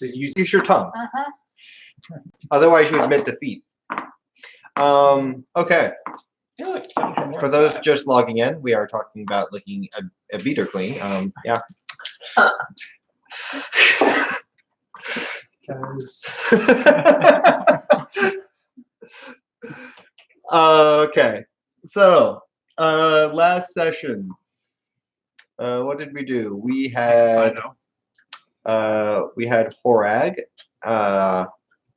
Use your tongue. Otherwise, you admit defeat. Okay. For those just logging in, we are talking about licking a beater clean. Yeah. Okay. So, last session, what did we do? We had Horag.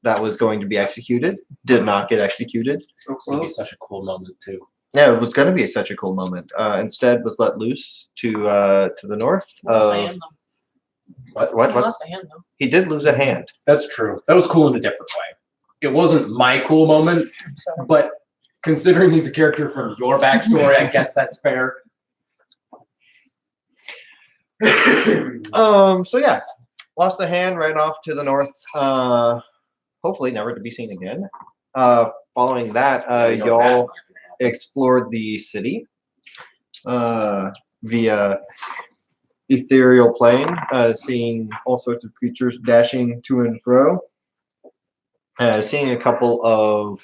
That was going to be executed. Did not get executed. So close. Such a cool moment too. Yeah, it was going to be such a cool moment. Instead, was let loose to the north of. What? He lost a hand, though. He did lose a hand. That's true. That was cool in a different way. It wasn't my cool moment, but considering he's a character from your backstory, I guess that's fair. So yeah, lost a hand right off to the north. Hopefully never to be seen again. Following that, y'all explored the city via ethereal plane, seeing all sorts of creatures dashing to and fro. Seeing a couple of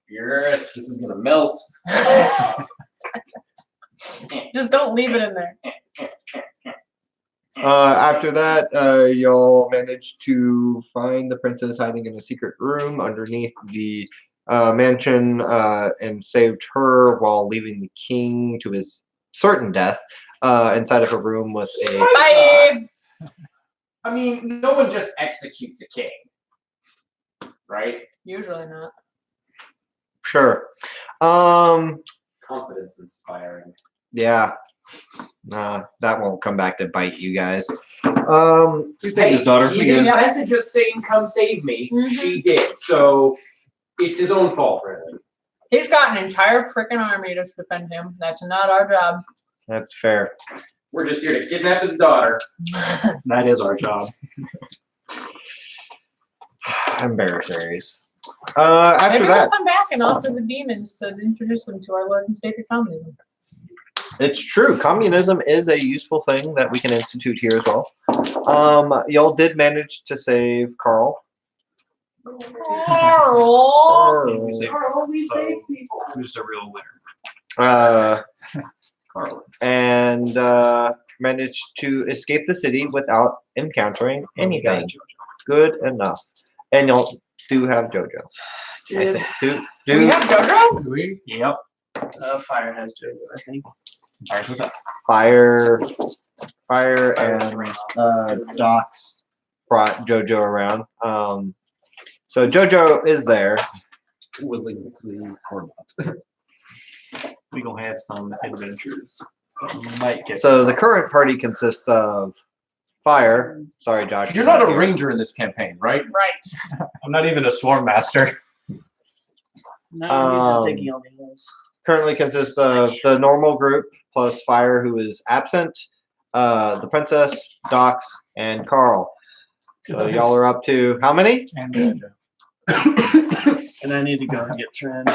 Yes, this is gonna melt. Just don't leave it in there. After that, y'all managed to find the princess hiding in a secret room underneath the mansion and saved her while leaving the king to his certain death inside of a room with a. Bye. I mean, no one just executes a king, right? Usually not. Sure. Confidence inspiring. Yeah. Nah, that won't come back to bite you guys. You saved his daughter. He didn't message us saying, "Come save me." She did, so it's his own fault, really. He's got an entire freaking army to defend him. That's not our job. That's fair. We're just here to kidnap his daughter. That is our job. Embarrassers. Maybe After we'll that, come back and offer the demons to introduce them to our Lord and Savior communism. it's true. Communism is a useful thing that we can institute here as well. Y'all did manage to save Carl. Carl. We saved Carl, we saved people. Who's the real winner? Carlos. And managed to escape the city without encountering anything. Good enough. And y'all do have JoJo. I think. Do we have JoJo? Do we? Yep. Fire has JoJo, I think. Fire's with us. Fire and Docs brought JoJo around. So JoJo is there. Willingly or not. We gonna have some adventures. Might get So the current party consists of Fire. Sorry, Josh. You're not a here. ranger in this campaign, right? Right. I'm not even a swarm master. No, he's just taking all the hills. Currently consists of the normal group plus Fire, who is absent, the princess, Docs, and Carl. So y'all are up to how many? And JoJo. And I need to go and get Trent.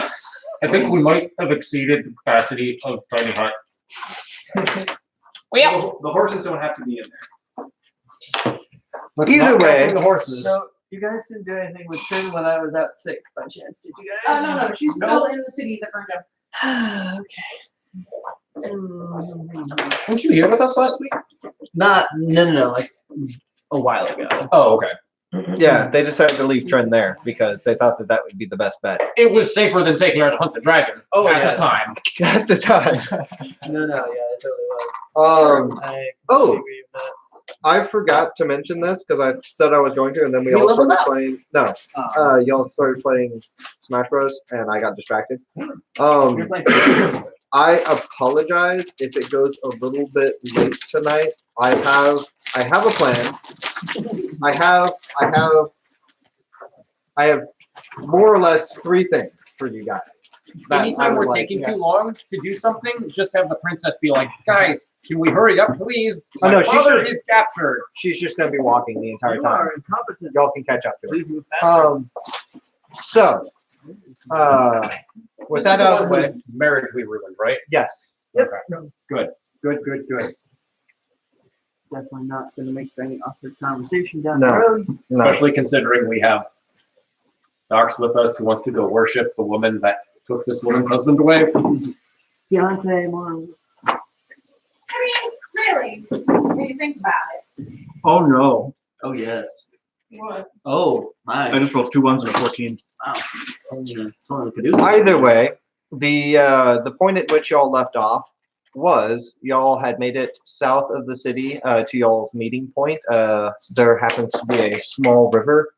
I think we might have exceeded the capacity of Tiny Hut. Well, The horses don't have to be in there. Let's Either not way- count the horses. So you guys didn't do anything with Trent when I was out sick by chance, did you guys? no, she's still in the city that burned down. Okay. Weren't you here with us last week? No, like a while ago. Oh, okay. Yeah, they decided to leave Trend there because they thought that would be the best bet It was safer than taking her to hunt the dragon at the time. at the time. No, yeah, it totally was. I Oh. agree with that. I forgot to mention this because I said I was going to, and then we You all leveled started up. playing. No, y'all started playing Smash Bros, and I got distracted. You're playing. I apologize if it goes a little bit late tonight. I have a plan. I have more or less 3 things for you guys. that I anytime would we're like, taking yeah. too long to do something, just have the princess be like, guys, can we hurry up, please? Oh, no, My she's father just- is captured. She's just gonna be walking the entire You time. are incompetent. Y'all can catch up to Please move her. faster. So, with This that is the out of the one way, whose marriage we ruined, right? yes. Yep. Good. Definitely not going to make for any awkward conversation down No. the road. No. Especially considering we have Docs with us who wants to go worship the woman that took this woman's husband away. Beyonce, more. I mean, really, when you think about it. Oh no. Oh yes. What? Oh my. I just rolled 2 1s and a 14. Wow. Someone could do something. Either way, the point at which y'all left off was y'all had made it south of the city to y'all's meeting point. There happens to be a small river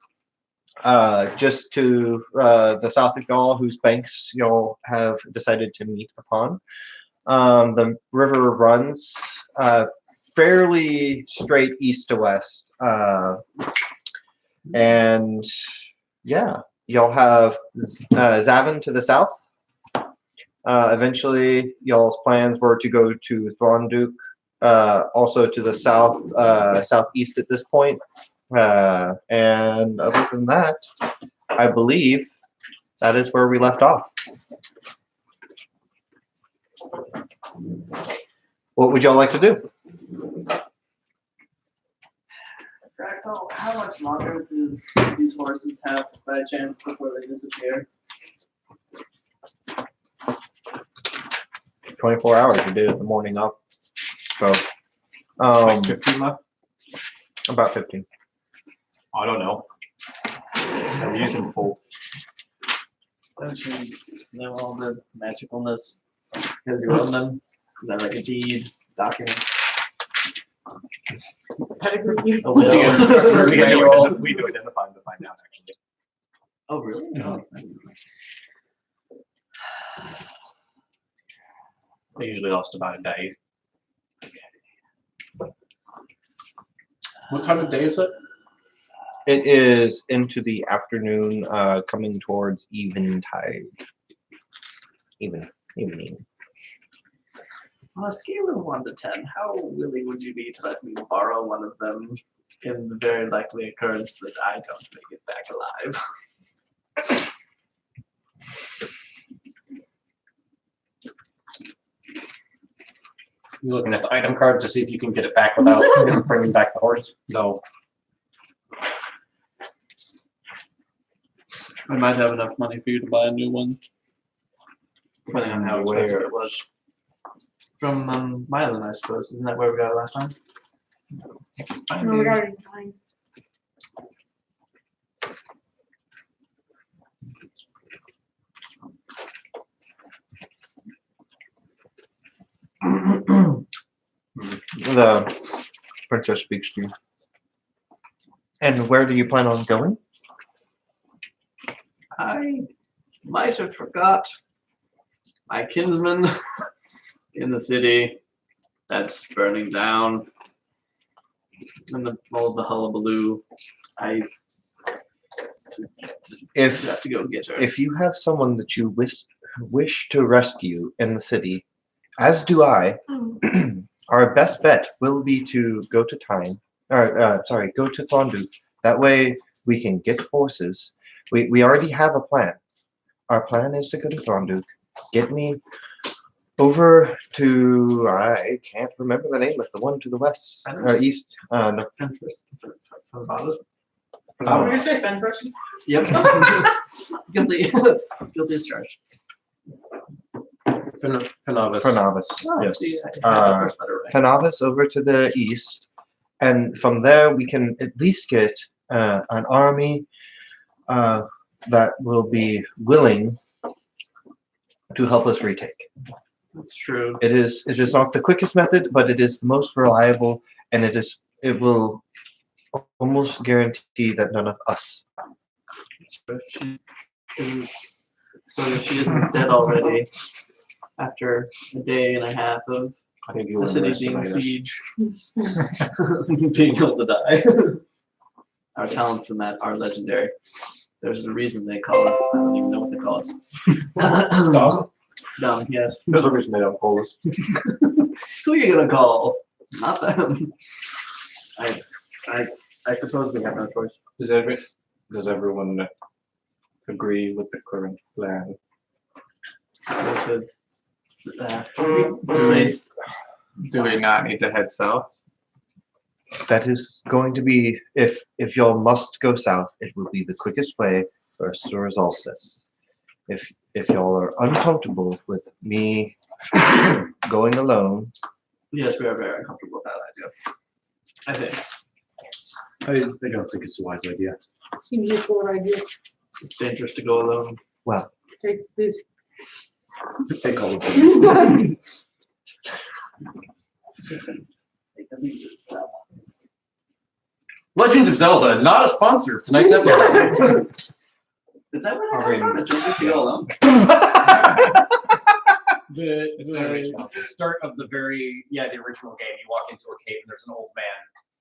just to the south of y'all, whose banks y'all have decided to meet upon. The river runs fairly straight east to west. And yeah, y'all have Zavin to the south. Eventually, y'all's plans were to go to Thronduke, also to the south, southeast at this point. And other than that, I believe that is where we left off. What would y'all like to do? Fractal, how much longer does these horses have by chance before they disappear? 24 hours. You did it the morning up. So, Like 15 left? about 15. I don't know. I've used them full. Don't you know all the magicalness because you own them? Is that like a deed, document? Pedigree. A We do will? manual. We do identify them to find out, actually. Oh really? No. They usually last about a day. What time of day is it? It is into the afternoon, coming towards eventide. Evening. On a scale of 1 to 10, how willing would you be to let me borrow one of them in the very likely occurrence that I don't make it back alive? You looking at the item card to see if you can get it back without him bringing back the horse? No. I might have enough money for you to buy a new one. Depending on how expensive Where? it was. From Milan, I suppose. Isn't that where we got it last time? No, we got it in time. The princess speaks to you. And where do you plan on going? I might have forgot my kinsman in the city that's burning down. In the all the hullabaloo, I If have to go get her. if you have someone that you wish to rescue in the city, as do I, our best bet will be to go to go to Thonduke. That way we can get forces. We already have a plan. Our plan is to go to Thonduke, get me over to, I can't remember the name of the one to the west or Fenris? east. No, Fenris for bottles. What did you say, Fenris? Yep. guilty. Guilty as charged. Finavis. Fernavis. Oh, Yes. see, I had the first letter right. Fernavis over to the east, and from there we can at least get an army that will be willing to help us retake. That's true. It is not the quickest method, but it is the most reliable, and it will almost guarantee that none of us. That's true. She isn't. Suppose if she isn't dead already after a day and a half of I think you the city being underestimate us. siege, being able to die. Our talents in that are legendary. There's a reason they call us. I don't even know what they call us. Dumb. Dumb, yes. There's a reason they don't call us. Who are you gonna call? Not them. I suppose we have no choice. Does everyone agree with the current plan? Go to place. Do we not need to head south? That is going to be, if y'all must go south, it will be the quickest way for us to resolve this. If y'all are uncomfortable with me going alone, Yes, we are very uncomfortable with that idea. I think I don't think it's a wise idea. Seems like a good idea. it's dangerous to go alone. Take this. Take all of these. Legends of Zelda, not a sponsor of tonight's episode. Is that where that comes from? It's dangerous to go alone. The start of the the original game, you walk into a cave and there's an old man.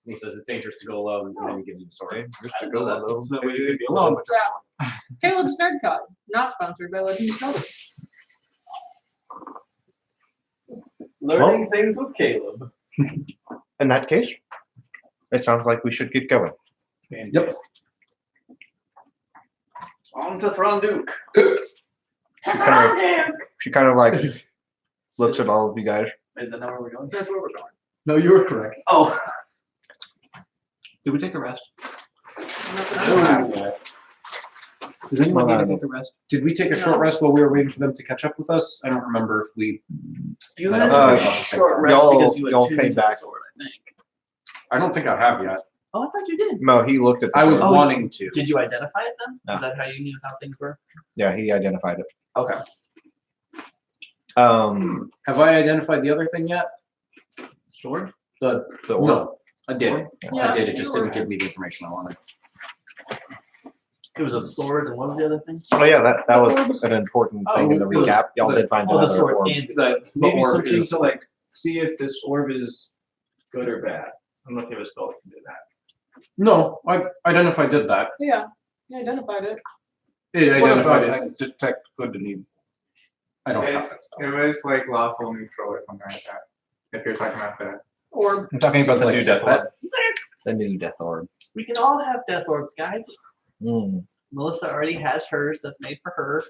And he says it's dangerous to go alone, and then he gives you the story. just I to know go that. alone. There's no way you could be alone. Caleb's Nerd Cod, not sponsored by Legend of Zelda. Learning things with Caleb. In that case, it sounds like we should get going. Yep. On to Thronduke. She kind of like looks at all of you guys. Is that not where we're going? That's where we're going. No, you were correct. Oh. Did we take a rest? Did anyone need to take a rest? Did we take a short rest while we were waiting for them to catch up with us? I don't remember if we. You I had don't a know. short rest Y'all- because you had y'all two came back. sword, I think. I don't think I have yet. Oh, I thought you did. No, he looked at the I was sword. wanting to. Did you identify it then? No. Is that how you knew how things were? Yeah, he identified it. Okay. Have I identified the other thing yet? Sword? The orb. No, I did. Yeah, I did. It just you were didn't give me the information I wanted. It was a sword, and what was the other thing? Oh yeah, that was an important thing in the Oh, it was recap. Y'all the- did find Oh, the another sword orb. and The Maybe orb something is to like see if this orb is good or bad. I'm not gonna spell can do that. no. I identified did that. Yeah, you identified it. It What identified about it. I detect good and evil? I don't have It, that it spell. was like lawful neutral or something like that. If you're talking about the Or I'm talking about Seems the like new Seth death orb. The new death orb. We can all have death orbs, guys. Mm. Melissa already has hers that's made for her.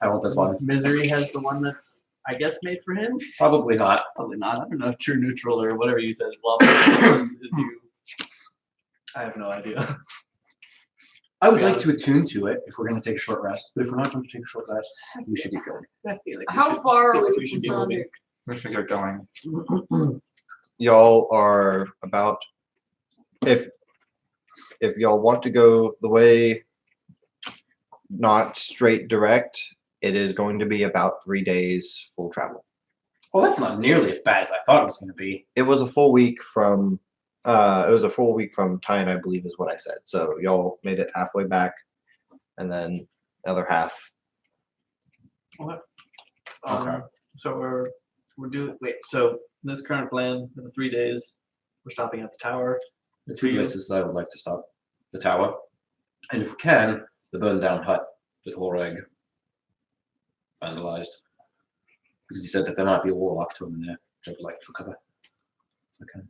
I want this one. Misery has the one that's, I guess, made for him. Probably not. Probably not. I don't know. True neutral or whatever you said. Love is you. I have no idea. I would Yeah. like to attune to it if we're going to take a short rest. But if we're not going to take a short rest, we should get going. I feel like we how should- far I are feel like we should from be moving. Thronduke? we should get going. Y'all are about if y'all want to go the way not straight direct, it is going to be about 3 days full travel. Well, that's not nearly as bad as I thought it was going to be. It was a full week from Tyne, I believe is what I said. So y'all made it halfway back and then another half. Okay. So we're doing. Wait. So this current plan for the 3 days, we're stopping at the tower. The two places that I would like to stop: the tower, and if we can, the burned down hut that Horeg vandalized. Because he said that there might be a warlock to him in there, which I would like to recover. Okay.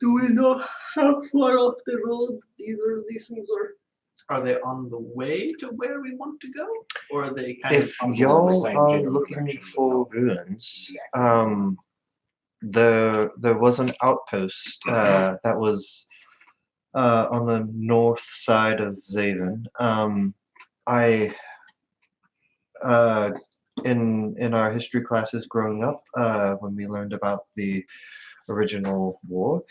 Do we know how far off the road these things are? Are they on the way to where we want to go, or are they kind If of y'all same are general looking direction, but for ruins, there was an outpost that was on the north side of Zaven. In our history classes growing up, when we learned about the original war,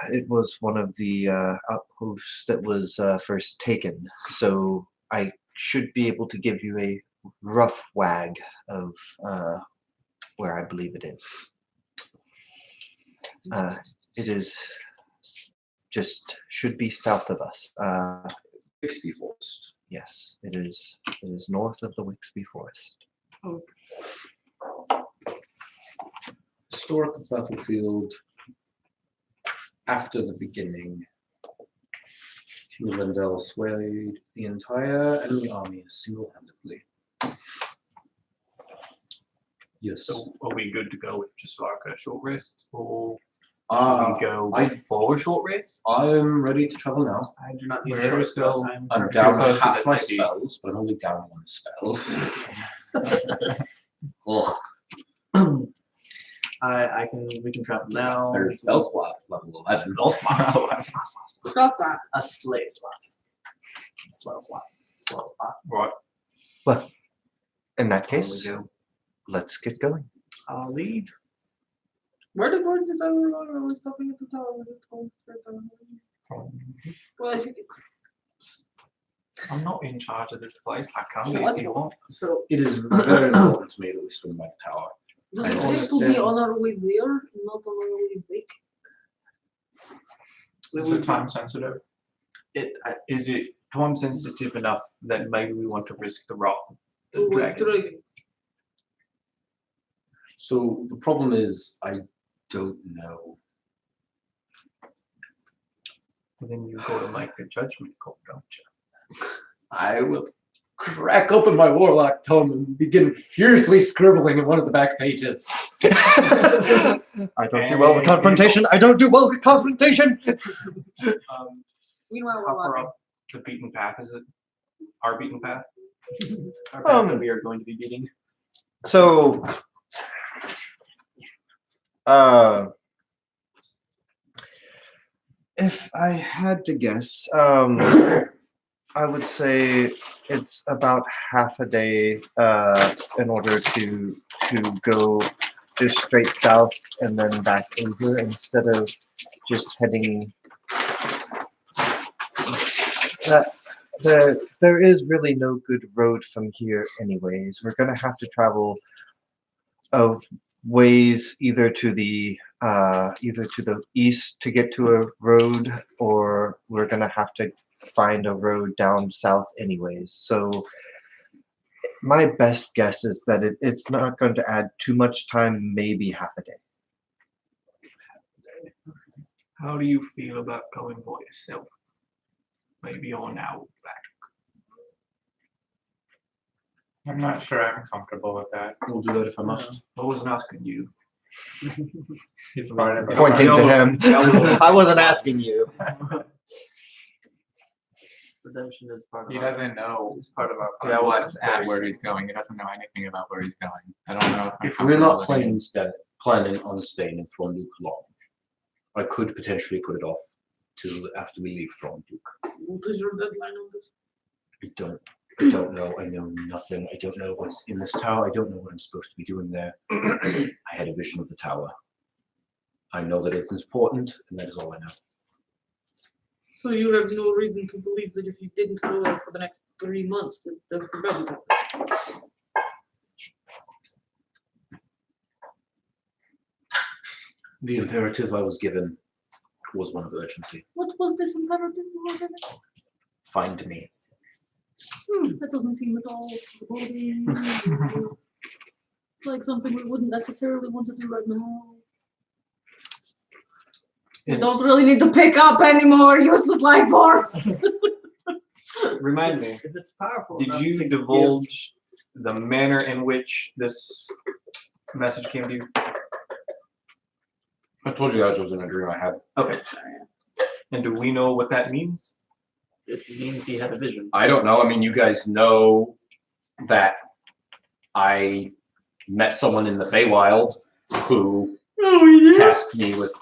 it was one of the outposts that was first taken. So I should be able to give you a rough wag of where I believe it is. It is just should be south of us. Bixby Forest. Yes, it is. It is north of the Wixby Forest. Historical battlefield after the beginning. Annabelle swayed the entire enemy army single-handedly. Yes. So are we good to go with just like a short rest, or Uh, should we go I- before a short rest? I'm ready to travel now. I do not need a We're short still- last time. I'm We're down too close to half the my city. spells, but I'm only down one spell. Ugh, We can travel now. third spell slot, level 11. Stop that. A slay slot. Slow spot. Right. Well, in that There we case, go. let's get going. I'll lead. Where did we decide we were going? Are we stopping at the tower? We're just going straight down. Well, I think I'm not in charge of this place. I can No, be that's if you want. So It is very important to me that we swing by the tower. does I it have to be understand. on our way there, not on our way back? Is it time sensitive? Is it time sensitive enough that maybe we want to risk the rock, the To dragon? dragon. So the problem is, I don't know. Then you go to make a judgment call, don't you? I will crack open my warlock tome and begin furiously scribbling in one of the back pages. I don't do well with confrontation. I don't do well with confrontation. Meanwhile, How we're far walking. off the beaten path is it? Our beaten path? our path that Um, we are going to be beating. So, if I had to guess, I would say it's about half a day in order to go just straight south and then back over instead of just heading. There is really no good road from here, anyways. We're gonna have to travel of ways either to the east to get to a road, or we're gonna have to find a road down south anyways. So my best guess is that it's not going to add too much time, maybe half a day. How do you feel about going by yourself? Maybe on our back. I'm not sure I'm comfortable with that. We'll do that if I must. I wasn't asking you. He's part of it. Pointing to him. Yeah. I wasn't asking you. Redemption is part of He our- doesn't know It's part of our Yeah, well, what's at very where soon. he's going. He doesn't know anything about where he's going. I don't know I'm If we're not comfortable with it. planning on staying in Thronduke long, I could potentially put it off till after we leave Thronduke. What is your deadline on this? I don't know. I know nothing. I don't know what's in this tower. I don't know what I'm supposed to be doing there. I had a vision of the tower. I know that it's important, and that is all I know. So you have no reason to believe that if you didn't go there for the next 3 months, that everything doesn't happen. The imperative I was given was one of urgency. What was this imperative you were given? Find me. That doesn't seem at all like something we wouldn't necessarily want to do right now. We Yeah. don't really need to pick up any more useless life forms. Remind me, If it's powerful did enough you to give- divulge the manner in which this message came to you? I told you guys it was in a dream I had. Okay. And do we know what that means? It means he had a vision. I don't know. I mean, you guys know that I met someone in the Feywild who tasked me with.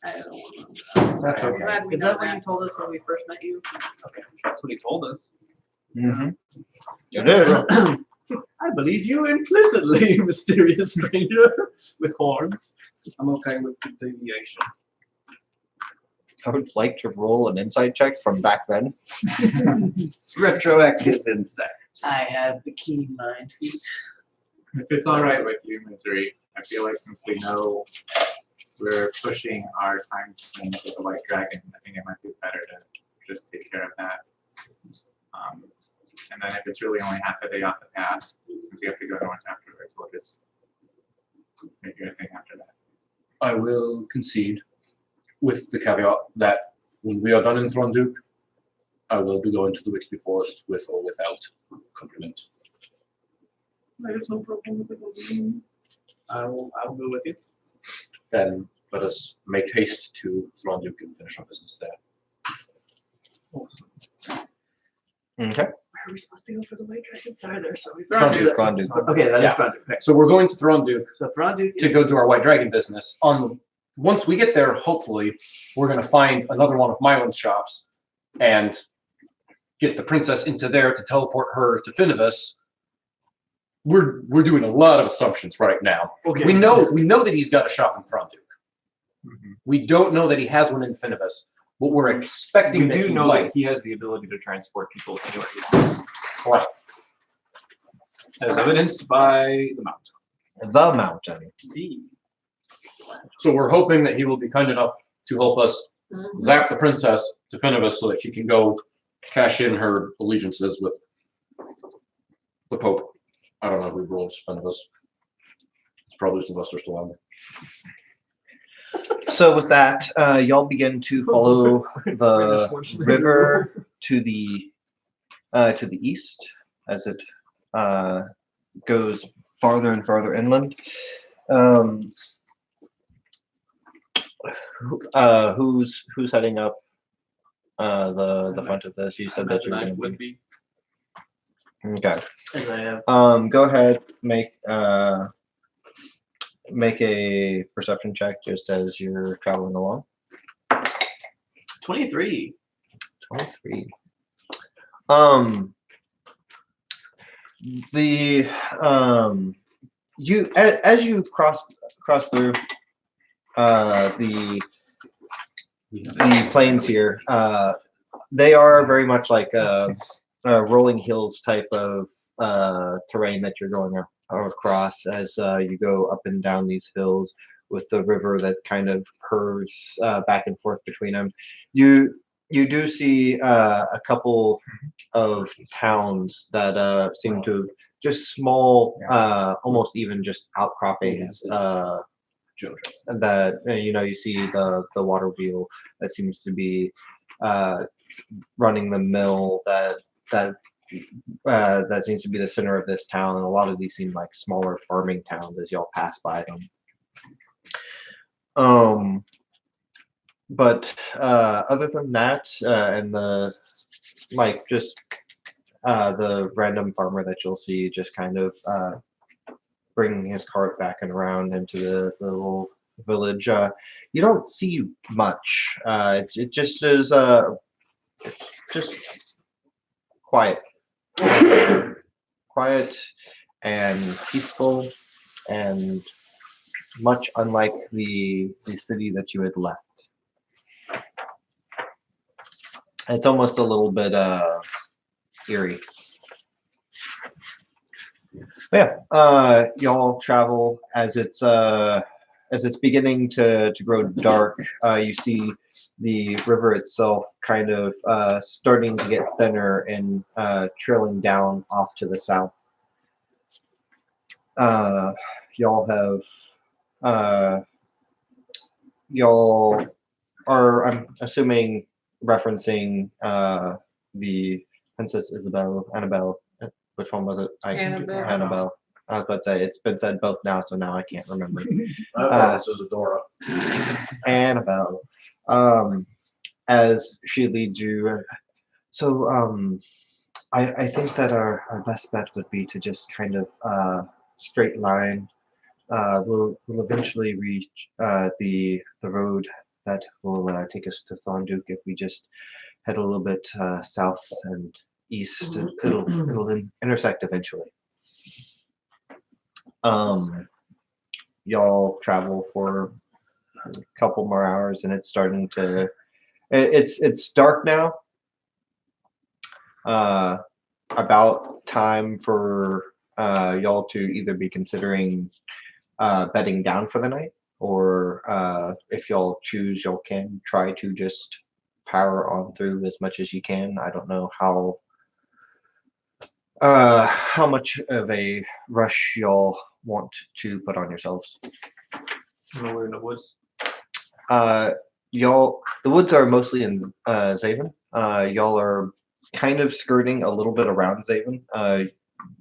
I don't know. That's I'm okay. glad we Is know that what you told us when we first met you? Okay, that's what he told us. Mm-hmm. You did. I believe you implicitly, mysterious stranger with horns. I'm okay with the deviation. I would like to roll an insight check from back then. Retroactive insight. I have the keen mind feat. If it's all right with you, Misery, I feel like since we know we're pushing our time frame with the White Dragon, I think it might be better to just take care of that. And then if it's really only half a day off the path, since we have to go north afterwards, we'll just make your thing after that. I will concede, with the caveat that when we are done in Thronduke, I will be going to the Wixby Forest with or without complement. There's no problem with it. I'll go with you. Then let us make haste to Thronduke and finish our business there. Okay. Where are we supposed to go for the white dragon? Sorry, there's so many. Thronduke. Thronduke. Okay, that is Yeah. Thronduke. Okay. So we're going to Thronduke So Thronduke to go do our White Dragon business. Once we get there, hopefully, we're going to find another one of Mylan's shops and get the princess into there to teleport her to Finnevis. We're doing a lot of assumptions right now. Okay. We know that he's got a shop in Thronduke. Mhm. We don't know that he has one in Finnevis, but we're expecting We that do he know might. that he has the ability to transport people anywhere he wants, Right. as evidenced by the mountain. The mountain. So we're hoping that he will be kind enough to help us zap the princess to Finnevis so that she can go cash in her allegiances with the Pope. I don't know who rules Finnevis. It's probably Sylvester Stallone. So with that, y'all begin to follow the river to the east as it goes farther and farther inland. Who's heading up the front of this? You said that you're going would to be. be. Okay. As I have. Go ahead, make a perception check just as you're traveling along. 23. 23. The you as you cross through the plains here, they are very much like rolling hills type of terrain that you're going across as you go up and down these hills with the river that kind of curves back and forth between them. You do see a couple of towns that seem to just small, almost even just outcroppings. That you see the water wheel that seems to be running the mill that seems to be the center of this town, and a lot of these seem like smaller farming towns as y'all pass by them. But other than that, and the the random farmer that you'll see just kind of bringing his cart back and around into the little village, you don't see much. It just is it's just quiet. Quiet and peaceful, and much unlike the city that you had left. It's almost a little bit eerie. But yeah, y'all travel as it's beginning to grow dark. You see the river itself kind of starting to get thinner and trailing down off to the south. Y'all are, I'm assuming, referencing the Princess Annabelle. Which one was it? Annabelle. Annabelle. I was about to say, it's been said both now, so now I can't remember. This is Adora. Annabelle. As she leads you. So I think that our best bet would be to just kind of straight line. We'll eventually reach the road that will take us to Thornduke if we just head a little bit south and east. It'll intersect eventually. Y'all travel for a couple more hours, and it's starting to. It's dark now. About time for y'all to either be considering bedding down for the night, or if y'all choose, y'all can try to just power on through as much as you can. I don't know how much of a rush y'all want to put on yourselves. We're in the woods. The woods are mostly in Zaven. Y'all are kind of skirting a little bit around Zaven.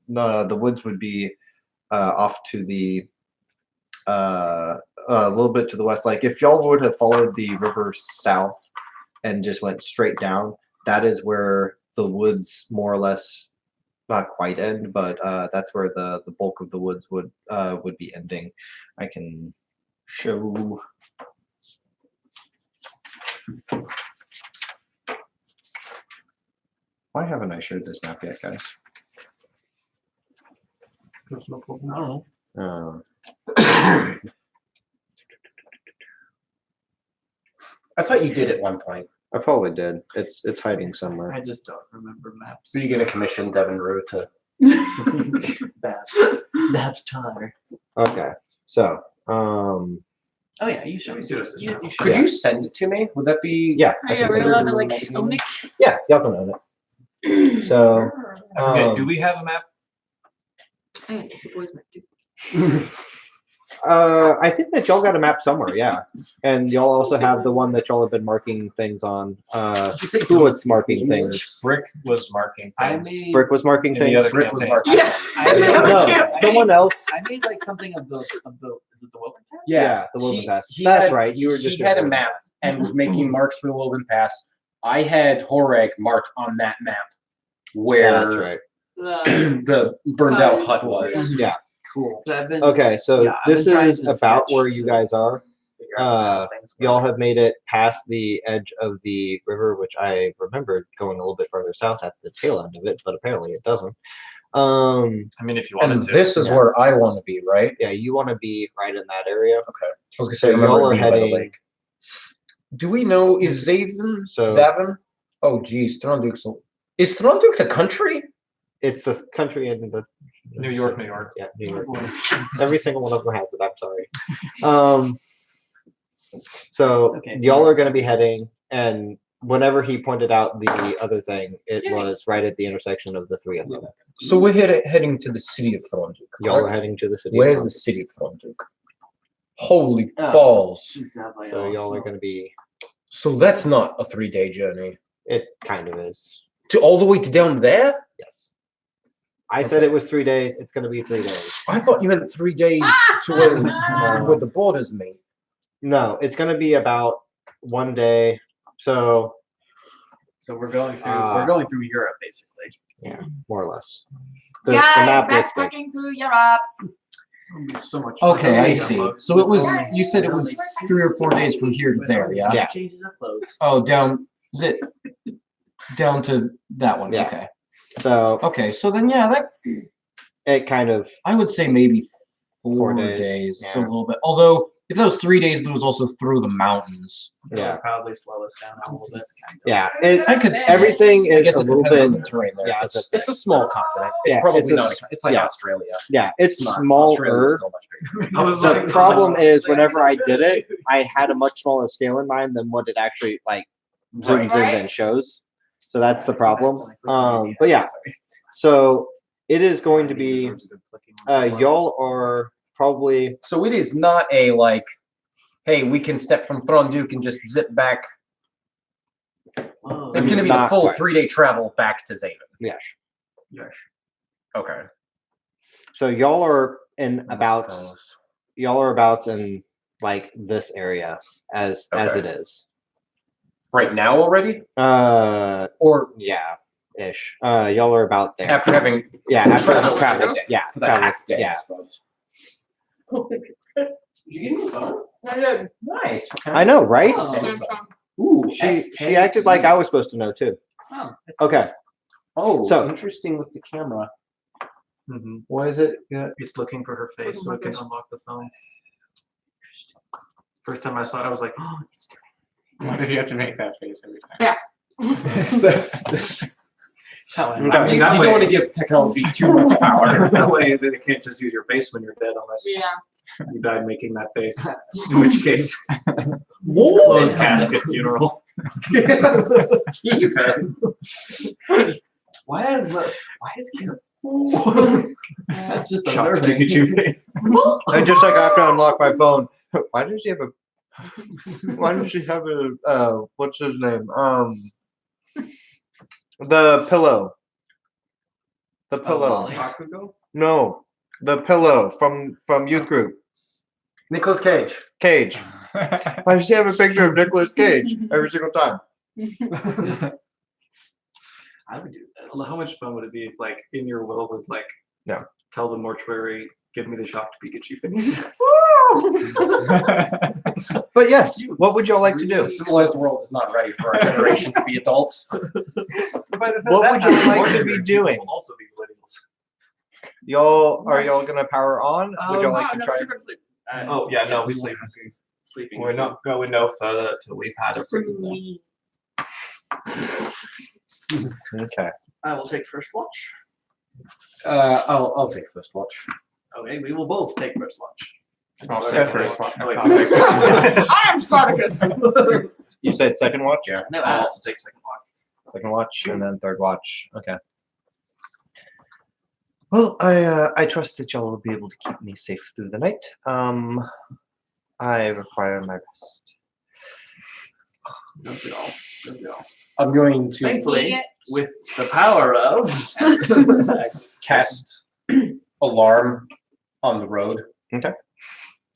The woods would be off to the a little bit to the west. Like if y'all would have followed the river south and just went straight down, that is where the woods more or less, not quite end, but that's where the bulk of the woods would be ending. I can show. Why haven't I showed this map yet, guys? There's no problem. I don't know. I thought you did at one point. I probably did. It's hiding somewhere. I just don't remember maps. So you're gonna commission Devin Rue to Maps tar. Okay, so Oh yeah, you should. Let me see what's this map. Could you send it to me? Would that be yeah, Oh, yeah, we're consider allowed to like maybe- film it. yeah, y'all can own it. So I forget, Um, do we have a map? Hey, it's a boys map too. I think that y'all got a map somewhere, yeah, and y'all also have the one that y'all have been marking things on. Did you say Who was marking things? Brick was marking I things. made. Brick was marking In the things. other Rick was campaign. marking. Yeah. I made No, Yeah. someone else. I made like something of the is it the Woven Pass? Yeah, the Woven He- Pass. he That's had- right. You were just he had a doing map and was making marks for the Woven Pass. I had Horeg mark on that map Yeah, where that's right. the burned out hut was. Yeah. Cool. So I've been. Okay, so Yeah, I've this been trying is to about sketch where you to guys are. figure out how things work. Y'all have made it past the edge of the river, which I remembered going a little bit further south at the tail end of it, but apparently it doesn't. I mean, if you wanted And to. this is Yeah. where I want to be, right? Yeah, you want to be right in that area. Okay. I was gonna So say, I remember y'all are it being by the heading. lake. Do we know, is Zaven? So- Zavin? Oh, geez, Thronduk's. Is Thronduk the country? It's the country in the New York, New York. Yeah, New York. Every single one of them has it. I'm sorry. So It's okay. y'all are going to be heading, and whenever he pointed out the other thing, it Yay. was right at the intersection of the three of them. So we're heading to the city of Thronduk. Y'all are correct? heading to the city. Where's of the city of Thronduk? Holy Oh. balls. Thronduk. So y'all are going to be. So that's not a 3-day journey. It kind of is. To all the way to down there? Yes. I said it was 3 days. It's going to be 3 days. I thought you meant 3 days to where the borders meet. No, it's going to be about 1 day. So So we're going through. Ah. We're going through Europe basically. yeah, more or less. The map looks good. backpacking through Europe. It'll be so much. Okay, I fun. see. So it was, you said it was 3 or 4 days from here to there, yeah? Yeah. Changes up close. Oh, down, is it down to that one? Yeah. Okay. So Okay, so then, yeah, that, it kind of. I would say maybe 4 4 days. days, So a yeah. little bit. Although, if that was 3 days, but it was also through the mountains. It'll Yeah. probably slow us down a little bit. Kind of. Yeah. It, I could see everything I is guess a it little depends on bit. the terrain there. yeah, it's, that's the it's a small continent. It's Yeah, probably it's a not. s- It's like yeah. Australia. Yeah, it's not. Australia's smaller. still much bigger. I was The like, problem is whenever I did it, I had a much smaller scale in mind than what it actually like zooms Right. in and shows. So that's the problem. But yeah, so it is going to be. Y'all are probably. So it is not a like, hey, we can step from Thronduk and just zip back. Whoa. It's going to be a Not full quite. 3-day travel back to Zaven. Yes. Yes. Okay. So y'all are in about. suppose. Y'all are about in like this area as Okay. it is. Right now already, or Yeah, ish. Y'all are about there. after having yeah, after traveled the travel. for the- Yeah, for the travel, half day? yeah. I suppose. Did you get me phone? I did. Nice. I know, right? Oh. Samsung. Ooh, She acted like I was supposed to know too. Oh, that's Okay. nice. Oh, So- interesting with the camera. Mm-hmm. Why is it? Yeah. It's looking for her face so it can unlock the phone. First time I saw it, I was like, oh, it's Why did you have to make that face every time? How I Okay. You, like you that don't way. want to give technology too much power. that way they can't just use your face when you're dead unless Yeah. you died making that face. In which case, Whoa. closed casket funeral. Steven. Why is he? That's just a Shocked nerve Pikachu face. I just like have to unlock my phone. Why does she have a? Why does she have a? What's his name? The pillow. The pillow. Molly. Bakugo? No, the pillow from youth group. Nicolas Cage. Cage. I just have a picture of Nicolas Cage every single time. I would do that. How much fun would it be if, like, in your will was like, Yeah. tell the mortuary, give me the shocked Pikachu face. But yes, what would y'all like to do? The civilized world is not ready for our generation to be adults. What would you like to be doing? Will also be millennials. Y'all are y'all gonna power on? Would y'all like Wow, to no, try? we're gonna sleep. Oh, yeah, no, we sleep. Sleeping. We're not going no further till we've had a freaking meal. Me. Okay. I will take first watch. I'll take first watch. Okay, we will both take first watch. I'll Okay. say first one. Oh, wait. I am Spartacus. You said second watch? Yeah. No, I'll also take second watch. Second watch and then third watch. Okay. Well, I trust that y'all will be able to keep me safe through the night. I require my rest. Don't we all? Don't we all? I'm going to Thankfully, with the power of cast alarm on the road.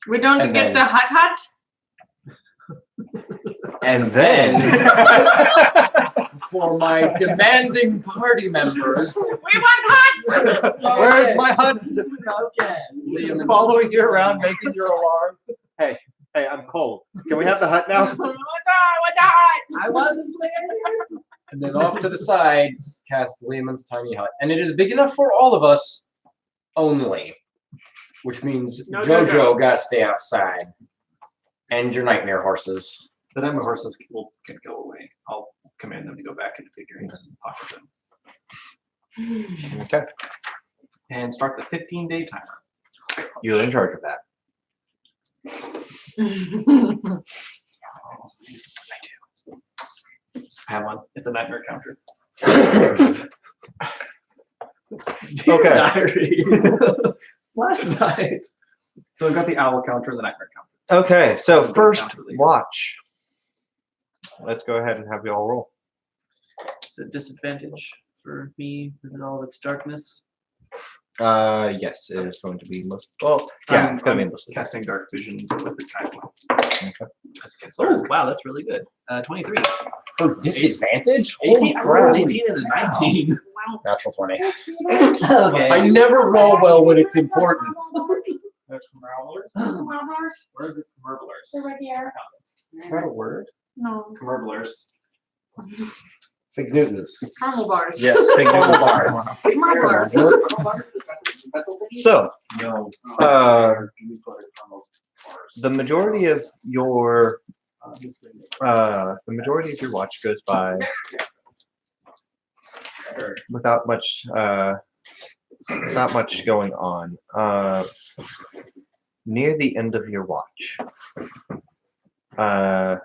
We don't And get then- the hut. And then For my demanding party members. We want hut. where's my hut? Okay. Following you around, making your alarm. Hey, I'm cold. Can we have the hut now? What the hut? I want to sleep here. And then off to the side, cast Lehman's tiny hut. And it is big enough for all of us only. Which means No Jojo Jojo. gotta stay outside. And your nightmare horses. The nightmare horses can go away. I'll command them to go back into figurines and pocket them. Okay. And start the 15-day timer. You're in charge of that. I have one. It's a nightmare counter. Okay. Diary. Last night. So I've got the owl counter and the nightmare counter. Okay, so We'll go first counter leader. watch. Let's go ahead and have you all roll. It's a disadvantage for me with all its darkness. Yes, it is going to be most. Well, yeah, it's gonna be mostly. Casting dark vision with the kind ones. Okay. As against Oh, dark. wow, that's really good. 23. For disadvantage? 18. I Holy rolled crap. 18 and a 19. Natural 20. Okay. I never roll well when it's important. That's Commerblers? Where's the Commerblers? They're right here. Is that a word? No. Commerblers. Fig Newtons. Caramel bars. Yes, big Caramel noodles. bars. Caramel bars. So, No. the majority of your watch goes by without much going on. Near the end of your watch, at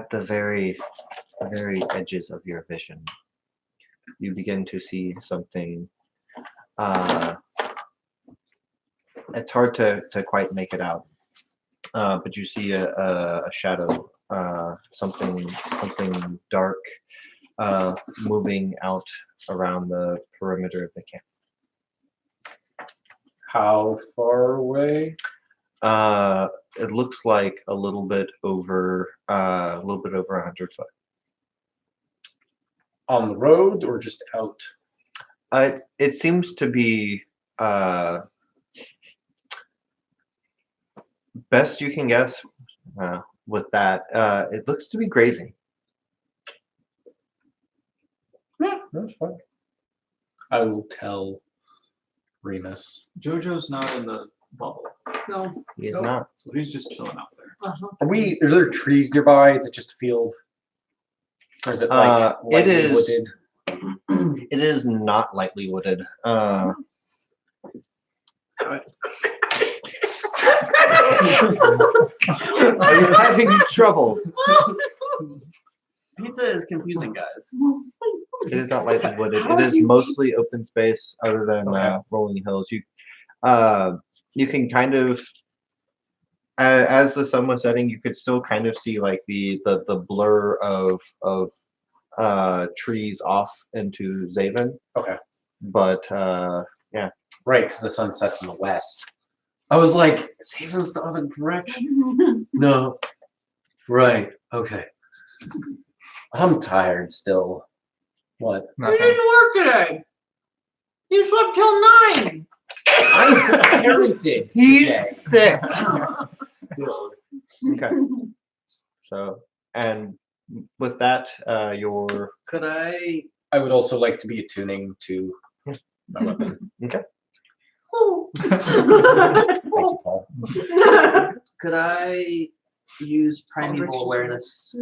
the very edges of your vision, you begin to see something. It's hard to quite make it out, but you see a shadow, something dark, moving out around the perimeter of the camp. How far away? It looks like a little bit over 100 foot. On the road or just out? It seems to be best you can guess with that. It looks to be grazing. That's fine. I will tell Remus. Jojo's not in the bubble, No. He is Nope. not. so he's just chilling out there. Uh-huh. Are there trees nearby? Is it just a field? Or is it like It lightly is- wooded? It is not lightly wooded. Are you having trouble? Pizza is confusing, guys. It is not lightly wooded. It is mostly open space, other than Okay. rolling hills. You can kind of, as the sun was setting, you could still kind of see like the blur of trees off into Zaven. Okay. But Right, because the sun sets in the west. I was like, Zaven's the other direction. No. Right. Okay. I'm tired still. What? You Nothing. didn't work today. You slept till 9. I inherited. he's sick. Still. Okay. So, and with that, your Could I? I would also like to be attuning to my weapon. Oh. Thank you, Paul. Could I use primeval awareness?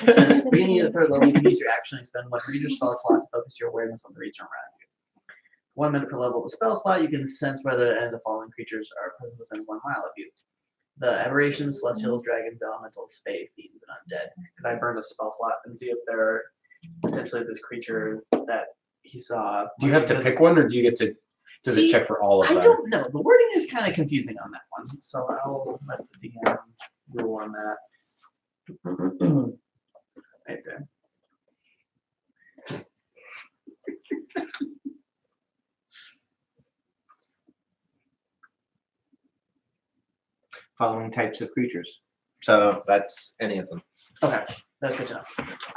It says beginning at the 3rd level, you can use your action and spend one reader spell slot to focus your awareness on the region around you. 1 minute per level of the spell slot, you can sense whether any of the following creatures are present within 1 mile of you. The aberrations, celestials, dragons, elementals, fae, fiends, and undead. Could I burn a spell slot and see if there are potentially this creature that he saw? Do you have to pick one, or do you get to? Does it See, check for all of I them? don't know. The wording is kind of confusing on that one, so I'll let the DM rule on that. Right there. following types of creatures. So that's any of them. Okay, that's good to know.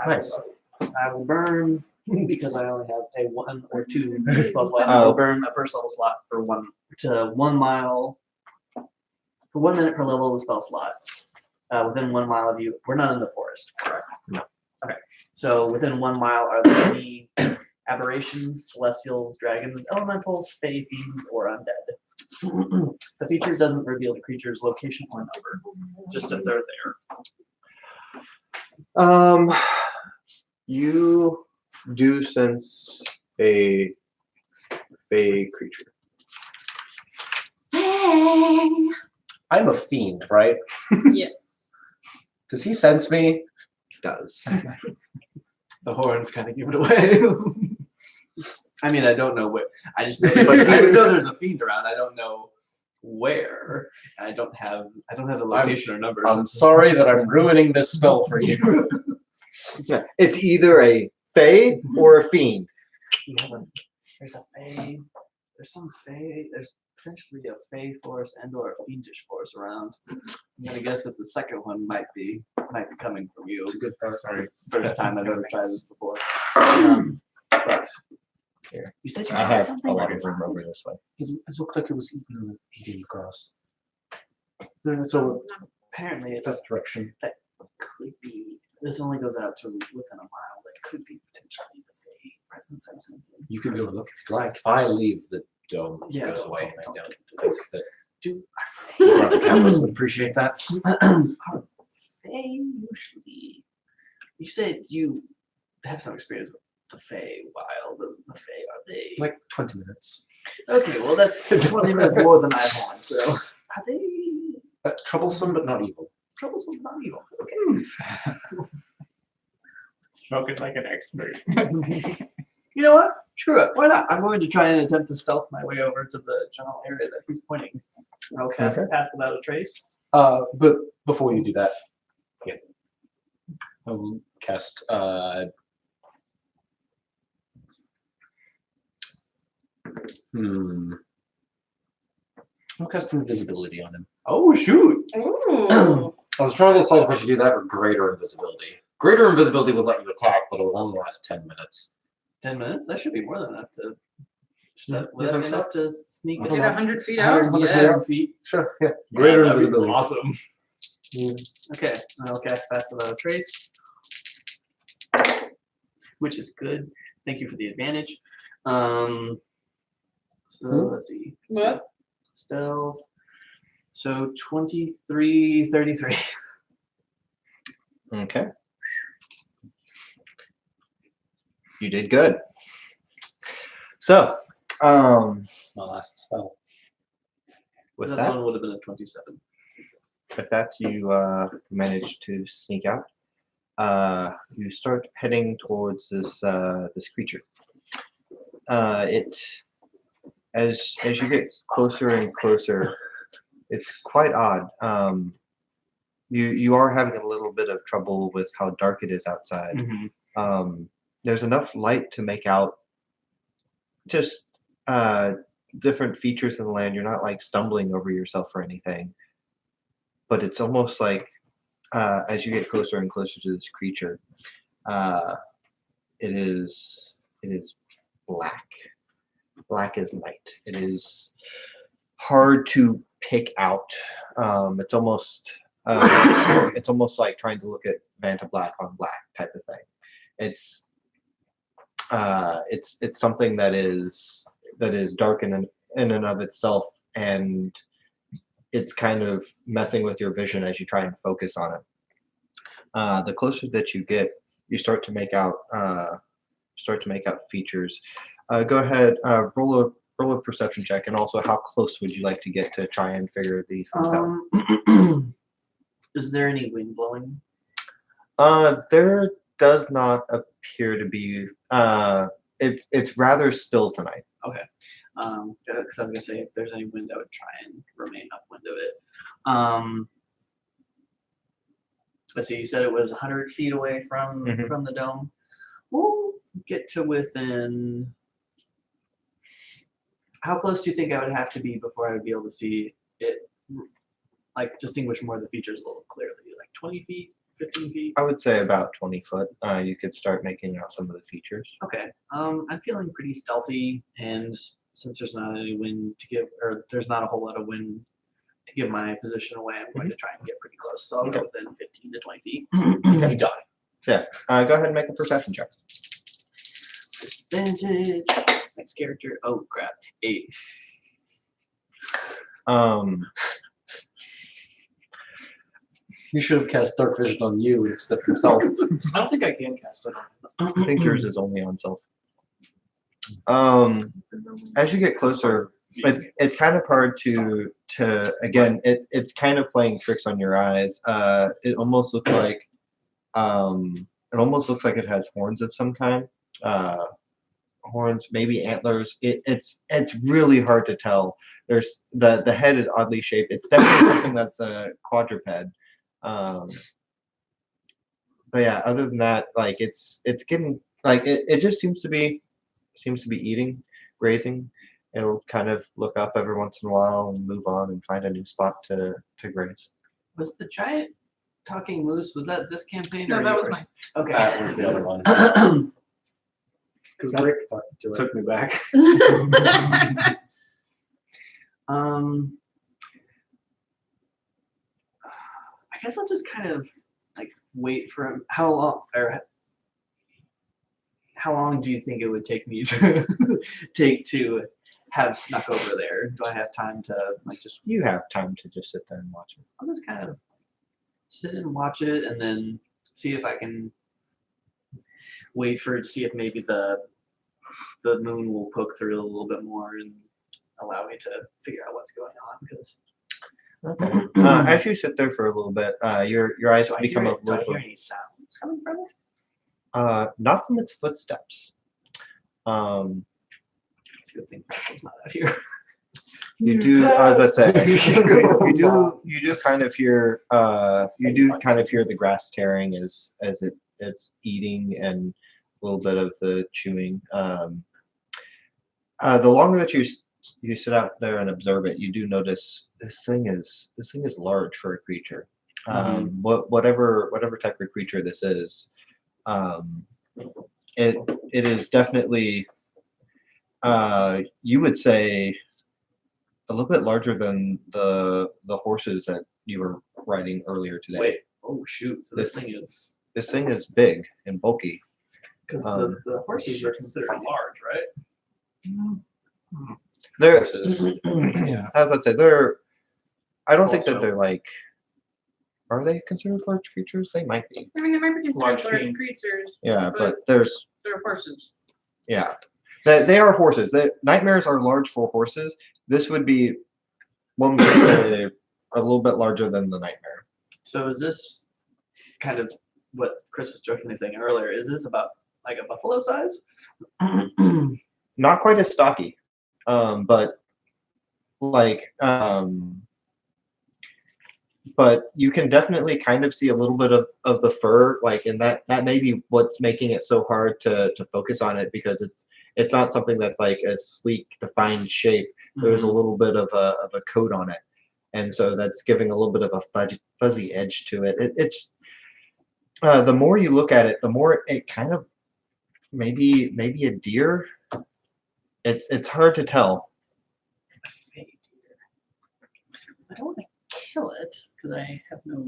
Nice. I will burn because I only have a 1 or 2 spell slot. I will burn a first level slot for 1 mile for 1 minute per level of the spell slot. Within 1 mile of you, we're not in the forest, correct? No. Okay, so within 1 mile, are there any aberrations, celestials, dragons, elementals, fae, fiends, or undead? The feature doesn't reveal the creature's location or number, just if they're there. You do sense a creature. I'm a fiend, right? Yes. Does he sense me? Does. The horns kind of give it away. I mean, I don't know where. I just know, I just know there's a fiend around. I don't know where. I don't have the location or numbers. I'm sorry that I'm ruining this spell for you. Yeah, it's either a fae or a fiend. There's a fae. There's some fae. There's potentially a fae force and or a fiendish force around. I'm gonna guess that the second one might be coming from you. It's a good thought. Sorry, first time I've ever tried this before. But Here. you said you I saw have something a lot outside. of room over this way. It looked like it was eating the grass. So apparently it's That direction. that could be. This only goes out to within a mile. That could be potentially the fae presence I'm sensing. You can go look if you like. If I leave, the dome goes away. I don't think that Do the campus would appreciate that. are fae usually? You said you have some experience with the fae wild. The fae, are they Like 20 minutes. Okay, well that's 20 minutes more than I've had. So are they Troublesome, but not evil. troublesome? Not evil. Okay. Spoken like an expert. You know what? Screw it. Why not? I'm going to try and attempt to stealth my way over to the general area that he's pointing. I'll cast Okay. Path Without a Trace. But before you do that, yeah, I will cast. I'll cast invisibility on him. Oh shoot! Ooh. I was trying to decide if I should do that or greater invisibility. Greater invisibility would let you attack, but it'll only last 10 minutes. 10 minutes? That should be more than enough to. Should that, You would that think be so? enough to sneak I Get don't know. 100 feet 100 out? 100 Yeah. 100 feet? Sure, yeah. Greater that'd be invisibility. Awesome. Okay, and I'll cast Pass Without a Trace, which is good. Thank you for the advantage. So let's see. What? Stealth. So 23, 33. Okay. You did good. So, My last spell. with That that, one would have been a 27. you managed to sneak out. You start heading towards this creature. It as you get closer and closer, it's quite odd. You are having a little bit of trouble with how dark it is outside. there's enough light to make out just different features in the land. You're not like stumbling over yourself or anything, but it's almost like as you get closer and closer to this creature, uh, it is black, black as night. It is hard to pick out. It's almost like trying to look at Vanta Black on black type of thing. It's it's something that is dark in and of itself, and it's kind of messing with your vision as you try and focus on it. The closer that you get, you start to make out features. Go ahead, roll a perception check, and also how close would you like to get to try and figure these things out? Is there any wind blowing? There does not appear to be. It's rather still tonight. Okay. Because I was gonna say if there's any wind, I would try and remain upwind of it. Let's see. You said it was 100 feet away from Mhm. the dome. We'll get to within. How close do you think I would have to be before I would be able to see it, like distinguish more of the features a little clearly? Like 20 feet, 15 feet? I would say about 20 foot. You could start making out some of the features. Okay. I'm feeling pretty stealthy, and since there's not any wind to give, or there's not a whole lot of wind to give my position away, I'm going to try and get pretty close. So I'll go within 15 to 20 feet. You die. Yeah. Go ahead and make a perception check. Disadvantage. Next character. Oh crap. 8. You should have cast dark vision on you instead of himself. I don't think I can cast it. I think yours is only on self. As you get closer, it's kind of hard to again. It's kind of playing tricks on your eyes. It almost looks like it has horns of some kind. Horns, maybe antlers. It's really hard to tell. There's the head is oddly shaped. It's definitely something that's a quadruped. But yeah, other than that, like it's getting like it just seems to be eating, grazing. It'll kind of look up every once in a while and move on and find a new spot to graze. Was the giant talking moose? Was that this campaign No, or that was yours? Okay. That was the other one. Because Rick talked to it. Took me back. I guess I'll just kind of like wait for him. How long do you think it would take me to to have snuck over there? Do I have time to like just? You have time to just sit there and watch it. I'll just kind of sit and watch it, and then see if I can wait for it to see if maybe the moon will poke through a little bit more and allow me to figure out what's going on. Because Okay. As you sit there for a little bit, your eyes do I become hear, a do I little hear any sounds coming from it? not from its footsteps. It's a good thing Fractal's not out here. You do. I was about to say. You do kind of hear. You do kind of hear the grass tearing as it's eating and a little bit of the chewing. The longer that you sit out there and observe it, you do notice this thing is large for a creature. Whatever type of creature this is, it is definitely. You would say a little bit larger than the horses that you were riding earlier today. Wait. Oh shoot! So this This- thing is This thing is big and bulky. because Um, the horses are considered large, right? They're, Horses. yeah, I was about to say they're. I don't think that Also- they're like. Are they considered large creatures? They might be. I mean, they might be Large considered large fiend. creatures. Yeah, But- but there's They're horses. yeah, they are horses. Nightmares are large for horses. This would be one would say a little bit larger than the nightmare. So is this kind of what Chris was jokingly saying earlier? Is this about like a buffalo size? Not quite as stocky, but like but you can definitely kind of see a little bit of the fur, like, and that may be what's making it so hard to focus on it, because it's not something that's like a sleek, defined shape. There's a little bit of a coat on it, and so that's giving a little bit of a fuzzy edge to it. It's the more you look at it, the more it kind of maybe a deer. It's hard to tell. A fey deer. I don't want to kill it because I have no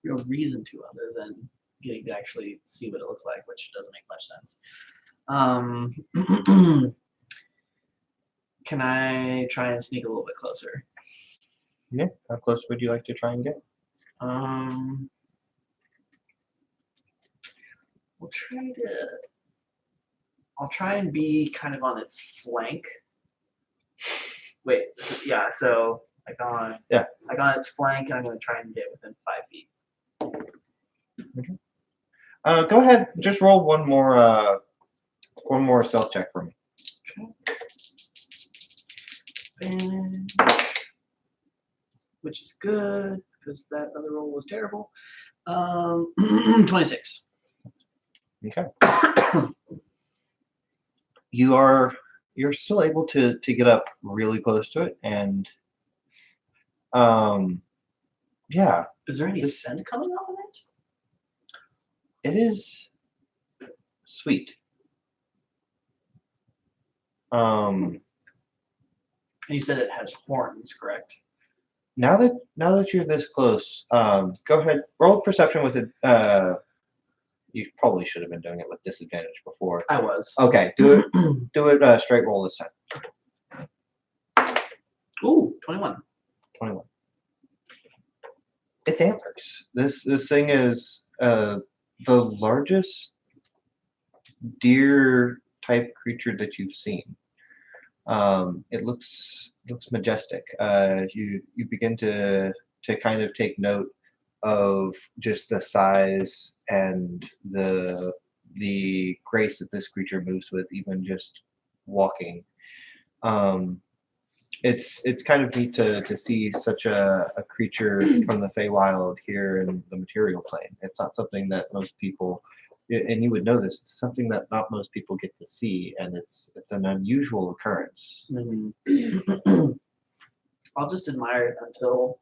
real reason to other than getting to actually see what it looks like, which doesn't make much sense. Can I try and sneak a little bit closer? Yeah, how close would you like to try and get? We'll try to. I'll try and be kind of on its flank. Wait, yeah. So like on its flank, and I'm going to try and get within 5 feet. Go ahead, just roll one more stealth check for me. And, which is good because that other roll was terrible. 26. Okay. You're still able to get up really close to it, and yeah, Is there any scent coming off of it? it is sweet. And you said it has horns, correct? Now that you're this close, go ahead, roll perception with it. You probably should have been doing it with disadvantage before. I was. Okay, do it straight roll this time. Ooh, 21. 21. It's antlers. This thing is the largest deer type creature that you've seen. It looks majestic. You begin to kind of take note of just the size and the grace that this creature moves with, even just walking. It's kind of neat to see such a creature from the Feywild here in the material plane. It's not something that most people, and you would know this, it's something that not most people get to see, and it's an unusual occurrence. I'll just admire it until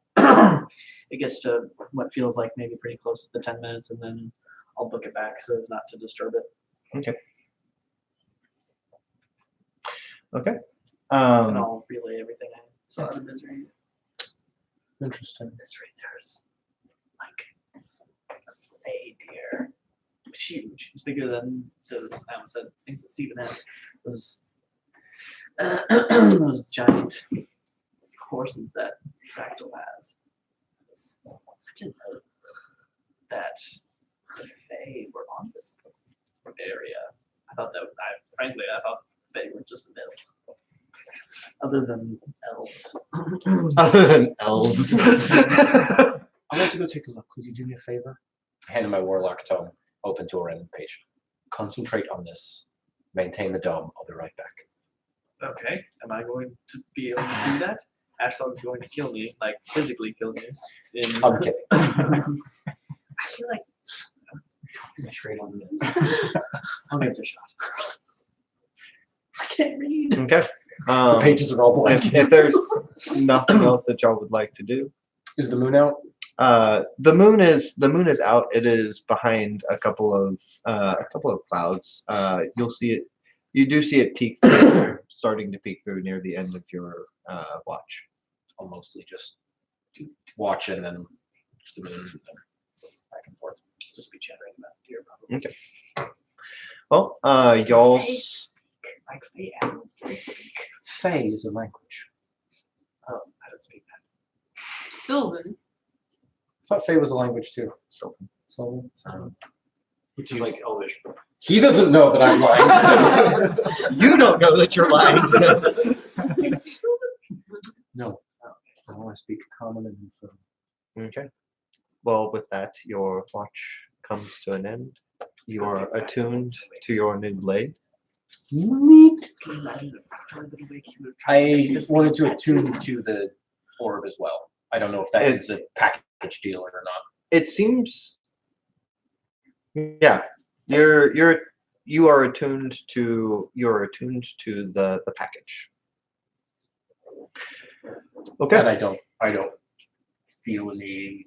it gets to what feels like maybe pretty close to the 10 minutes, and then I'll book it back so as not to disturb it. Okay. Okay. And I'll relay everything I saw in Misery. Interesting. Misery, there's like a fey deer. It was huge. It was bigger than those, I almost said things that Stephen had. Those giant horses that Fractal has. I didn't know that the Fae were on this area. I thought frankly, I thought the Fae were just a myth. Other than elves. Other than elves. I want to go take a look. Could you do me a favor? Hand him my warlock tome, open to a random page. Concentrate on this. Maintain the dome. I'll be right back. Okay, am I going to be able to do that? Ashlog's going to kill me, like physically kill me. I'm kidding. I feel like Concentrate on this. I'll give it a shot. I can't read. Okay. The pages are all blank. If there's nothing else that y'all would like to do, Is the moon out? the moon is out. It is behind a couple of clouds. You'll see it. You do see it peek through, starting to peek through near the end of your watch. I'll mostly just watch and then just the moon and then back and forth. Just be chattering about deer, probably. Okay. Well, y'all. Like Fae animals, do they speak? Fae is a language. Oh, I don't speak that. Sylvan. I thought Fae was a language too. Sylvan. Sylvan. Which is like Elvish. He doesn't know that I'm lying. You don't know that you're lying. Do you speak Sylvan? No. I want to speak common and infernal. Okay. Well, with that, your watch comes to an end. You are attuned to your new blade. Neat. Can you imagine if Fractal had been awake, he would have tried to I make this wanted to thing attune to the orb as well. I don't know if that is a package which deal or not. It seems. Yeah, you are attuned to the package. Okay. And I don't feel anything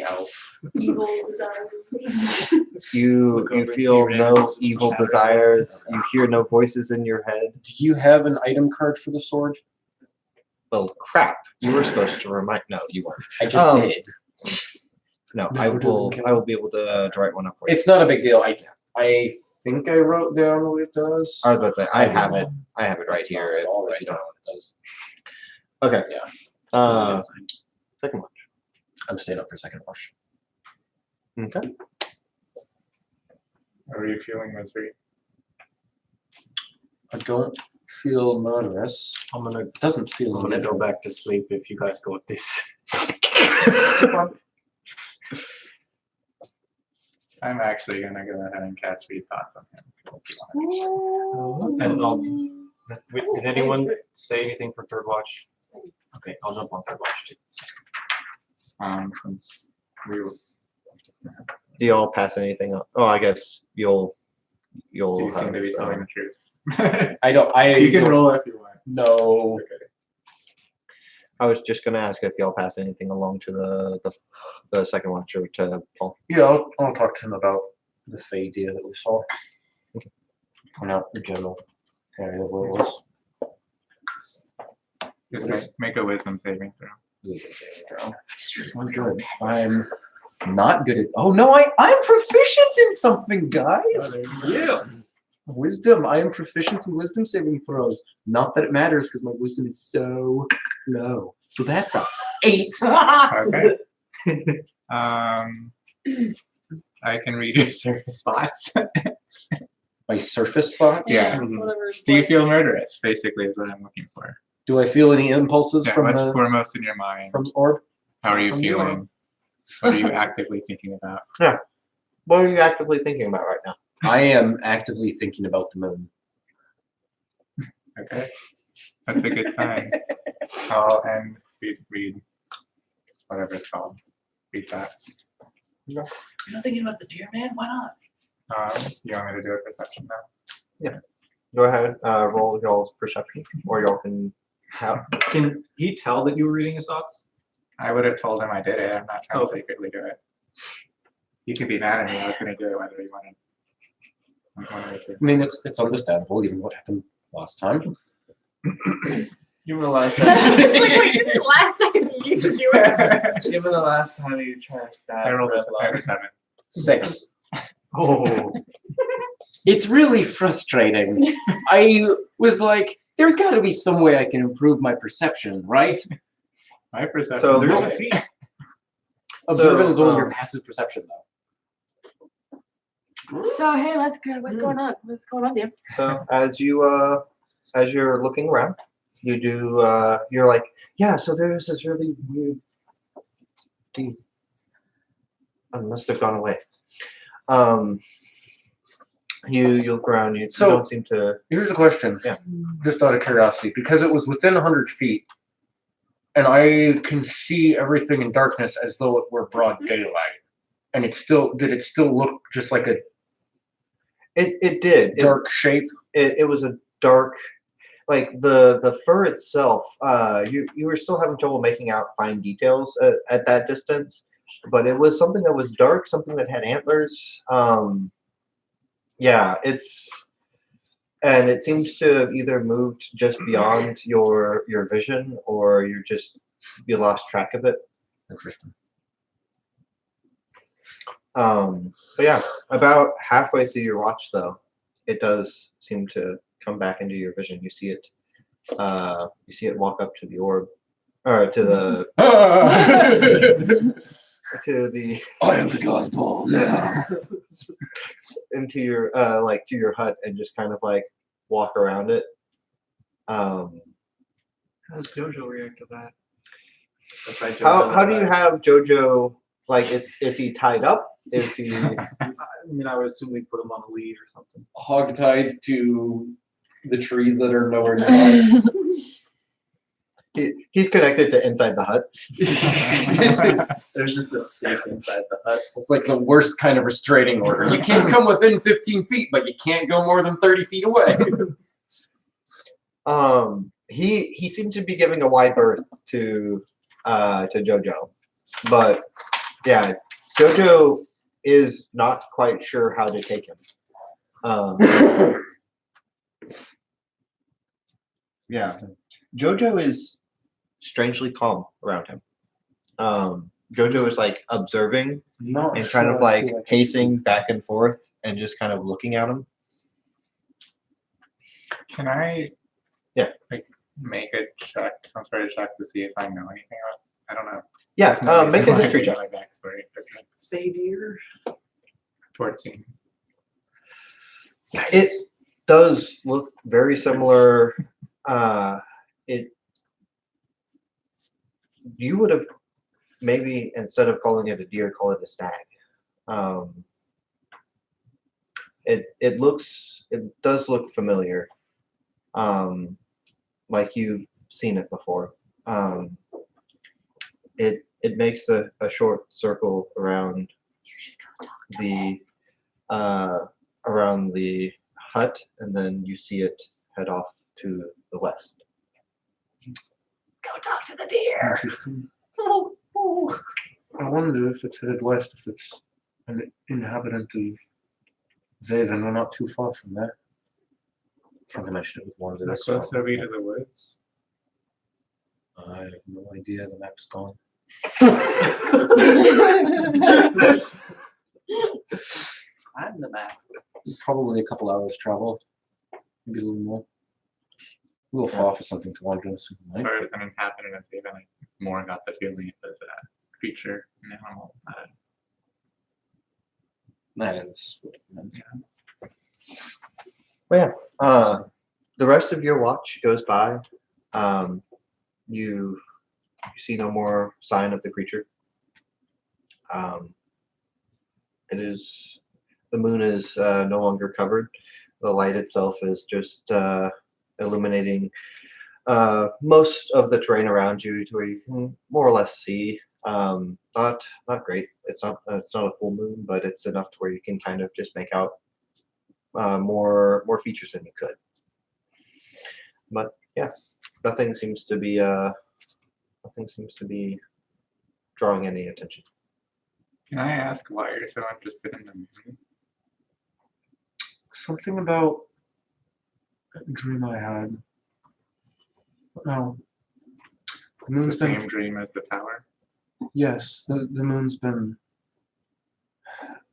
else. Evil desires. You Look over and feel see no Remus evil shattering. desires. You hear no voices in your head. Do you have an item card for the sword? Well, crap. You were supposed to remind. No, you weren't. I just Um, did. No, No, I it doesn't will. count. I will be able to write one up for you. It's not a big deal. I think I wrote down what it does. I was about to say I did have not. it. I have it right here. I'll If write you down don't. what it does. Okay. Yeah. Second one. I'm staying up for second watch. Okay. How are you feeling, Misery? I don't feel murderous. It doesn't feel. I'm gonna go indifferent. back to sleep if you guys go with this. I'm actually gonna go ahead and cast Read Thoughts on him. And did anyone say anything for third watch? Okay, I'll jump on third watch too. Since we were, Do y'all pass anything up? Oh, I guess you'll. you seem have, to be telling the truth. I don't. You can roll if you want. No. I was just gonna ask if y'all pass anything along to the second watcher to Paul. Yeah, I'll talk to him about the Fey deal that we saw. Point out the general area of where it was. Just What is- make a wisdom saving throw. I'm good. I'm not good at. Oh no, I'm proficient in something, guys. Yeah. Wisdom. I am proficient in wisdom saving throws. Not that it matters because my wisdom is so low. So that's a 8. Okay. I can read your surface thoughts. My surface thoughts. Yeah. Whatever it's Do you like. feel murderous? Basically, is what I'm looking for. Do I feel any impulses Yeah, from what's the foremost in your mind? from Orb? How are you from the feeling? What are you actively thinking about? What are you actively thinking about right now? I am actively thinking about the moon. Okay, that's a good sign. And read whatever it's called. Read thoughts. You're not thinking about the deer man? Why not? You want me to do a perception now? Go ahead. Roll y'all's perception, or y'all can have. Can he tell that you were reading his thoughts? I would have told him I did it. I'm not trying to Okay. secretly do it. You could be mad at me. I was going to do it whether you wanted. I mean, it's understandable given what happened last time. Given the last It's time, like, wait, didn't it last time you were doing it? given the last time you tried to stab I rolled Red a Lung. 7. 6. Oh, It's really frustrating. I was like, there's got to be some way I can improve my perception, right? My perception. So there's roll- a feat. Observant is only um, your passive perception, though. So hey, let's go. What's going on? What's going on, dear? So as you're looking around, you do. You're like, yeah. So there's this really weird. I must have gone away. You look around. You So- don't seem to. Here's a question. Yeah. Just out of curiosity, because it was within 100 feet, and I can see everything in darkness as though it were broad daylight, and did it still look just like a It did. dark shape? It was a dark, like the fur itself. You were still having trouble making out fine details at that distance, but it was something that was dark, something that had antlers. Yeah, and it seems to have either moved just beyond your vision, or you lost track of it. Interesting. But yeah, about halfway through your watch, though, it does seem to come back into your vision. You see it. You see it walk up to the orb, or to the to the I am the god ball now. into your like to your hut and just kind of like walk around it. How does Jojo react to that? That's right, How do you have Jojo? Like, is he tied up? Is he? I mean, I would assume we put him on a lead or something. Hogtied to the trees that are nowhere nearby. He's connected to inside the hut. There's just a stake inside the hut. It's like the worst kind of restraining order. You can't come within 15 feet, but you can't go more than 30 feet away. He seemed to be giving a wide berth to Jojo, but yeah, Jojo is not quite sure how to take him. Yeah, Jojo is strangely calm around him. Jojo is like observing Not and kind of sure I like feel like pacing back and forth and just kind of looking at him. Can I? Yeah. Like make a check, some sort of check to see if I know anything about. I don't know. Yeah, There's no make reason a why history I check. know my backstory. Okay. Fadir. 14. It does look very similar. You would have maybe instead of calling it a deer, call it a stag. It does look familiar, like you've seen it before. It makes a short circle around the hut, and then you see it head off to the west. Go talk to the deer. I wonder if it's headed west, if it's an inhabitant of Zaven. We're not too far from there. I think I mentioned it with one of How this. close are we to the woods? I have no idea. The map's gone. I'm the map. Probably a couple hours travel. Maybe a little more. A little far for something to wander in a single As night. far as an inhabitant as Haven, I more got the feeling it was a creature, an animal. That is. The rest of your watch goes by. You see no more sign of the creature. The moon is no longer covered. The light itself is just illuminating most of the terrain around you to where you can more or less see. Not great. It's not a full moon, but it's enough to where you can kind of just make out more features than you could. But yeah, nothing seems to be drawing any attention. Can I ask why you're so interested in the moon? Something about a dream I had. No. The The moon's been. same dream as the tower? Yes, the moon's been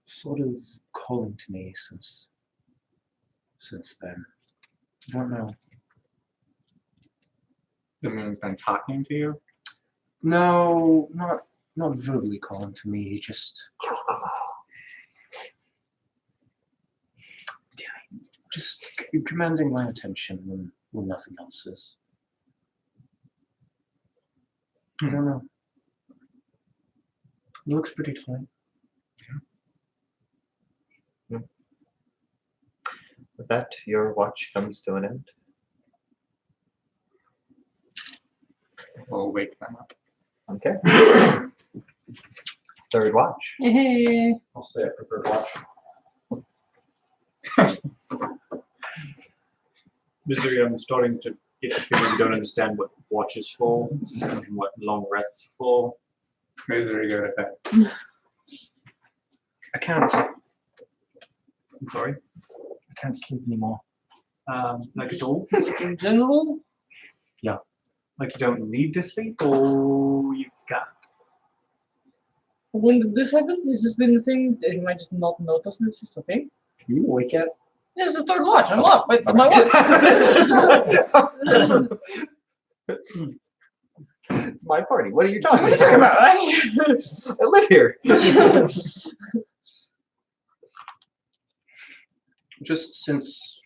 sort of calling to me since then. I don't know. The moon's been talking to you? No, not verbally calling to me. Just commanding my attention when nothing else is. I don't know. He looks pretty tonight. With that, your watch comes to an end. We'll wake them up. Okay. Third watch. Hey. I'll stay up for third watch. Misery, I'm starting to get the feeling you don't understand what watch is for and what long rests for. Misery, go to bed. I can't. I'm sorry. I can't sleep anymore. Like at all? Like in general? Like you don't need to sleep, or you can't? When did this happen? Has this been the thing? Did I just not notice this? Is okay? You awake yet? Yeah, it's the third watch. I'm up. It's my watch. It's my party. What are you What talking are you talking about? about? I live here. Just since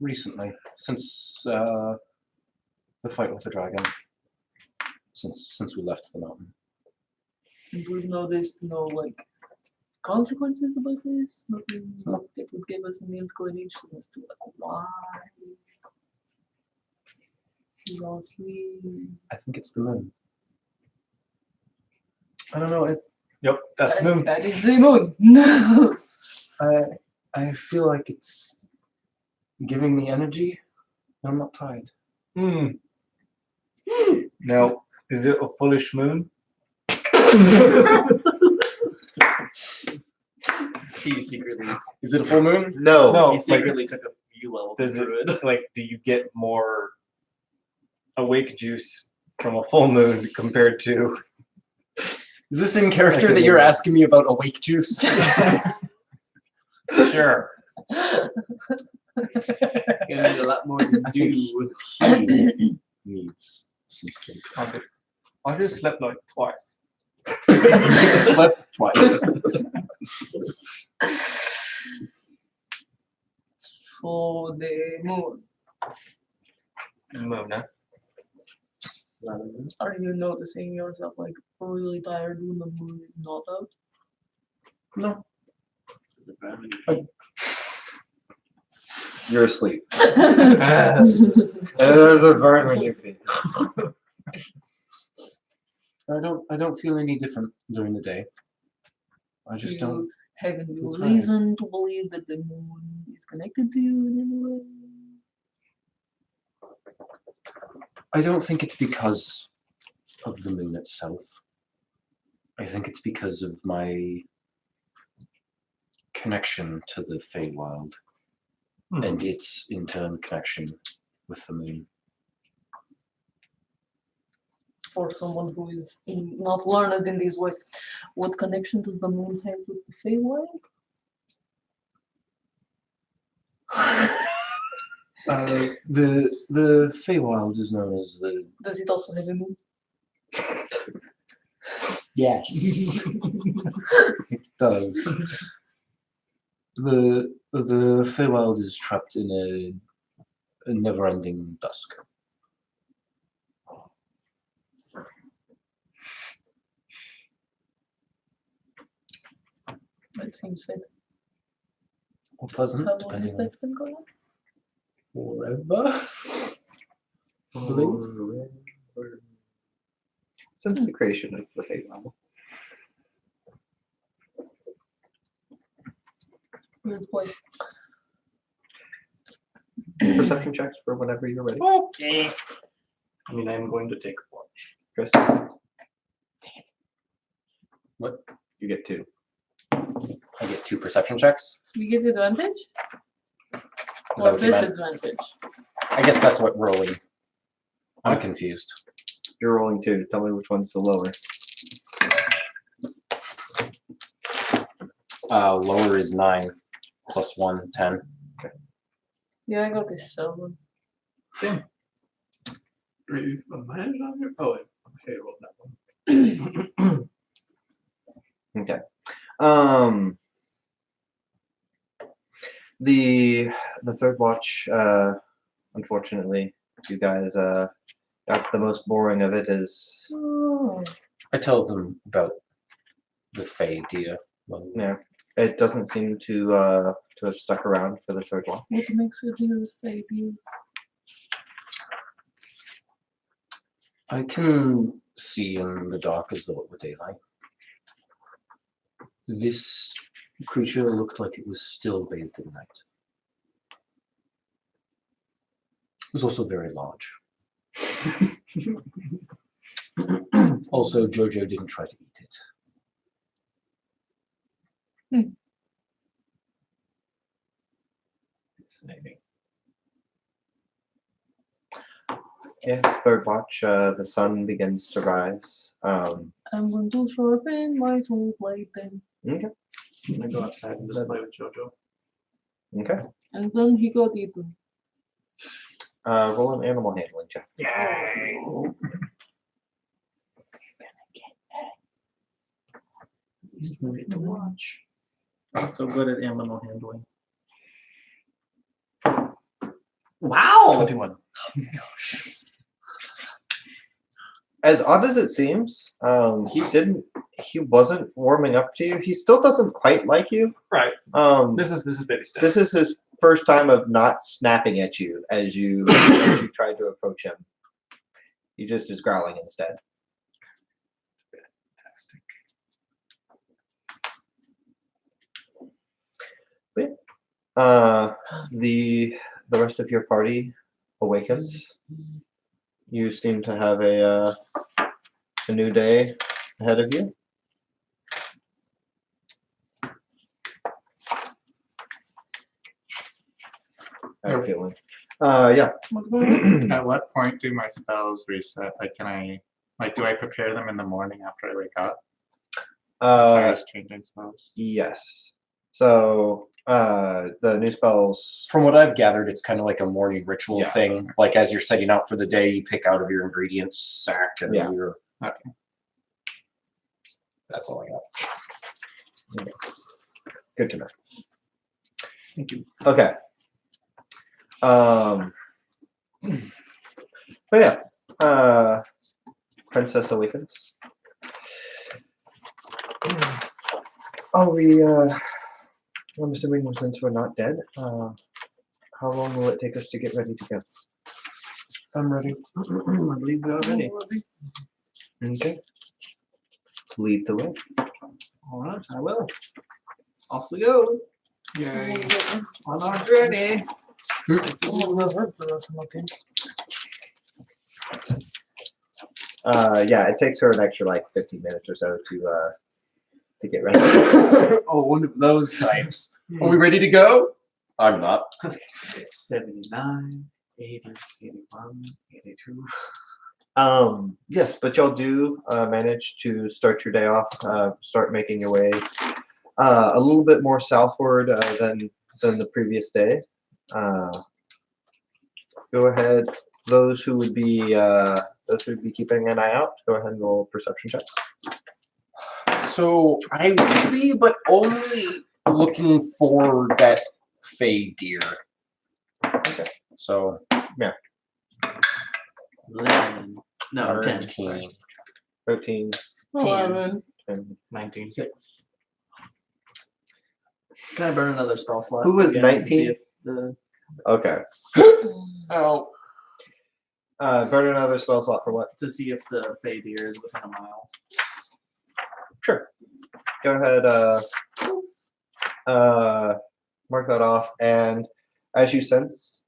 recently, since the fight with the dragon, since we left the mountain. And we've noticed no like consequences about this. Nothing that would give us any inclination as to like why. He's all asleep. I think it's the moon. I don't know. Yep, that's the moon. That is the moon. No. I feel like it's giving me energy. I'm not tired. Hmm. Now, is it a foolish moon? He secretly, Is it a full moon? No. No. he like- secretly took a few levels of Does it druid. like? Do you get more awake juice from a full moon compared to? Is this in character Like a that you're moon. asking me about awake juice? Sure. Gonna need a lot more to I think do. he needs some sleep. I just slept like twice. Slept twice. So the moon. Moon, huh? Are you noticing yourself like really tired when the moon is not out? No. Is it brown? You're asleep. It doesn't burn when you pee. I don't feel any different during the day. I just don't. Haven't you feel tired. reason to believe that the moon is connected to you in any way? I don't think it's because of the moon itself. I think it's because of my connection to the Feywild and its in turn connection with the moon. For someone who is not learned in these ways, what connection does the moon have with the Feywild? The Feywild is known as the Does it also have a moon? yes. It does. The Feywild is trapped in a never-ending dusk. That seems sad. Or pleasant, How long has depending on that been going on? forever. I believe. Since the creation of the Feywild. Weird place. Perception checks for whenever you're ready. Okay. I mean, I'm going to take a watch. Chris. What? You get 2. I get 2 perception checks. You get advantage? Is that Or what you meant? disadvantage? I guess that's what rolling. I'm confused. You're rolling 2. Tell me which one's the lower. Lower is 9 plus 1, 10. Yeah, I got this 7. Are you advantage on your? Oh, okay, roll that one. Okay. The third watch, unfortunately, you guys got the most boring of it is Oh. I tell them about the Fey deer. Well, yeah. It doesn't seem to have stuck around for the third watch. What makes a deer say you? I can see in the dark as though it were daylight. This creature looked like it was still bathed in night. It was also very large. Also, Jojo didn't try to eat it. Fascinating. Yeah, third watch, the sun begins to rise. I'm going to sharpen my sword blade then. Okay. I'm gonna go outside and just play with Jojo. Okay. And then he got eaten. Roll an animal handling check. At least we'll get to watch. I'm so good at animal handling. Wow! 21. As odd as it seems, he wasn't warming up to you. He still doesn't quite like you. Right. This This is baby steps. this is his first time of not snapping at you as you tried to approach him. He just is growling instead. Fantastic. The rest of your party awakens. You seem to have a new day ahead of you. I have a feeling. Yeah. At what point do my spells reset? Like, do I prepare them in the morning after I wake up? As far as changing spells? Yes. So the new spells. From what I've gathered, it's kind of like a morning ritual Yeah. thing. Like as you're setting out for the day, you pick out of your ingredients sack and Yeah. you're. Okay. That's all I got. Good to know. Thank you. Okay. But yeah, Princess Awakens. Oh, I'm assuming since we're not dead, how long will it take us to get ready to go? I'm ready. I believe we are ready. Okay. Lead the way. All right, I will. Off we go Yay. on our journey. Yeah, it takes her an extra like 15 minutes or so to get ready. Oh, one of those types. Are we ready to go? I'm not. 79, 80, 81, 82. Yes, but y'all do manage to start your day off, start making your way a little bit more southward than the previous day. Go ahead. Those who would be keeping an eye out, go ahead and roll perception check. So I would be, but only looking for that fey deer. Okay. So 11. No, 10. 13. 13, 11. 10. 19. 6. Can I burn another spell slot? Who was again to see 19? if the- Okay. Oh. Burn another spell slot for what? to see if the Fey deer is within a mile. Sure. Go ahead. Mark that off, and as you sense,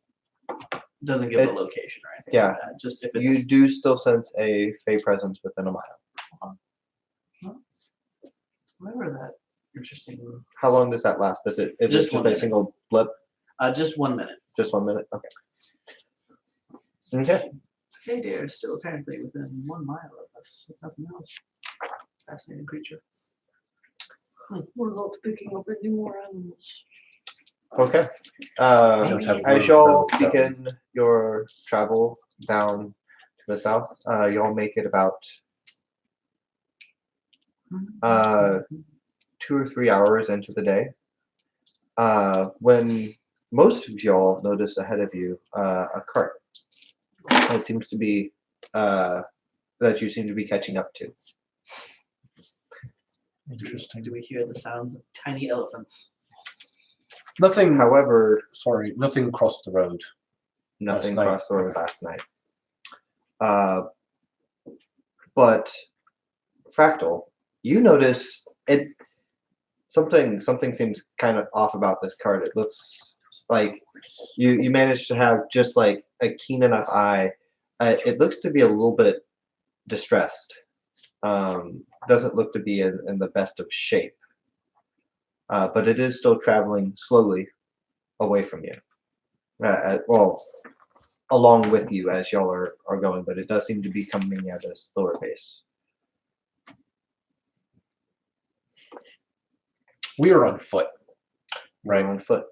Doesn't give It- a location or anything. yeah. Like that. Just if you it's do still sense a fey presence within a mile. whatever that interesting. How long does that last? Is it Just just 1 a minute. single blip? Just 1 minute. Just 1 minute? Okay. Okay. Fey deer is still apparently within 1 mile of us. If nothing else. Fascinating creature. We're not picking up any more animals. Okay. don't have As room y'all for them. begin your travel down to the south, y'all make it about 2 or 3 hours into the day. When most of y'all notice ahead of you a cart that seems to be that you seem to be catching up to. Interesting. Do we hear the sounds of tiny elephants? Nothing. However, Sorry, nothing crossed the road. nothing Last night. crossed the road last night. But Fractal, you notice it. Something seems kind of off about this card. It looks like you managed to have just like a keen enough eye. It looks to be a little bit distressed. Doesn't look to be in the best of shape. But it is still traveling slowly away from you. Well, along with you as y'all are going, but it does seem to be coming at a slower pace. We are on foot. Right on foot.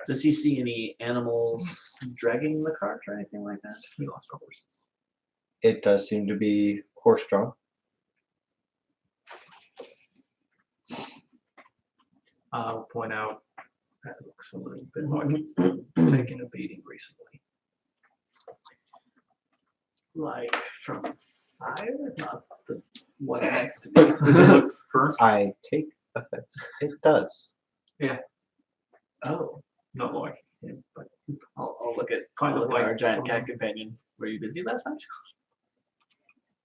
Does he see any animals dragging the cart or anything like that? We lost our horses. It does seem to be horse-drawn. I'll point out that looks a little bit like it's taken a beating recently. Like from fire, not the one next to me. Does it look burnt? I take offense. It does. Oh, Not like. yeah, but I'll look at Kind of look at like our giant cat from- companion. Were you busy last night?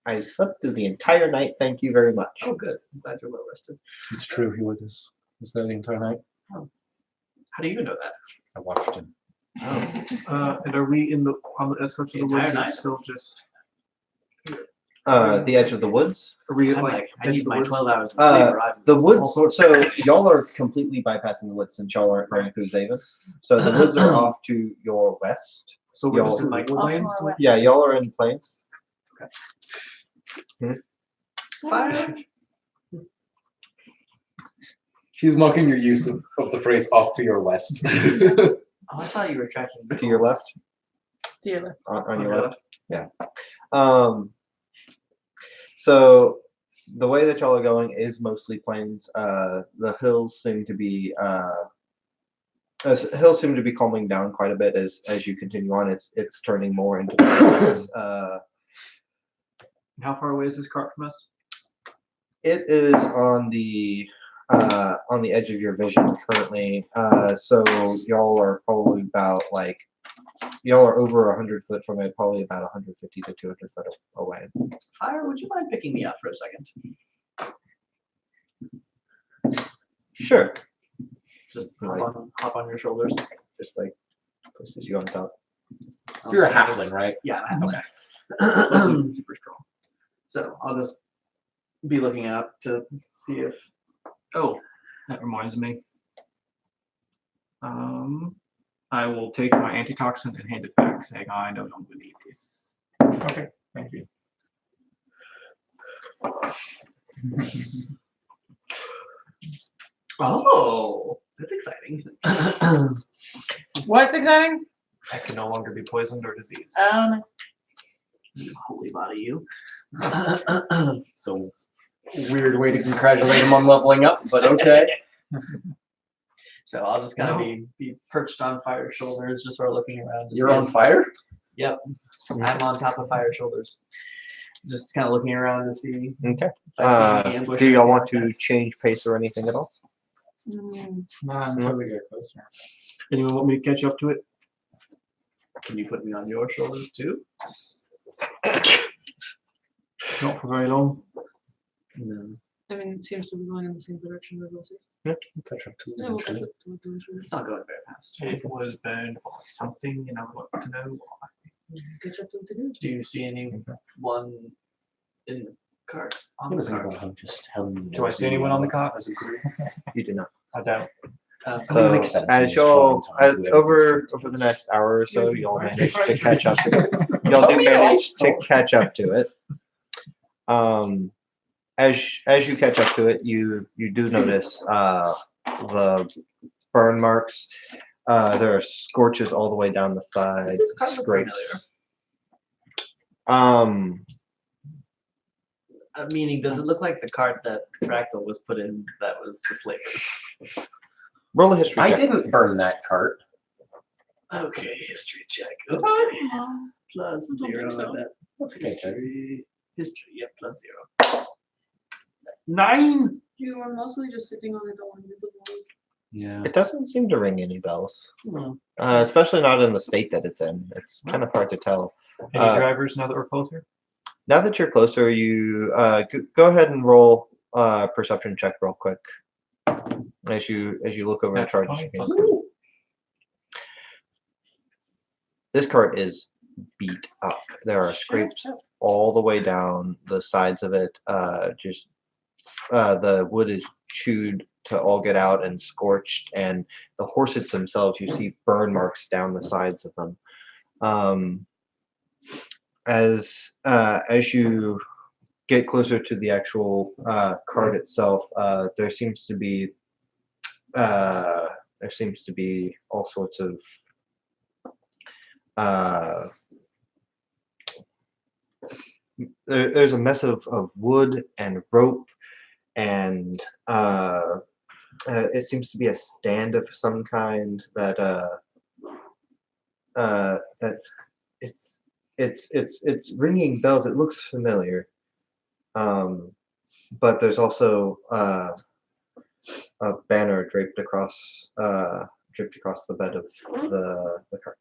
I slept through the entire night. Thank you very much. Oh, good. I'm glad you're well rested. It's true. He was there the entire night. How do you know that? I watched him. And are we on the outskirts The of the entire woods? Or night? still just The edge of the woods. are we I'm like like, I edge need of the my woods? 12 hours of Uh, sleep. Or I'm The all woods. sorts So of- y'all are completely bypassing the woods since y'all aren't going through Zaven. So the woods are off to your west. So we're just y'all- in like Off to plains. our west. Yeah, y'all are in plains. Fire. She's mocking your use of the phrase "off to your west." Oh, I thought you were tracking To your left. Yeah. On your left. Yeah. So the way that y'all are going is mostly plains. The hills seem to be hills seem to be calming down quite a bit as you continue on. It's turning more into plains. How far away is this cart from us? It is on the edge of your vision currently. So y'all are probably about y'all are over 100 foot from it, probably about 150 to 200 foot away. Fire, would you mind picking me up for a second? Sure. Just Right. hop on your shoulders. Just like pushes you on top. You're a halfling, right? Yeah, I'm Okay. halfling. Super strong. So I'll just be looking up to see if. Oh, that reminds me. I will take my antitoxin and hand it back, saying I no longer need this. Okay, thank you. Oh, that's exciting. What's exciting? I can no longer be poisoned or diseased. Oh, nice. Holy body, you. So weird way to congratulate him on leveling up, but okay. So I'll just kind of be perched on Fire's shoulders, just sort of looking around. to You're see on if- fire? Yep, I'm on top of Fire's shoulders. Just kind of looking around to see Okay. if I see any ambush. Do or y'all anything want like to that. change pace or anything at all? Not until we get closer. Anyone want me to catch up to it? Can you put me on your shoulders too? Not for very long. No. I mean, it seems to be going in the same direction as us. Catch up to Yeah, we'll catch up to it eventually. It's not going very fast. It was burned by something, and I would like to know why. Catch up to it again. Do you see anyone in the cart? On I'm the thinking cart? about how just how Do I see anyone on the cart as a group? You do not. I don't. Uh, mean, it So makes sense in as these y'all trying times, we have over to the next hour or so, Excuse me, y'all where's manage the to catch up. friend? Y'all do Oh, yeah, manage to stop. catch up to it. As you catch up to it, you do notice the burn marks. There are scorches all the way down the side. Does this cart look Scrapes. Meaning, does it look like the cart that Fractal was put in that was the slavers? Roll a history I check. didn't burn that cart. Okay, history check. Okay. Plus I don't 0 think so. on that. That's okay, Ted. History, yeah, plus 0. 9! You are mostly just sitting on it all invisible. Yeah. It doesn't seem to ring any bells, Hmm. especially not in the state that it's in. It's kind of hard to tell. Any Uh, drivers now that we're closer? Now that you're closer, you go ahead and roll perception check real quick as you look over the Natural charges. 20 against plus it. This cart is beat up. There are scrapes all the way down the sides of it. The wood is chewed to all get out and scorched, and the horses themselves, you see burn marks down the sides of them. As you get closer to the actual cart itself, there seems to be all sorts of there's a mess of wood and rope, and it seems to be a stand of some kind that it's ringing bells. It looks familiar, but there's also a banner draped across the bed of the cart.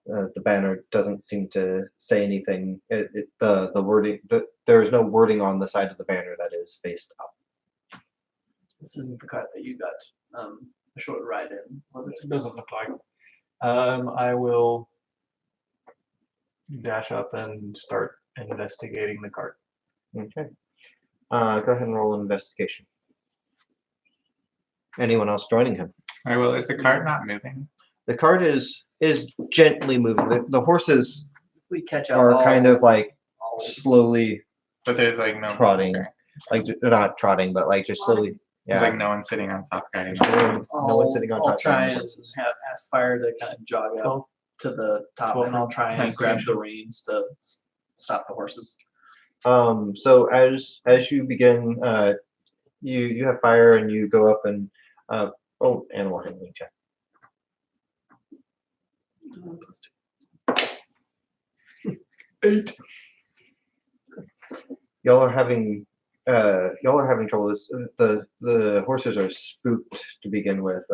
The banner doesn't seem to say anything. The wording there is no wording on the side of the banner that is faced up. This isn't the cart that you got a short ride in, was it? It doesn't look like. I will dash up and start investigating the cart. Okay. Go ahead and roll an investigation. Anyone else joining him? I will. Is the cart not moving? The cart is gently moving. The horses If we catch up, are kind of like I'll- slowly But there's like no trotting, okay. like they're not trotting, but like just slowly. There's Yeah. like no one sitting on top guiding. No one's sitting on I'll top. try of and the horses. ask Fire to kind of jog up 12. to the top, 12 and I'll try and Nice grab the creation. reins to stop the horses. So as you begin, you have fire and you go up and animal handling check. +2. 8. Y'all are having trouble. The horses are spooked to begin with.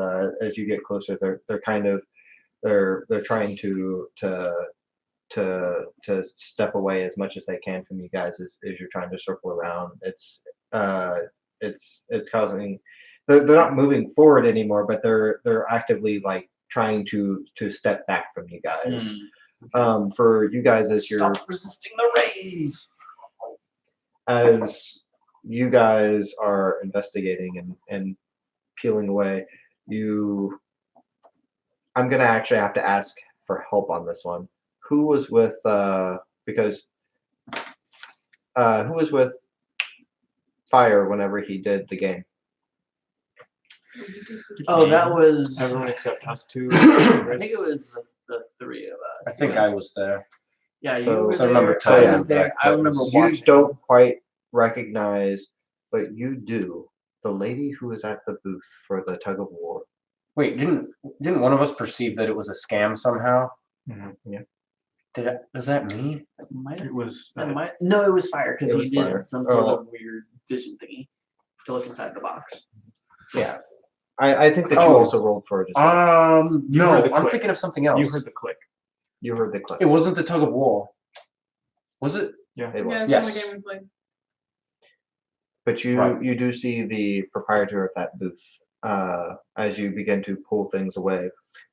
As you get closer, they're kind of they're trying to step away as much as they can from you guys as you're trying to circle around. It's causing they're not moving forward anymore, but they're actively like trying to step back from you guys. For you guys as you're Stop resisting the reins. as you guys are investigating and peeling away, I'm gonna actually have to ask for help on this one. Who was with because who was with Fire whenever he did the game? Oh, that was. Everyone except us two. I think it was the three of us. I think I was there. Yeah, you So- were So I remember there. I times was that I there. I thought remember was- You watching. don't quite recognize, but you do. The lady who was at the booth for the tug of war. Wait, didn't one of us perceive that it was a scam somehow? Yeah. Was that me? Might It was. no, it was Fire because It he was did Fire. some sort Oh. of weird vision thingy to look inside the box. Yeah. I think that you Oh. also rolled for it as well. You No, heard the I'm click. thinking of something else. You heard the click. You heard the clip. It wasn't the tug of war. Was it? Yeah. It was. Yeah, it's Yes. on the game we played. But you Right. you do see the proprietor of that booth as you begin to pull things away,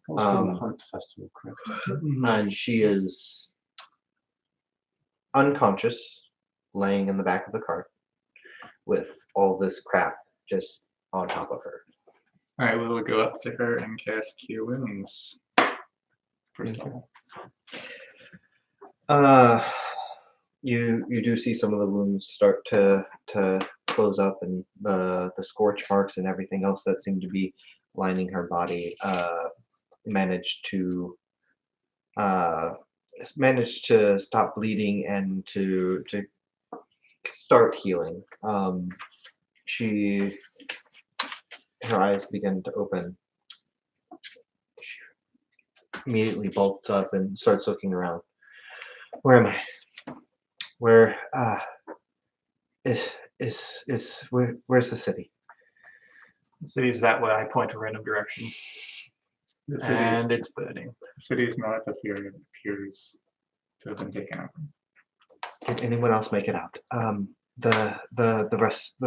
That was from the Um, Hunt Festival, correct? and she is unconscious, laying in the back of the cart, with all this crap just on top of her. All right, we will go up to her and cast Cure Wounds. First level. You do see some of the wounds start to close up, and the scorch marks and everything else that seemed to be lining her body managed to stop bleeding and to start healing. Her eyes begin to open. She immediately bulks up and starts looking around. Where am I? Where's the city? The city's that way. I point a random direction. The city, And it's burning. the city's north of here appears to have been taken over. Did anyone else make it out? The rest.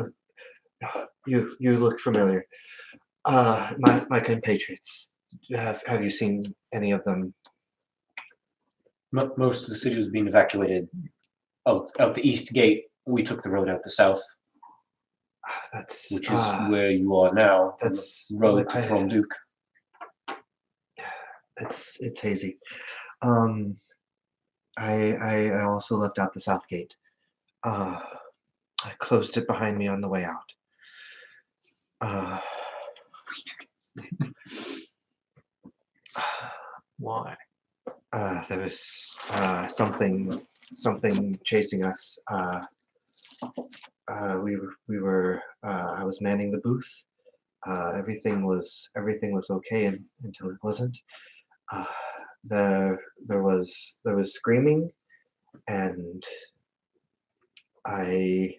You look familiar. My compatriots. Have you seen any of them? Most of the city was being evacuated out the east gate. We took the road out the south, That's which is where you are now. on the that's road to I- Throne Duke. It's hazy. I also left out the south gate. I closed it behind me on the way out. Why? There was something chasing us. We were. I was manning the booth. Everything was okay until it wasn't. There was screaming, and I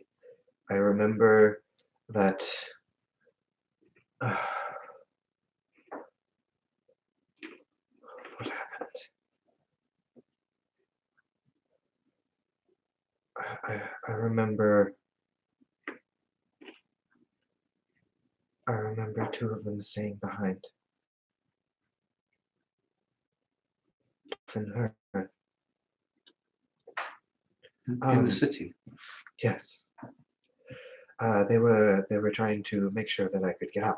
remember that. What happened? remember two of them staying behind. And her. In the city. Yes. They were trying to make sure that I could get out.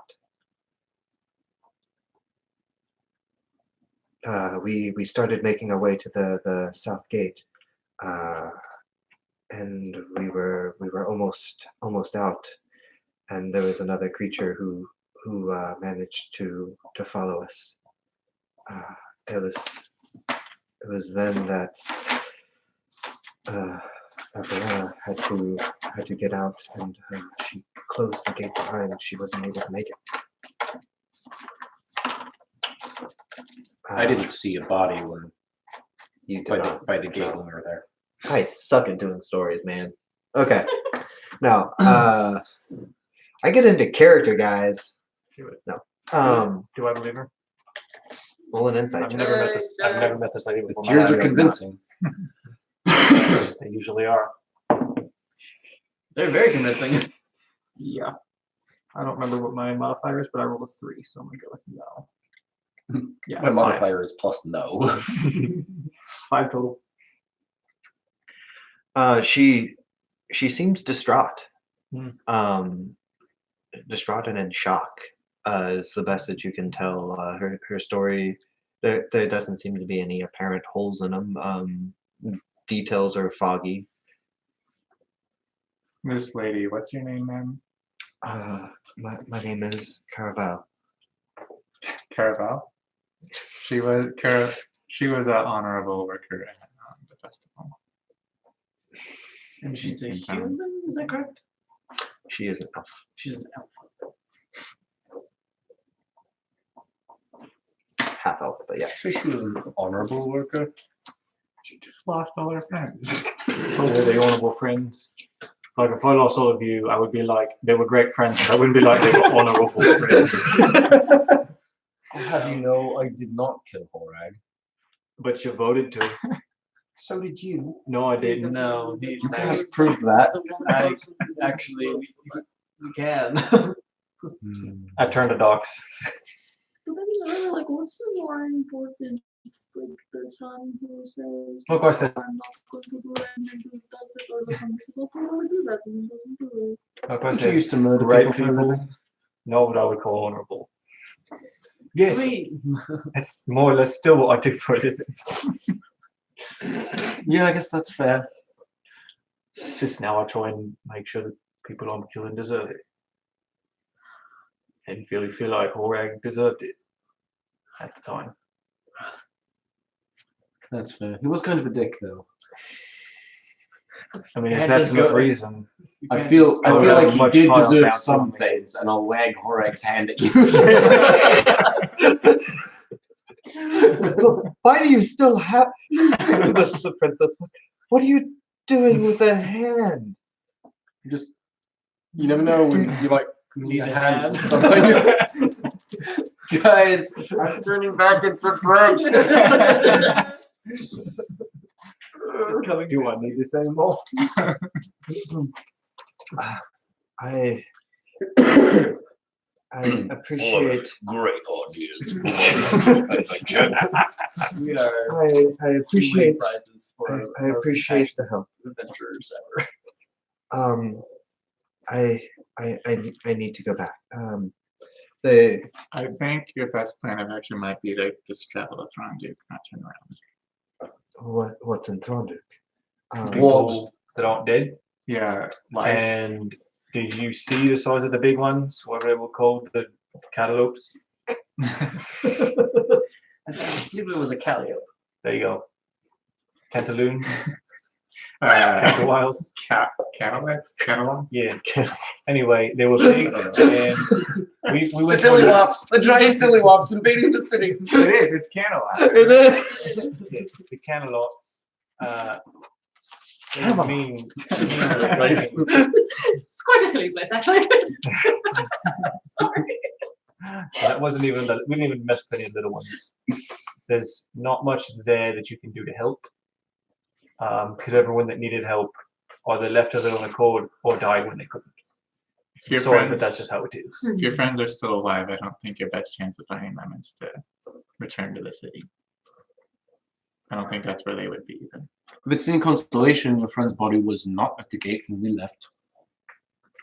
We started making our way to the south gate, and we were almost out, and there was another creature who managed to follow us. It was then that Annabelle had to get out, and she closed the gate behind. She wasn't able to make it. I didn't see a body when You did by not. the gate when we were there. I suck at doing stories, man. Okay. Now, I get into character, guys. No. Do I believe her? Roll an insight. I've check. never met this. I've never met this lady The before. tears you are have convincing. They usually are. They're very convincing. Yeah. I don't remember what my modifier is, but I rolled a 3, so I'm gonna go with no. Yeah. My modifier is plus no. 5 total. She seems distraught. Hmm. Distraught and in shock is the best that you can tell. Her story, there doesn't seem to be any apparent holes in them. Details are foggy. This lady, what's your name, ma'am? My name is Caraval. Caraval. She was an honorable worker at the festival. And she's a In town. human, is that correct? She is an elf. She's an elf. Half elf, but yeah. Say she was an honorable worker. She just lost all her friends. Yeah, the honorable friends. Like if I lost all of you, I would be like they were great friends. But I wouldn't be like they were honorable friends. I'll have you know, I did not kill Horag. But you voted to. So did you. No, I didn't. No, You can't prove that. Actually, we can. I turned to docs. But then, like, what's the more important? Like the son who says, Of course, I'm not going to do it, and then he does it, or the son who says, okay, I'm going to do that, and he doesn't do it. Of I course, used to murder great people for a people. living. Not what I would call honorable. Yes, Sweet. it's more or less still what I do for a living. Yeah, I guess that's fair. It's just now I try and make sure that people I'm killing deserve it. And feel like Horag deserved it at the time. That's fair. He was kind of a dick, though. I mean, You if can't that's just enough go- reason. You I can't feel just go have like he much did higher deserve bounce some on me. things, and I'll wag Horag's hand at you. Why do you still have the princess? What are you doing with a hand? Just, you never know when you like need a hand for hand. something. Guys, I'm turning back into bread. It's coming Do I need to say more? I appreciate. Great ideas for adventure. We are I two appreciate. prizes for I most appreciate the help. adventurers ever. I need to go back. The I think your best plan of action might be to just travel to Thronduke, not turn around. what's in Thronduke? People that aren't dead. Yeah, And did you see the size of the big ones? Whatever they were called, the cantaloupes. I believe it was a Calliope. There you go. Cantaloons, uh, Cantawilds. Cantaloupes? Yeah. Anyway, they were big, and we The went Dillywops, the giant Dillywops invading the city. It is, it's Cantaloupe. the cantaloupes. They Camelot. mean It's quite a silly place, actually. Sorry. that wasn't even we didn't even mess with any of the little ones. There's not much there that you can do to help, because everyone that needed help either left of their own accord or died when they couldn't. If your Sorry, friends, but that's just how it is. if your friends are still alive, I don't think your best chance of finding them is to return to the city. I don't think that's where they would be either. If it's any consolation, your friend's body was not at the gate when we left.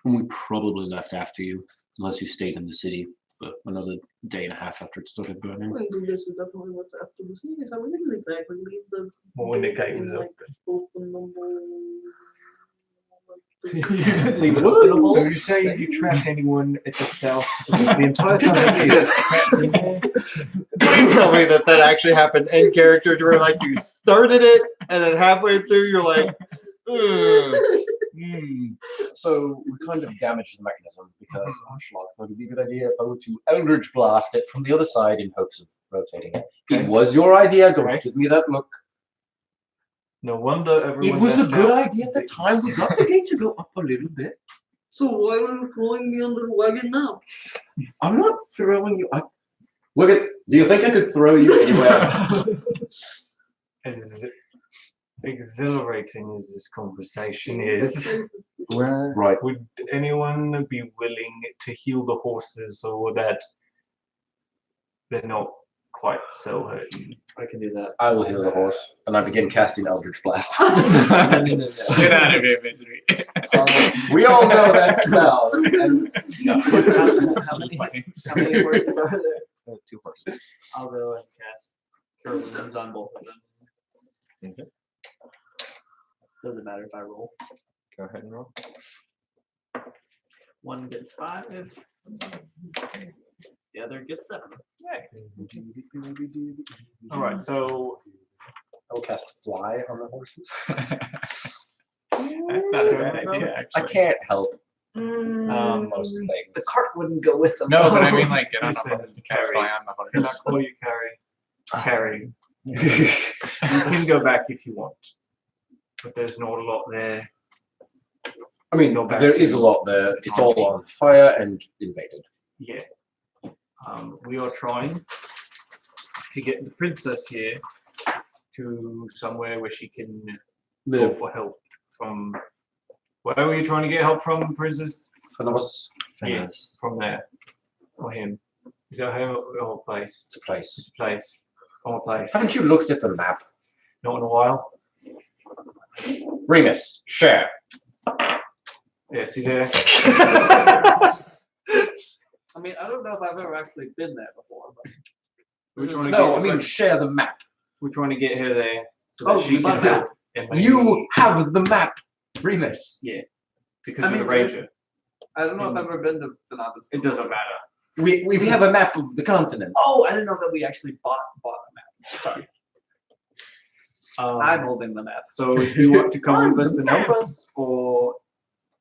And we probably left after you, unless you stayed in the city for another day and a half after it started burning. I do this with definitely what's after the scene. So we didn't exactly leave the Well, when the gate in, was like, open the You didn't leave it open. So you say you trapped anyone at the south? The entire south is trapped in there. Please tell me that actually happened in character, to where like you started it and then halfway through you're like, So we kind of damaged the mechanism because Ashlock thought it'd be a good idea if I were to Eldritch Blast it from the other side in hopes of rotating it. Okay. It was your idea, don't Right. give me that look. No wonder everyone. It was a left good out. idea at the time. We got the gate to go up a little bit. So why are you throwing me under the wagon now? I'm not throwing you. Look at. Do you think I could throw you anywhere? As exhilarating as this conversation is, Right. would anyone be willing to heal the horses, or that they're not quite so hurting? I can do that. I will heal the horse, and I begin casting Eldritch Blast. No. Get out of here, misery. We all know that spell. And How many horses are there? 2 horses. I'll go and cast Cure Wounds on both of them. Okay. Doesn't matter if I roll. Go ahead and roll. One gets 5. The other gets 7. All right, so I will cast Fly on the horses. That's not a bad idea, I actually. can't help Mm, most things. the cart wouldn't go with them. No, but I mean, like, get on a Listen, horse and cast Carrie. fly on the can I horse. call you Carrie? You can go back if you want, but there's not a lot there. I mean, Go back there to is a lot there. It's all on fire and invaded. Yeah. We are trying to get the princess here to somewhere where she can go The for help from. Where were you trying to get help from, princess? fun of us, Yeah, from there. Or him. Is that him or a place? it's a place. It's a place. Or a place. Haven't you looked at the map? Not in a while. Remus, share. Yeah, see there? I mean, I don't know if I've ever actually been there before. But We're trying to No, get, I mean share the map. we're trying to get her there so that Oh, she you can got that. help. And maybe- You have the map, Remus. because I of the mean, ranger. I don't know if I've ever been to Venabas. It doesn't matter. We have a map of the continent. Oh, I didn't know that we actually bought a map. Sorry, I'm holding the map. So if you want to come with us and help us, or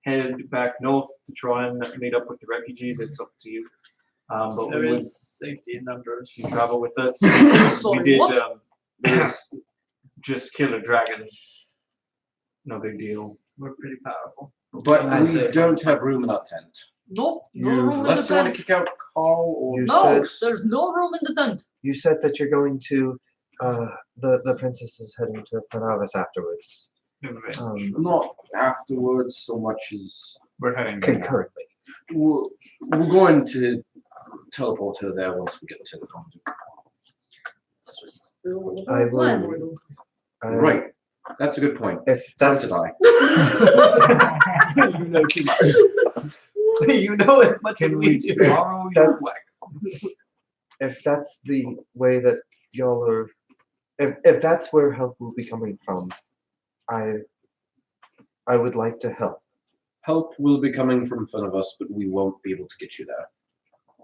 head back north to try and meet up with the refugees, it's up to you. But There we would is safety in numbers. you travel with us. Sorry, we did what? there's just kill a dragon. No big deal. We're pretty powerful. But I we say- don't have room in our tent. Nope, no You- room in the Unless you want to tent. kick out Carl or You No, said- there's no room in the tent. You said that you're going to the princess is heading to Fanavis afterwards. not afterwards so much as We're heading there now. Concurrently. we're going to teleport her there once we get to the front. It's just still the I whole plan, will- we're doing. Right. That's a good point. If Time that's to die. You know too much. You know as much as Can we we do. borrow your that's if that's the way that y'all are, if that's where help will be coming from, I would like to help. Help will be coming from front of us, but we won't be able to get you there.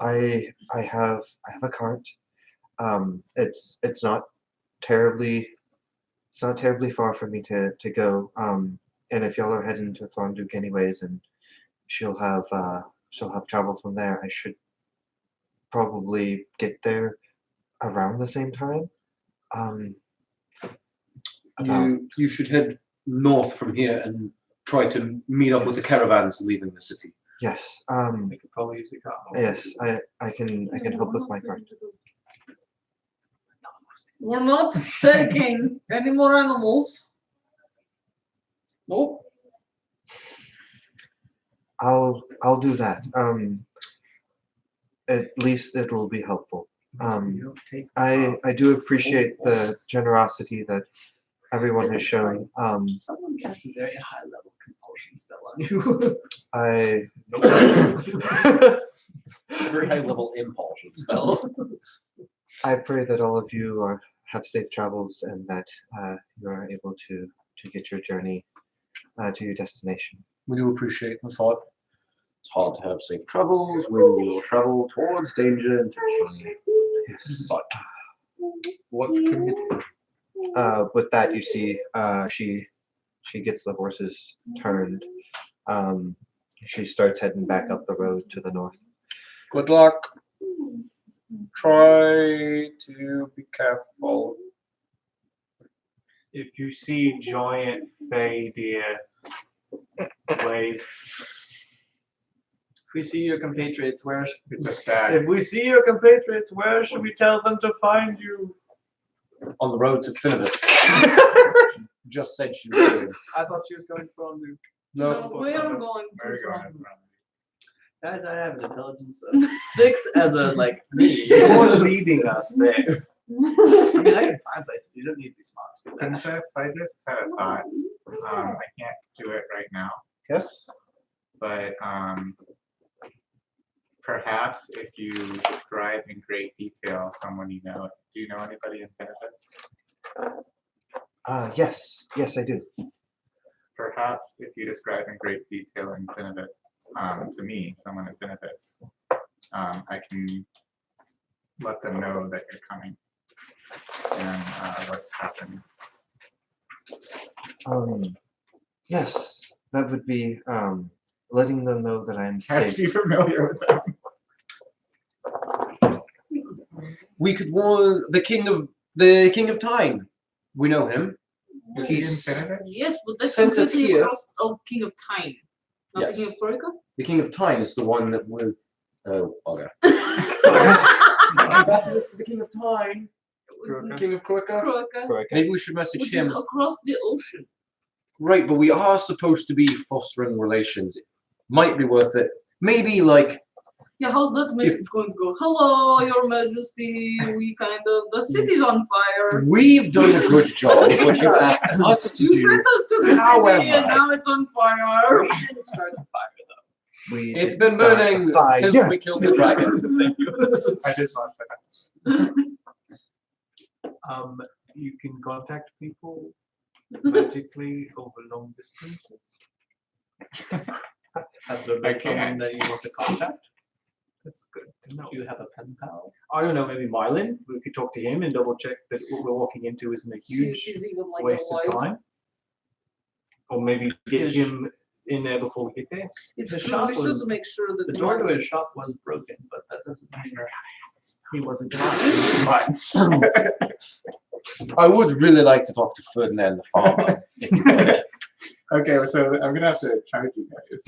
I have a cart. It's not terribly far for me to go. And if y'all are heading to Thornduke anyways, and she'll have travel from there, I should probably get there around the same time. About You should head north from here and try to meet up with the caravans leaving the city. yes. We could probably use the car. Yes, I can help with my cart. We're not taking any more animals. Nope. I'll do that. At least it'll be helpful. I do appreciate the generosity that everyone is showing. Someone cast a very high level compulsion spell on you. I Very high level impulsion spell. I pray that all of you have safe travels and that you are able to get your journey to your destination. We do appreciate the thought. It's hard to have safe travels when you travel towards danger intentionally. Yes. But what can you do? With that, you see, she gets the horses turned. She starts heading back up the road to the north. Good luck. Try to be careful. If you see giant fey deer, wave. If we see your compatriots, where It's a stag. If we see your compatriots, where should we tell them to find you? On the road to Finibus. Just said she was doing. I thought she was going for Luke. No, we are going Where are to you going? from. Guys, I have an intelligence of 6 as a like me. You're leading us there. I mean, I can find places. You don't need to be smart to do that. Princess, I just had a thought. I can't do it right now, Yes. but perhaps if you describe in great detail someone you know. Do you know anybody in Finibus? Yes, I do. Perhaps if you describe in great detail in Finibus, to me, someone in Finibus, I can let them know that you're coming and what's happened. Yes, that would be letting them know that I'm I have to safe. be familiar with them. We could warn the king of time. We know him. Is he in He's Finibus? Yes, but that's Sent us completely here. across King of Time. Not Yes. the King of Corica? the king of time is the one that would. Oh, bugger. Corica. Ambassadors for the king of time. King of Kroika. Correct. Maybe we should message Which him. is across the ocean. Right, but we are supposed to be fostering relations. It might be worth it. Maybe like Yeah, how's that message going to go? Hello, Your Majesty. The city's on fire. we've done a good job. What you asked us to You do. sent us to the However- city and now it's on fire. We didn't start the fire though. We It's didn't been start the burning fire. since we killed the dragon. Thank you. I just want that. You can contact people magically over long distances. Have there I been someone can't. that you want to contact? That's good to know. Do you have a pen pal? I don't know, maybe Mylan. We could talk to him and double check that what we're walking into isn't a huge She's even like waste alive. of time. Or maybe get His- him in there before we get there. It's The true, shop we was- should make sure that The door to his shop was broken, but that doesn't mean He wasn't months. I would really like to talk to Ferdinand the farmer. If you could. Okay, so I'm gonna have to charge you guys.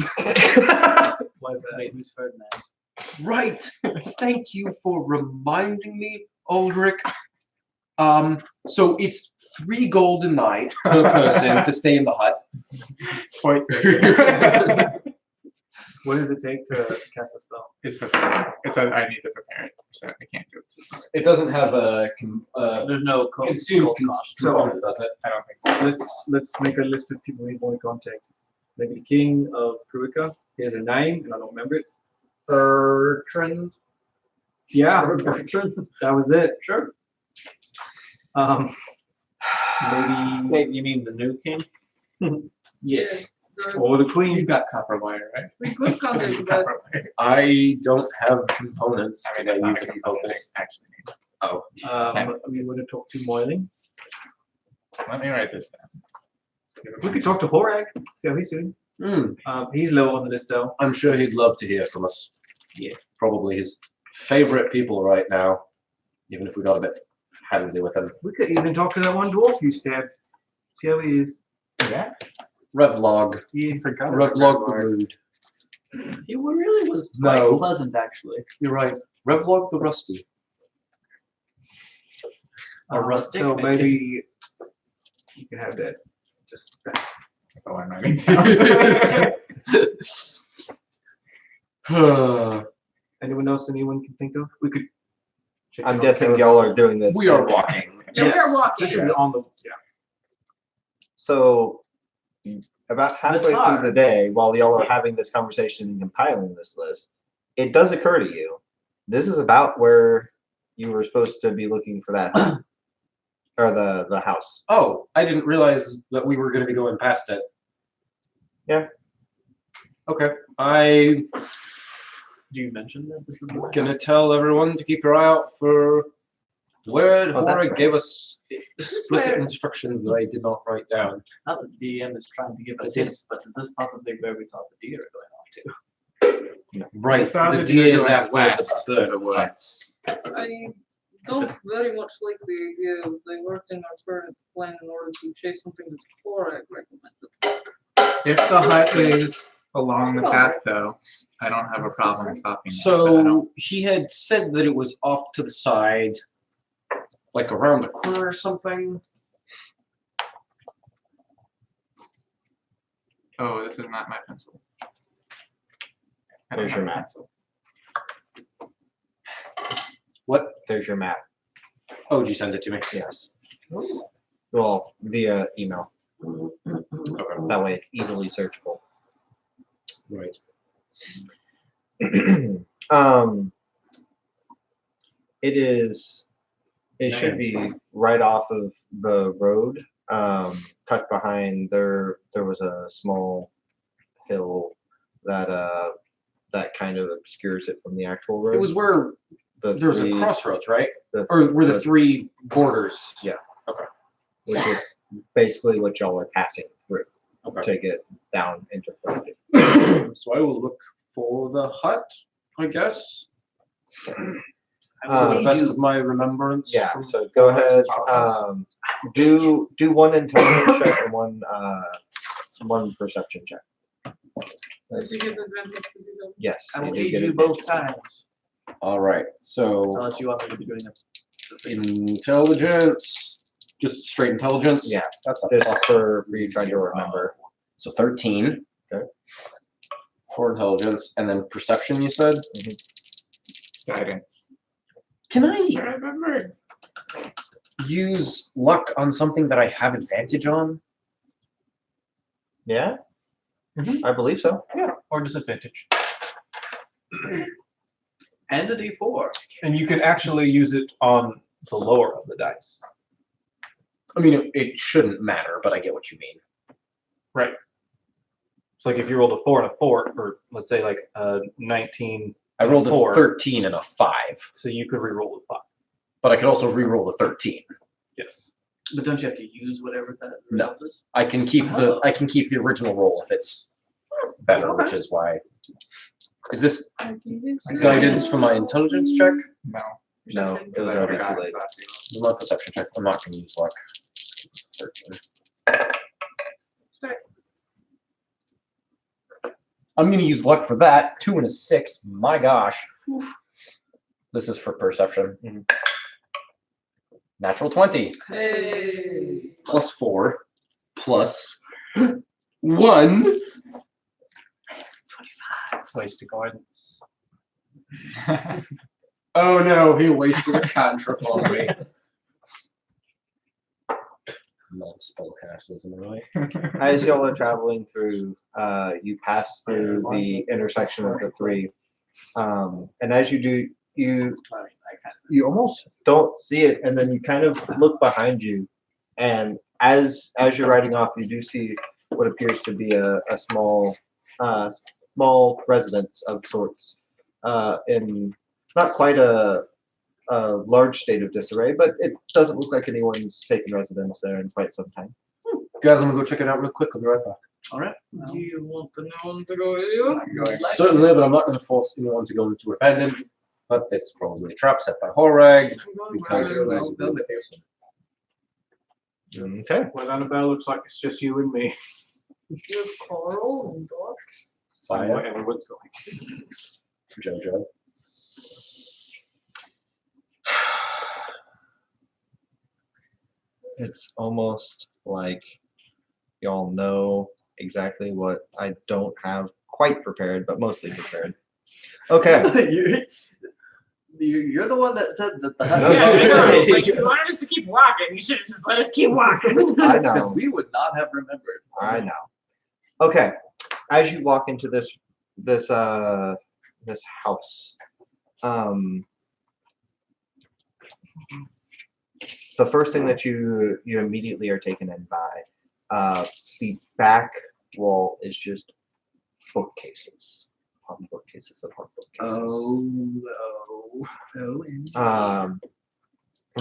was wait, who's Ferdinand? Right. Thank you for reminding me, Aldrich. So it's 3 gold a night per person to stay in the hut. Point. What does it take to cast a spell? I need to prepare it, so I can't do it. It doesn't have a There's no consumed cost. component, does it? I don't think so. Let's make a list of people we want to contact. Maybe the king of Kruika. He has a name, and I don't remember it. Bertrand. Yeah, Bertrand. that was it. Sure. Maybe Wait, you mean the new king? yes, The- or the queen. You've got copper wire, right? We could contact You've that. got copper wire. I don't have components I mean, because I that's use not a gonna focus. actually. Oh, We would have talked to Moiling. Let me write this down. We could talk to Horag. See how he's doing. He's low on the list though. I'm sure he'd love to hear from us. Yeah. Probably his favorite people right now, even if we got a bit handsy with him. We could even talk to that one dwarf you stabbed. See how he is. Yeah, Revlog. Yeah. forgot. about Revlog the Revlog. Rude. He really was quite No. pleasant, actually. You're right. Revlog the Rusty. A rustic. So maybe. maybe you can have that. Just That's all I'm writing down. Anyone else anyone can think of? We could. check I'm on guessing Caravan. y'all are doing this. We are walking. Yeah, Yes. we're walking. This is on the. Yeah. So, about halfway through tar. the day, while y'all are having this conversation and compiling this list, it does occur to you, this is about where you were supposed to be looking for that hut, or the house. Oh, I didn't realize that we were going to be going past it. Yeah. Okay. Do you mention that this is the Gonna tell everyone to keep your eye out for where Oh, that's Hora right. gave us explicit where- instructions that I did not write down. Not that the DM is trying to give us I did. hints, but is this possibly where we saw the deer going off to? Right. saw The the deer deer is going after west the to bird. the woods. I don't very much like the idea of diverting our current plan in order to chase something that Torag recommended. If the hut is along the path, though, I don't have a problem stopping. there, but I don't- So he had said that it was off to the side, like around the corner or something. Oh, this is not my pencil. I don't There's have your a map. pencil. What? There's your map. Oh, did you send it to me? Yes. Well, via email. That way it's easily searchable. Right. It is. It should be right off of the road. Tucked behind there. There was a small hill that that kind of obscures it from the actual road. It was where the there was a three- crossroads, right? the- Or were the the- three borders? Yeah. which is basically what y'all are passing through Okay. to get down into Florida. So I will look for the hut, I guess. I To will the lead best you. of my remembrance. Yeah, from so go Horace's ahead. travels. Do one intelligence check and one perception check. Does he get advantage because he does? Yes. I will do lead get you advantage. both times. All right. So Unless you want me to be doing it. intelligence, just straight intelligence. Yeah, that's a Just plus. for you trying to zero. remember. So 13. Okay. For intelligence, and then perception. You said. Guidance. Can I Remember. use luck on something that I have advantage on? Yeah, Mhm. I believe so. Yeah, or disadvantage. And a D4. And you can actually use it on the lower of the dice. I mean, it shouldn't matter, but I get what you mean. Right. So like if you rolled a 4 and a 4, or let's say like a 19, I rolled a 4. 13 and a 5, so you could re-roll a 5. but I could also re-roll the 13. Yes. But don't you have to use whatever that No. result is? I can keep the original roll if it's better, which is why. Is this guidance for my intelligence check? No, No, Perception. it because was I already forgot. too late. This is my perception check. I'm not going to use luck. 13. Sorry. I'm going to use luck for that. 2 and a 6. My gosh. This is for perception. Mhm. Natural 20. Hey. Plus 4. Plus 1. Wasted guidance. Oh no, he wasted a cantrip on me. Non-spellcasters, am I right? As y'all are traveling through, you pass through the intersection of the three, and as you do, you I mean, I kind of. you almost don't see it, and then you kind of look behind you, and as you're riding off, you do see what appears to be a small small residence of sorts, in not quite a large state of disarray, but it doesn't look like anyone's taken residence there in quite some time. Guys, I'm gonna go check it out real quick. I'll be right back. All right. Do you want the known to go with you? I'm going Certainly, but I'm not gonna force anyone to go into abandoned. But it's probably a trap set by Horag because Well, there's a real person. Okay. Well, Annabelle looks like it's just you and me. you have Coral and dogs. Fire, Whatever what's going. Jojo. It's almost like y'all know exactly what I don't have quite prepared, but mostly prepared. Okay. You're the one that said that the No, Yeah, I know. no. Like, you wanted us to keep walking. You should have just let us keep walking. I Because know. we would not have remembered. I know. Okay. As you walk into this house, the first thing that you immediately are taken in by, the back wall is just bookcases upon bookcases upon bookcases. Oh. How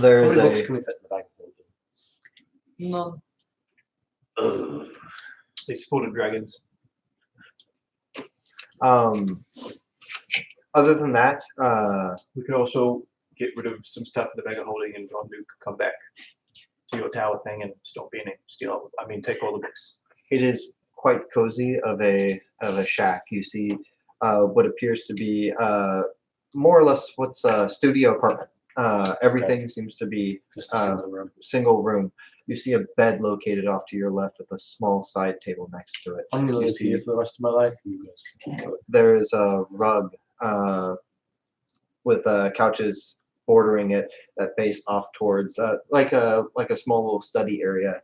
There's many books a can we fit in the back of the building? No. They supported dragons. other than that, We could also get rid of some stuff in the bag of holding, and John Duke could come back to your tower thing and stop being take all the books. it is quite cozy of a shack. You see what appears to be more or less what's a studio apartment. Everything seems to be Just a single room. single room. You see a bed located off to your left with a small side table next to it. I'm gonna You live here see- for the rest of my life. You guys can keep going. There is a rug with couches bordering it that face off towards like a small little study area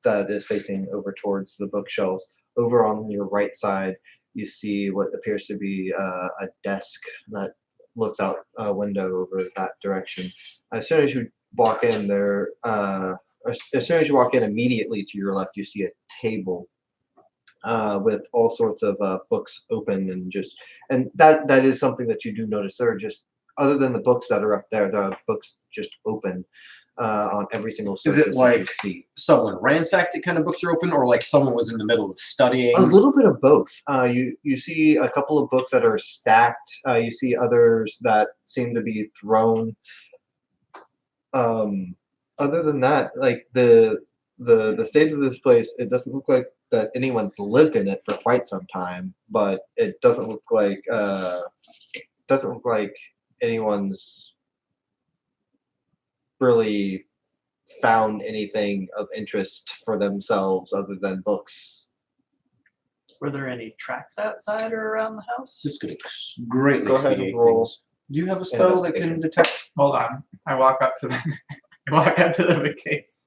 that is facing over towards the bookshelves. Over on your right side, you see what appears to be a desk that looks out a window over that direction. As soon as you walk in there, as soon as you walk in, immediately to your left, you see a table with all sorts of books open and that is something that you do notice. There are just, other than the books that are up there, the books just open on every single Is surface it that like you see. someone ransacked it kind of books are open, or like someone was in the middle of studying? A little bit of both. You see a couple of books that are stacked. You see others that seem to be thrown. Other than that, like the state of this place, it doesn't look like that anyone's lived in it for quite some time, but it doesn't look like anyone's really found anything of interest for themselves other than books. Were there any tracks outside or around the house? This could greatly Go ahead and expedite roll things. Do you have a spell that can investigation. detect? Hold on. I walk up to the I walk up to the bookcase.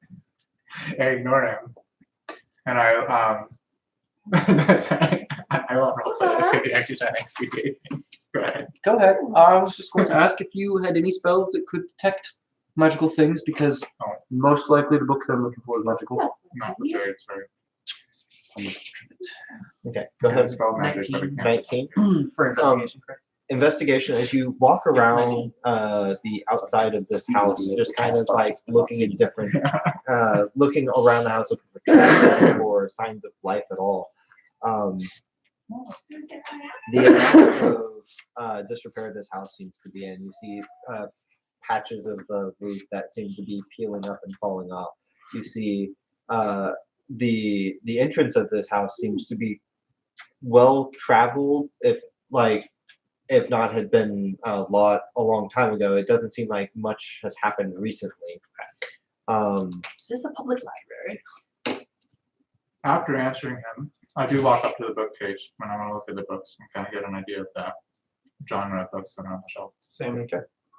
I ignore him. And I won't roll for this because he actually tried to expedite things. Go ahead. Go ahead. I was just going to ask if you had any spells that could detect magical things, because Oh. most likely the book that I'm looking for is magical. No, sorry. Okay, go ahead. Spell magic, but it can't. 19. For investigation, correct? Investigation, as you walk around the outside of this house, just kind of like looking at different, looking around the house, looking for tracks or signs of life at all. The amount of disrepair this house seems to be in. You see patches of the roof that seem to be peeling up and falling off. You see the entrance of this house seems to be well traveled, if not had been a long time ago. It doesn't seem like much has happened recently. Is this a public library? After answering him, I do walk up to the bookcase when I want to look at the books and kind of get an idea of the genre of books that are on the shelf. Same. Okay.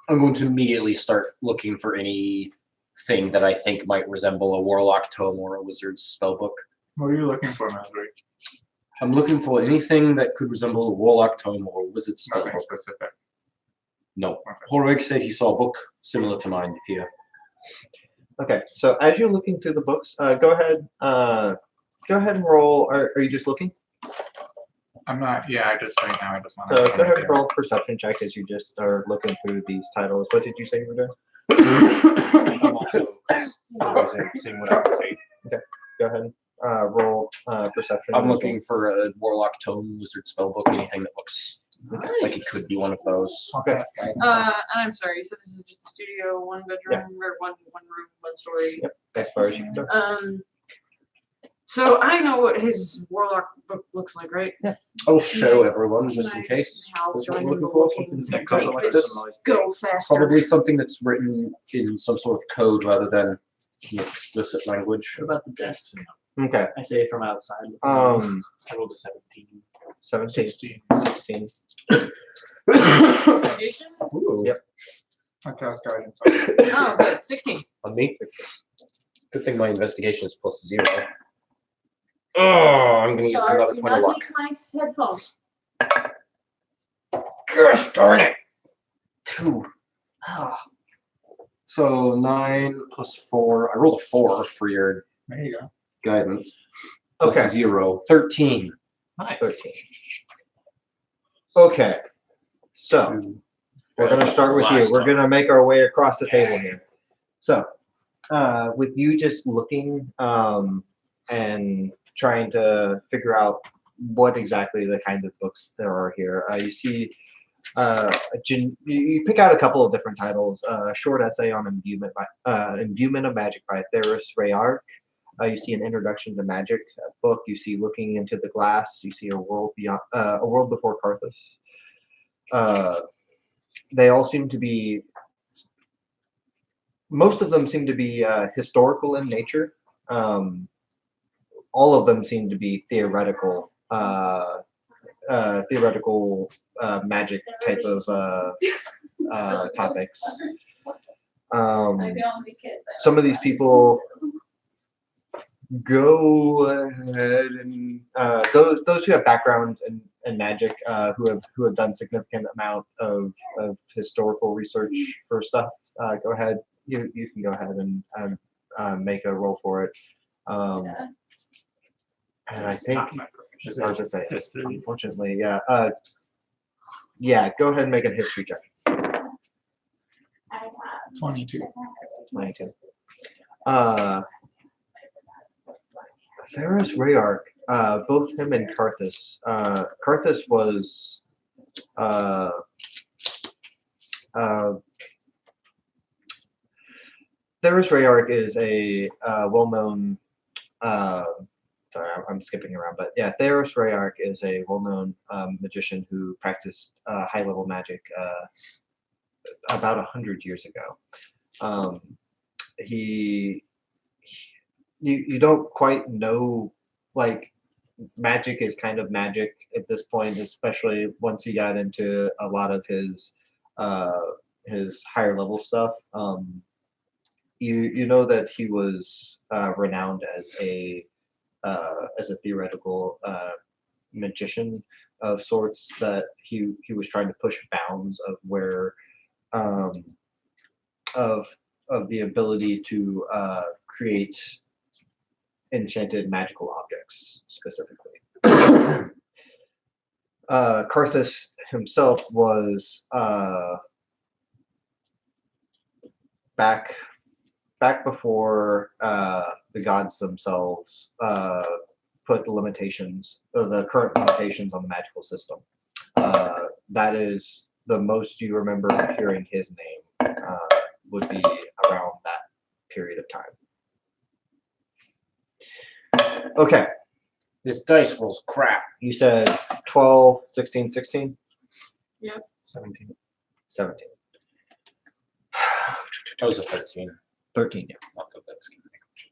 I'm going to immediately start looking for anything that I think might resemble a warlock tome or a wizard's spellbook. What are you looking for, Masbury? I'm looking for anything that could resemble a warlock tome or a wizard's Nothing spellbook. specific. No. Okay. Horwig said he saw a book similar to mine here. Okay. So as you're looking through the books, go ahead. Go ahead and roll. Are you just looking? I'm not. Yeah, I just right now. I just want So to. go ahead and roll a perception check as you just are looking through these titles. What did you say you were doing? I'm also seeing what I can see. Go ahead. Roll perception. I'm looking for a warlock tome, wizard spellbook, anything that looks like it could be one of those. Okay. And I'm sorry, so this is just a studio, one bedroom, or one room, one story. Yep. As far as you can go. So I know what his warlock book looks like, right? I'll show everyone just Can in I case. help That's what join I'm in looking for. looking Something to kind make of like this this. go faster? Probably something that's written in some sort of code rather than explicit language. What about the desk? Okay. I say from outside. I rolled a 17. 17. 16. 16. Investigation? Ooh, Yep. I cast guidance. Oh, good. 16. on me. Good thing my investigation is +0. Oh, I'm gonna use Sorry, another do point of not luck. use my headphones. Gosh darn it! 2. Ah. So 9 + 4. I rolled a 4 for your There you go. guidance. Okay. +0. 13. Nice. 13. Okay. So we're gonna start with you. Last We're time. gonna make our way across the table here. So, with you just looking and trying to figure out what exactly the kind of books there are here, you see you pick out a couple of different titles. A short essay on imbuement of magic by Theris Rayark. You see an introduction to magic book. You see Looking into the Glass. You see a world beyond, a world before Karthus. They all seem to be. Most of them seem to be historical in nature. All of them seem to be theoretical. Theoretical magic type of topics. Some of these people go ahead and those who have backgrounds in magic, who have done significant amount of historical research for stuff. Go ahead. You can go ahead and make a roll for it. And I think Not my proficiency. I was just say, History. unfortunately, yeah. Yeah, go ahead and make a history check. 22. 22. Theris Rayark, both him and Karthus. Karthus was Theris Rayark is a well-known. Sorry, I'm skipping around, but yeah, Theris Rayark is a well-known magician who practiced high-level magic about 100 years ago. You don't quite know, like, magic is kind of magic at this point, especially once he got into a lot of his higher level stuff. You know that he was renowned as a theoretical magician of sorts, that he was trying to push bounds of where of the ability to create enchanted magical objects specifically. Karthus himself was back before the gods themselves put limitations, the current limitations on the magical system. That is the most you remember hearing his name would be around that period of time. Okay, This dice rolls crap. you said 12, 16, 16? Yes. 17. 17. That was a 13. 13, yeah. Not that that's gonna make much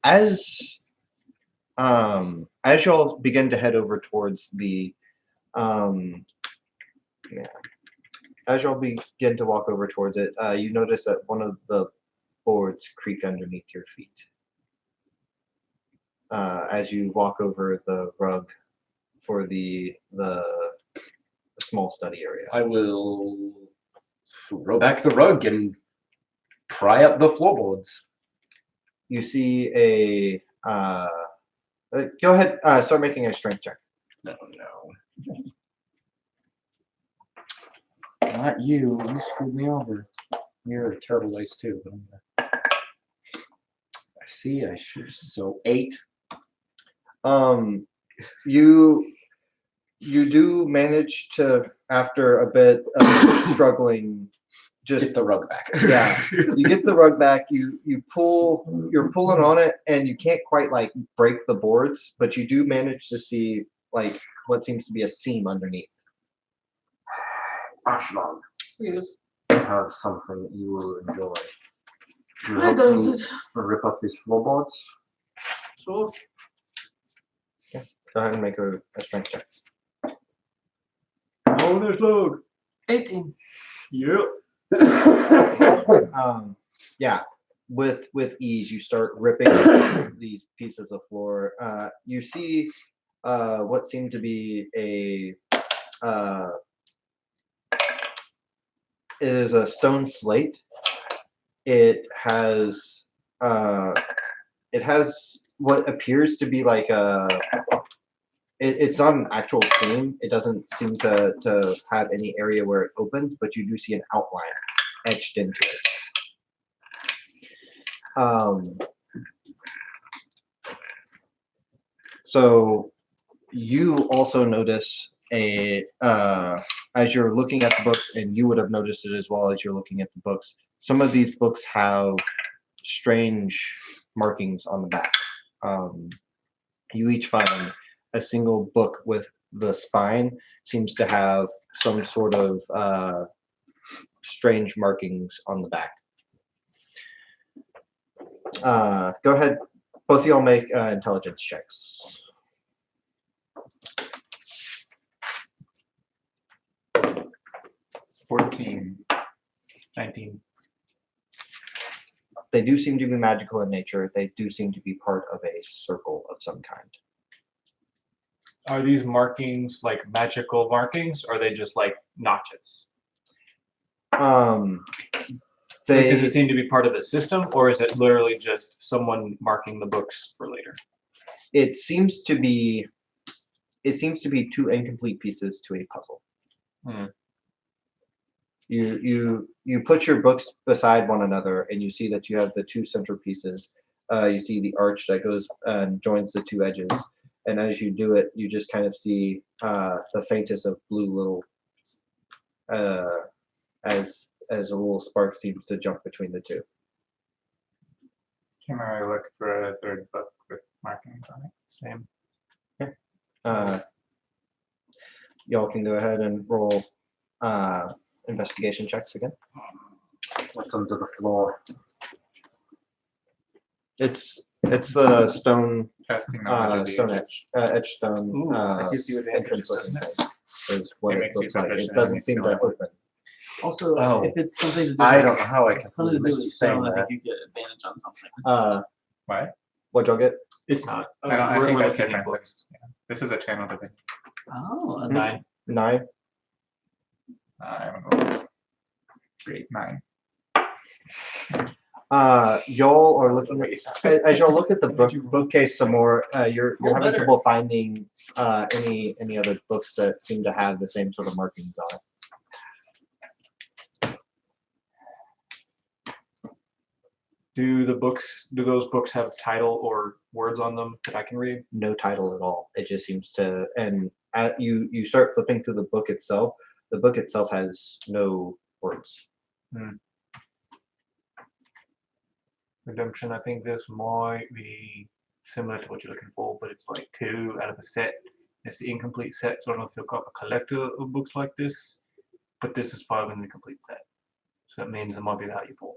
difference. As y'all begin to head over towards the as y'all begin to walk over towards it, you notice that one of the boards creak underneath your feet as you walk over the rug for the small study area. I will throw back the rug and pry up the floorboards. You see a go ahead, start making a strength check. No. Not you. You screwed me over. You're a terrible dice too. But I see. I should. So 8. You do manage to, after a bit of struggling, just Get the rug back. yeah, you get the rug back. You're pulling on it, and you can't quite like break the boards, but you do manage to see like what seems to be a seam underneath. Ashland, Yes. I have something you will enjoy. Do you I help doubt me it. rip up these floorboards? So, Go ahead and make a strength check. Oh, there's load. 18. Yep. Yeah, with ease, you start ripping these pieces of floor. You see what seemed to be a it is a stone slate. It has what appears to be like a. It's not an actual seam. It doesn't seem to have any area where it opens, but you do see an outline etched into it. So you also notice as you're looking at the books, and you would have noticed it as well as you're looking at the books. Some of these books have strange markings on the back. You each find a single book with the spine seems to have some sort of strange markings on the back. Go ahead. Both of y'all make intelligence checks. 14. 19. They do seem to be magical in nature. They do seem to be part of a circle of some kind. Are these markings like magical markings, or are they just like notches? Like, does it seem to be part of the system, or is it literally just someone marking the books for later? It seems to be two incomplete pieces to a puzzle. Hmm. You put your books beside one another, and you see that you have the two center pieces. You see the arch that goes and joins the two edges, and as you do it, you just kind of see the faintest of blue little as a little spark seems to jump between the two. Can I look for a third book with markings on it? Same. Y'all can go ahead and roll investigation checks again. What's under the floor? It's the stone Testing knowledge of the stone ages. etched stone Ooh, that gives you entrance advantage, looking doesn't thing is what It it makes you looks like. proficient It in doesn't any seem skill to level. open. Also, Oh. if it's something to do I with don't know how I something to do with completely missed saying stone, I that. think you get advantage on something. What? What'd y'all get? It's not. I We're think that's looking at different. books. Yeah. This is a channel division. Oh, that's 9. 9. I don't know. 8, 9. Y'all are looking Waste. as y'all look at the bookcase some more. You're Oh, having better. trouble finding any other books that seem to have the same sort of markings on it. Do those books have title or words on them that I can read? No title at all. It just seems to, and you start flipping through the book itself. The book itself has no words. Redemption, I think this might be similar to what you're looking for, but it's like 2 out of a set. It's the incomplete set, so I don't know if you've got a collector of books like this, but this is part of an incomplete set. So that means it might be valuable.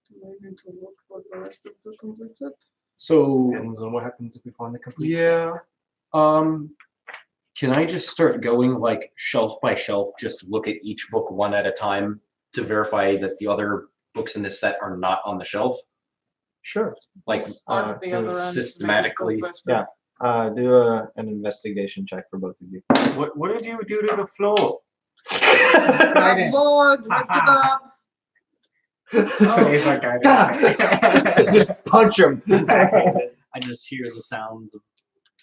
Do I need to look for the rest of the complete set? So Depends on what happens if we find the complete set. yeah, can I just start going like shelf by shelf, just look at each book one at a time to verify that the other books in this set are not on the shelf? Sure. Like Start at the other end, maybe systematically. go first. Yeah. Do an investigation check for both of you. What did you do to the floor? That board, lift it up. Today's our guidance. Just punch him. I just hear the sounds of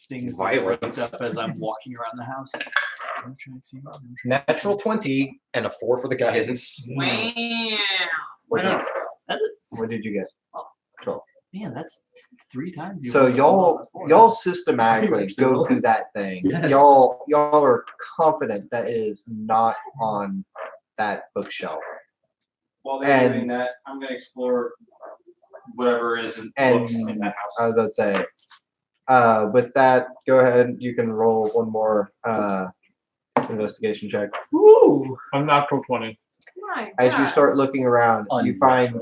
things that are picked Violence. up as I'm walking around the house. Natural 20 and a 4 for the guidance. Wow. What did you get? Man, that's 3 times you. So rolled a four on the floor. y'all systematically actually go rolling? through that thing. Yes. Y'all are confident that it is not on that bookshelf. While they're And- doing that, I'm gonna explore whatever is in And books in that house. I was about to say, with that, go ahead. You can roll one more investigation check. Woo! I'm natural 20. My As you God. start looking around, you find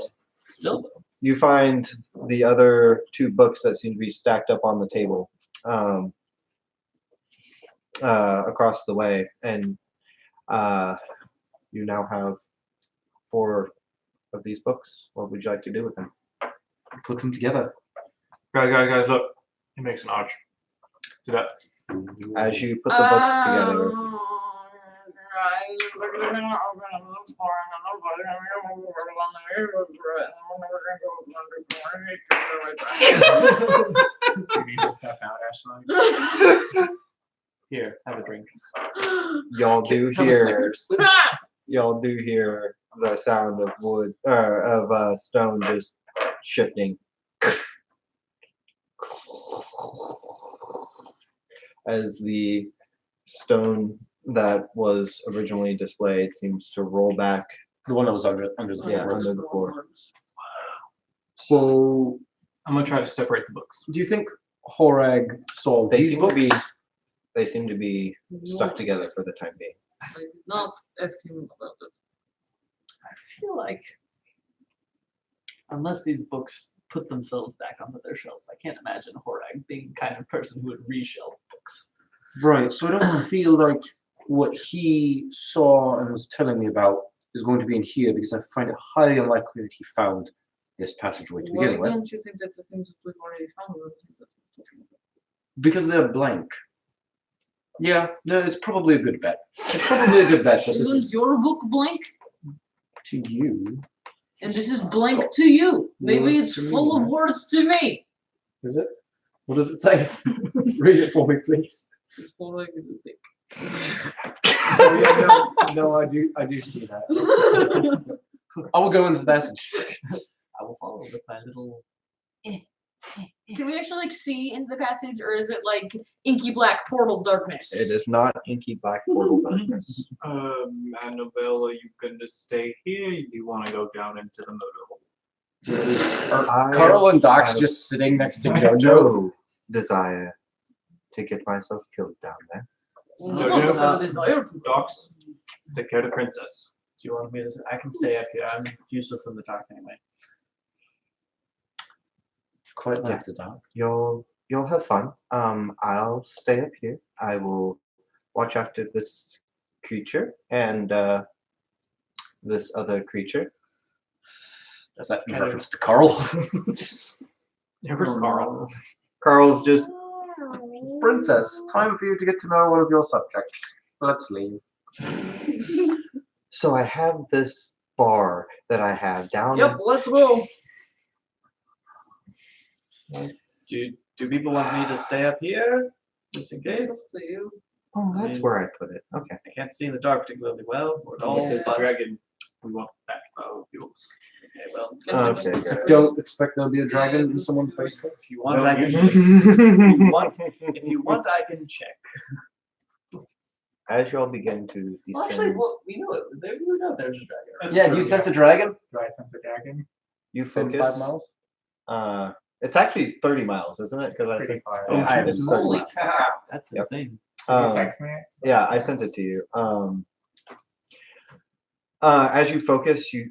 Still though. you find the other two books that seem to be stacked up on the table across the way, and you now have 4 of these books. What would you like to do with them? Put them together. Guys, look. He makes an arch. See that? As you put the books together, You need to step out, Ashley. Here, have a drink. y'all do Have a hear Snickers. the sound of wood of stone just shifting as the stone that was originally displayed seems to roll back The one that was under the yeah, floor. under the floor. So, I'm gonna try to separate the books. do you think Horag saw They these seem to books? be they seem to be stuck together for the time being. I did not ask him about it. I feel like unless these books put themselves back onto their shelves, I can't imagine Horag being the kind of person who would reshelve books. Right, so I don't feel like what he saw and was telling me about is going to be in here because I find it highly unlikely that he found this passageway to Why begin with. don't you think that the things that we've already found are the things that we're talking about? Because they're blank. Yeah, no, it's probably a good bet. It's probably a good bet that this Isn't is your book blank? to you. And this is blank to you. Maybe Words it's to full me, of words to me. Is it? What does it say? Read it for me, please. This whole leg is a dick. Oh, yeah, no, I do see that. I will go into the message. I will follow with my little. Can we actually like see into the passage, or is it like inky black portal darkness? It is not inky black portal darkness. Annabelle, are you gonna stay here? You want to go down into the motorhome? Carl and Doc's have just sitting next to Jojo. no desire to get myself killed down there. I don't have Uh, a desire to. Docs, take care of the princess. Do you want me to? I can stay up here. I'm useless in the dark anyway. Quite like Yeah. the dark. You'll have fun. I'll stay up here. I will watch after this creature and this other creature. Is that in kind of- reference to Carl? Where's Carl? Carl's just Princess, time for you to get to know one of your subjects. Let's leave. so I have this bar that I have down. Yep, let's go. Do people want me to stay up here just in case? Up to you. Oh, that's where I put it. Okay. I can't see in the dark particularly well or at all. Yeah. There's a but- dragon. We want that of yours. Okay, well, Okay, Just- good. Don't expect there'll be a dragon in someone's basement. if you want, No, I can. If you want, I can check. As y'all begin to Well, descend, actually, well, we know it. We know there's a dragon. Right? Yeah, do you sense a dragon? Do I sense a dragon? you Within focus. 5 miles? It's actually 30 miles, isn't it? Because I Pretty said far. yeah, I it's 30 Holy miles. cow. That's Yep. insane. Can you Um, text me? Yeah, I sent it to you. As you focus, you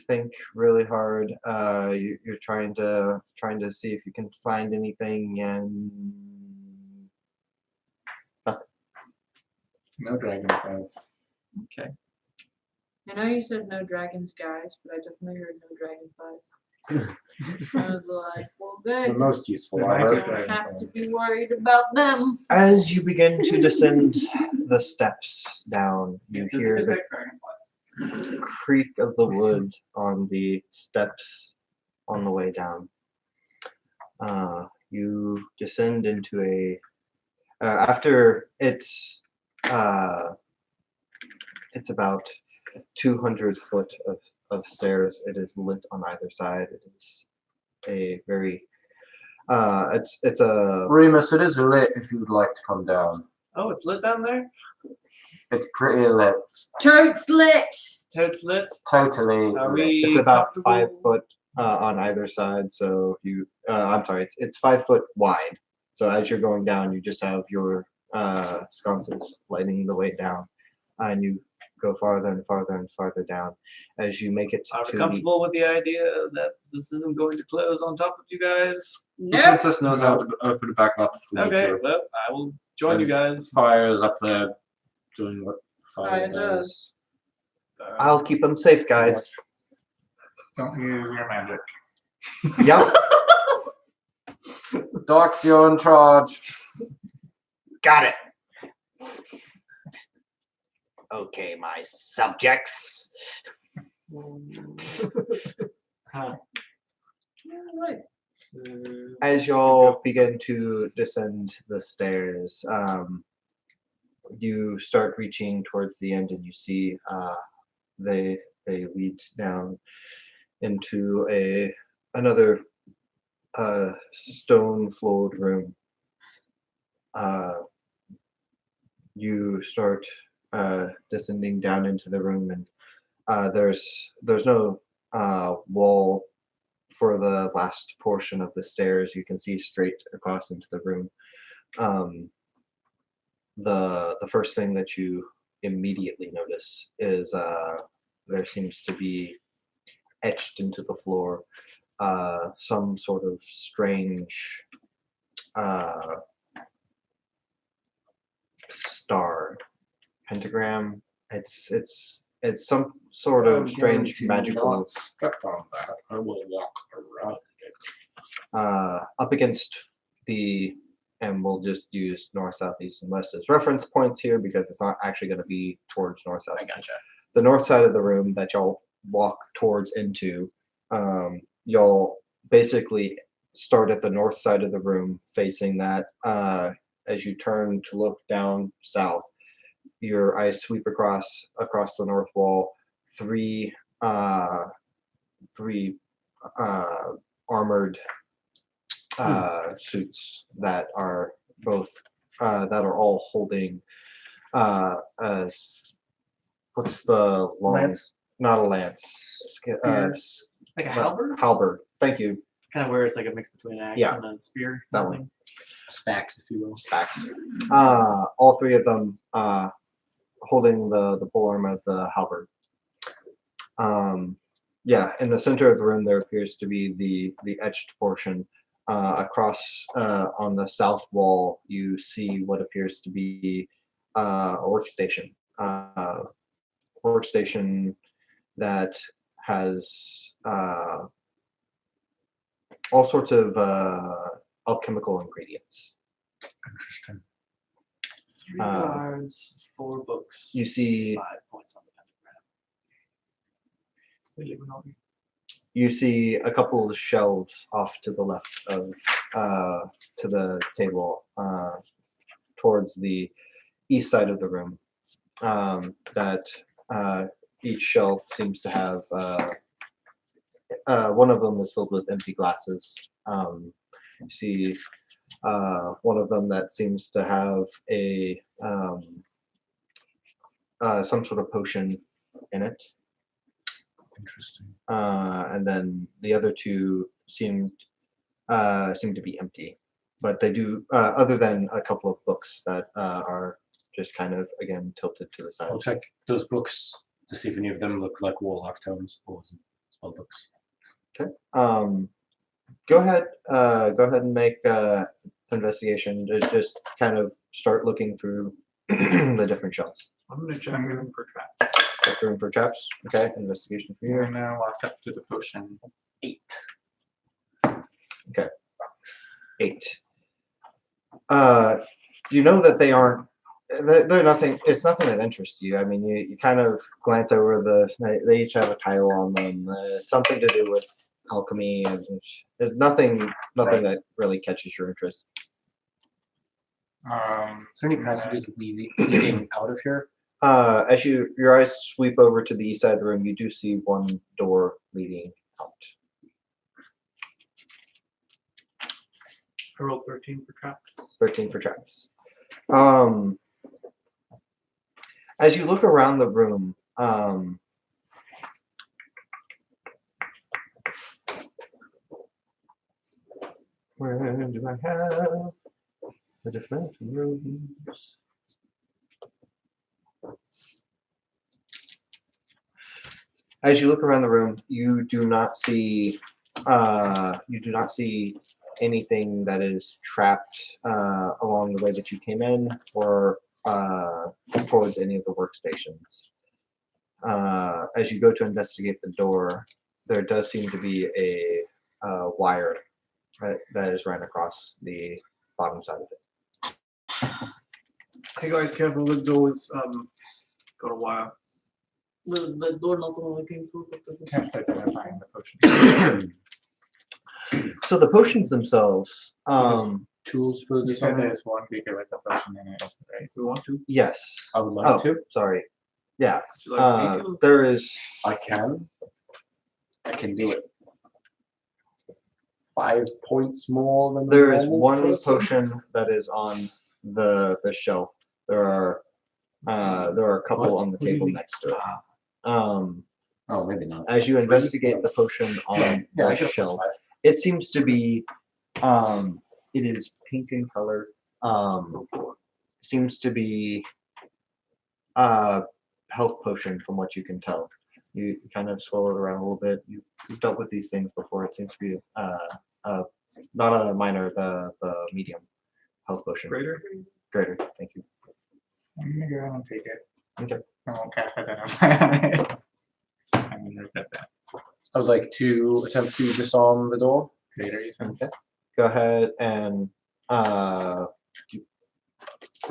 think really hard. You're trying to see if you can find anything, and No dragonflies. Okay. I know you said no dragons, guys, but I definitely heard no dragonflies. I was like, well, The good. most useful, There I might be I heard. don't have to be worried about them. as you begin to descend the steps down, you hear the creak of the wood on the steps on the way down. You descend into a after it's about 200 foot of stairs. It is lit on either side. It is a very it's a Remus, it is lit if you'd like to come down. Oh, it's lit down there? It's pretty lit. Church lit. Toad's lit? Totally Are lit. we it's about 5 comfortable? foot on either side. So you I'm sorry, it's 5 foot wide. So as you're going down, you just have your sconces lighting the way down. and you go farther and farther and farther down as you make it Are we to the comfortable with the idea that this isn't going to close on top of you guys? The Nope. princess knows how to open it back up if we need Okay, to. well, I will join you guys. Fire's up there doing what fire Fire does. does. I'll keep them safe, guys. Don't use your magic. Yep, Doc's, you're in charge. got it. Okay, my subjects. Huh. Right. As y'all begin to descend the stairs, you start reaching towards the end, and you see they lead down into another stone floored room. You start descending down into the room, and there's no wall for the last portion of the stairs. You can see straight across into the room. The first thing that you immediately notice is there seems to be etched into the floor some sort of strange star pentagram. It's some sort of strange magical Step on that. I will walk around it. up against the, and we'll just use north, south, east, and west as reference points here because it's not actually going to be towards north, south. I gotcha. The north side of the room that y'all walk towards into, y'all basically start at the north side of the room facing that. As you turn to look down south, your eyes sweep across the north wall. Three armored suits that are all holding as what's the long Lance? not a lance Spear. Like a halberd? halberd. Thank you. Kind of where it's like a mix between an axe Yeah. and a spear. That kind one. of thing. Stacks, if you will. Stacks. All three of them holding the polearm of the halberd. Yeah, in the center of the room there appears to be the etched portion. Across on the south wall, you see what appears to be a workstation. Workstation that has all sorts of alchemical ingredients. Interesting. 3 cards, 4 books. You see 5 points on the pentagram. you see a couple of shelves off to the left of to the table towards the east side of the room that each shelf seems to have one of them is filled with empty glasses. You see one of them that seems to have a some sort of potion in it. Interesting. And then the other two seem to be empty, but they do other than a couple of books that are just kind of again tilted to the side. I'll check those books to see if any of them look like warlock tomes or spell books. Okay. Go ahead and make investigation. Just kind of start looking through the different shelves. I'm gonna check room for traps. Check room for traps. Okay. Investigation for We're you. gonna walk up to the potion. 8. 8. You know that they aren't. They're nothing. It's nothing that interests you. I mean, you kind of glance over they each have a title on them. Something to do with alchemy, and there's nothing that really catches your interest. Is there any passages leading out of here? As your eyes sweep over to the east side of the room, you do see one door leading out. I rolled 13 for traps. 13 for traps. As you look around the room, where do I have the different rooms? As you look around the room, you do not see anything that is trapped along the way that you came in or towards any of the workstations. As you go to investigate the door, there does seem to be a wire that is right across the bottom side of it. Hey guys, careful, the door's got a wire. The door not the one we came through. Cast identifying the potion. So the potions themselves, Tools for You said disarming. there's one beaker with a potion in it, right? If we want to. yes. I would like Oh, to. sorry. Yeah. Would you like me to? There is. I can. I can do it. 5 points more than the There is normal one person. potion that is on the shelf. There are a couple What? on the What do you table mean? next to it. Oh, maybe not. As you investigate the potion on Yeah, the I got shelf, +5. it seems to be it is pink in color. Seems to be health potion from what you can tell. You kind of swirl it around a little bit. You've dealt with these things before. It seems to be not a minor, the medium health potion. Greater? Greater, thank you. I'm gonna go ahead and take it. Okay. I won't cast identify on it. I'm gonna regret that. I would like to attempt to disarm the door. Greater, you said? Okay. Go ahead and what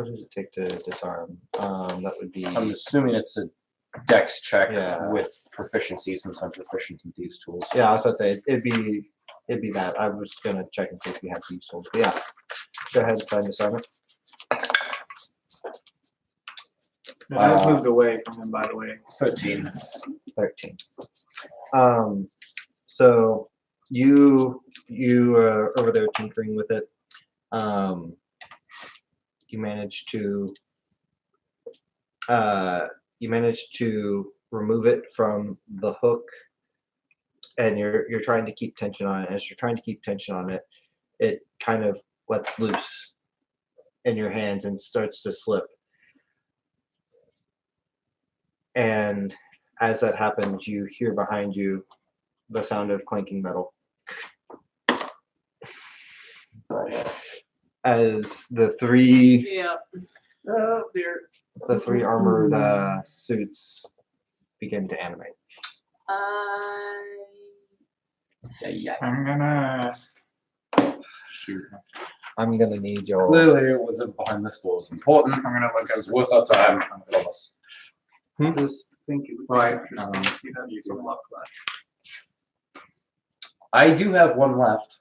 does it take to disarm? That would be I'm assuming it's a dex check Yeah. with proficiency since I'm proficient in these tools. yeah, I was about to say it'd be that. I was gonna check in case we had these tools. But yeah. Go ahead and sign disarm it. I've moved away from him, by the way. 13. 13. So you are over there tinkering with it. You manage to remove it from the hook, and you're trying to keep tension on it. As you're trying to keep tension on it, it kind of lets loose in your hands and starts to slip. And as that happens, you hear behind you the sound of clanking metal. As the three Yeah. Oh dear. armored suits begin to animate. Yeah. I'm gonna shoot. I'm gonna need your. Clearly, it wasn't behind this door was important. I'm gonna look This up is worth our time. All of us. Just think it would be Right, interesting if you had some luck left. I do have one left.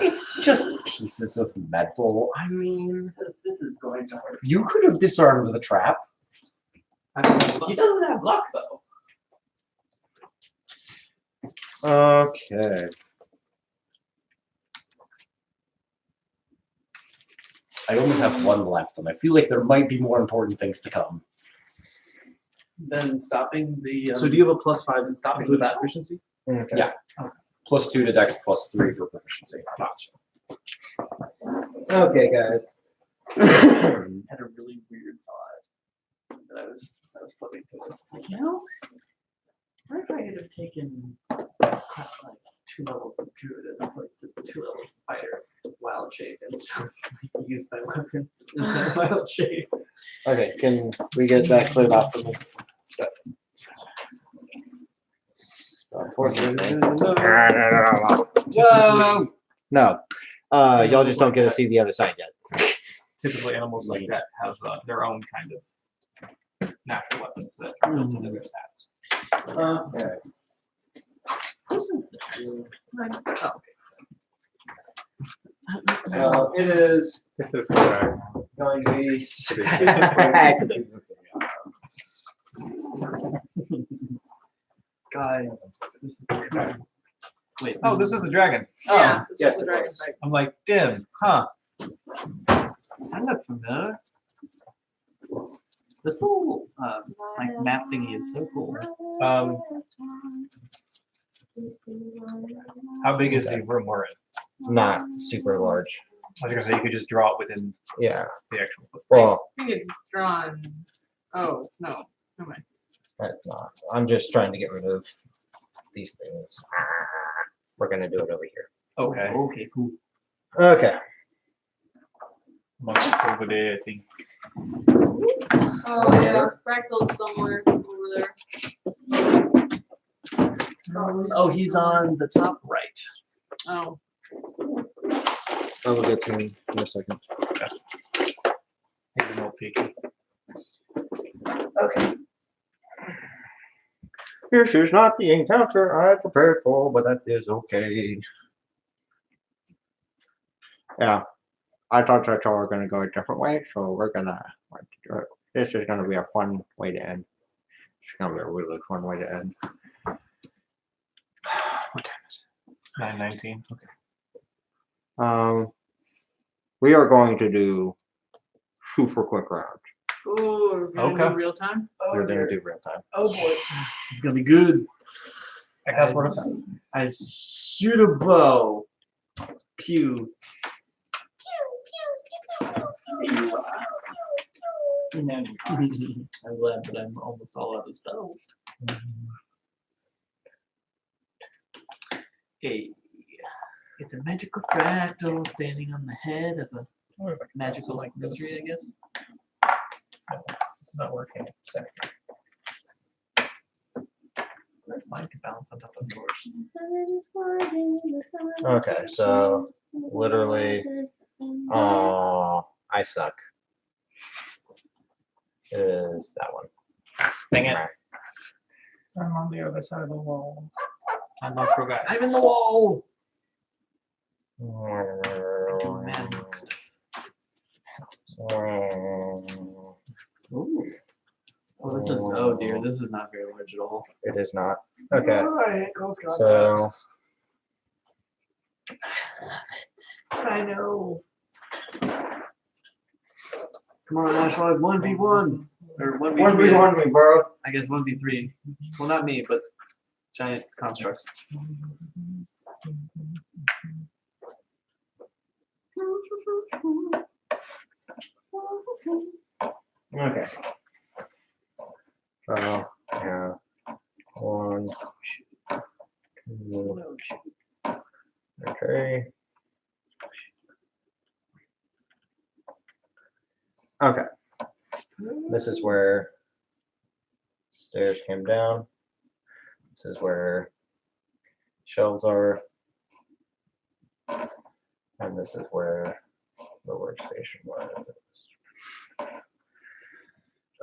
It's just pieces of metal. I mean, This is going to hurt. you could have disarmed the trap. He doesn't have luck though. Okay. I only have one left, and I feel like there might be more important things to come. Then stopping the. So do you have a +5 in stopping with that efficiency? Okay. Yeah. +2 to dex, +3 for proficiency. Okay, guys. Had a really weird thought that I was flipping through this. It's like, what if I had have taken like 2 levels of druid as opposed to 2 levels of fighter wild shape and stuff? Use my weapons in that wild shape. Okay, can we get that cleared off for me? Whoa! No. Y'all just don't get to see the other side yet. Typically, animals like that have their own kind of natural weapons that are built into their stats. Whose is this? It is This is correct. going to be. Guys, this is wait. Oh, this is the dragon. Yeah. This yes, was it the dragon was. fight. I'm like, dim, huh? I look familiar. This little like map thingy is so cool. How big is the room we're in? Not super large. I was gonna say you could just draw it within Yeah. the actual footprint. Well, I think it's drawn. Oh no. Never mind. That's not. I'm just trying to get rid of these things. We're gonna do it over here. Okay. Okay, cool. Okay. Monk's over there, I think. Oh yeah, Fractal's somewhere over there. Oh, he's on the top right. Oh. I will get to him in a second. He's no picky. Okay. This is not the encounter I prepared for, but that is okay. Yeah, I thought that y'all were gonna go a different way, so we're gonna. This is gonna be a fun way to end. It's gonna be a really fun way to end. What time is 9:19. it? We are going to do super quick round. Oh, we're gonna Okay. do real time. We're gonna do real time. Oh boy. It's gonna be good. I guess what about? I shoot a bow. Pew. I'm glad that I'm almost all out of spells. Hey, it's a magical fractal standing on the head of a magical like mystery, I guess. It's not working. Mine can balance on top of yours. Okay, so literally, I suck. Is that one? Dang it. I'm on the other side of the wall. I'm not forgot. I'm in the wall. Ooh. Magic stuff. Oh, this is. Oh dear, this is not very original. It is not. Okay, Alright, close contact. so I know. Come on, Ashlog, 1v1. Or 1v3. 1v1 me, bro. I guess 1v3. Well, not me, but giant constructs. Okay. So, yeah. 1, 2, okay. Okay. This is where stairs came down. This is where shelves are. And this is where the workstation was.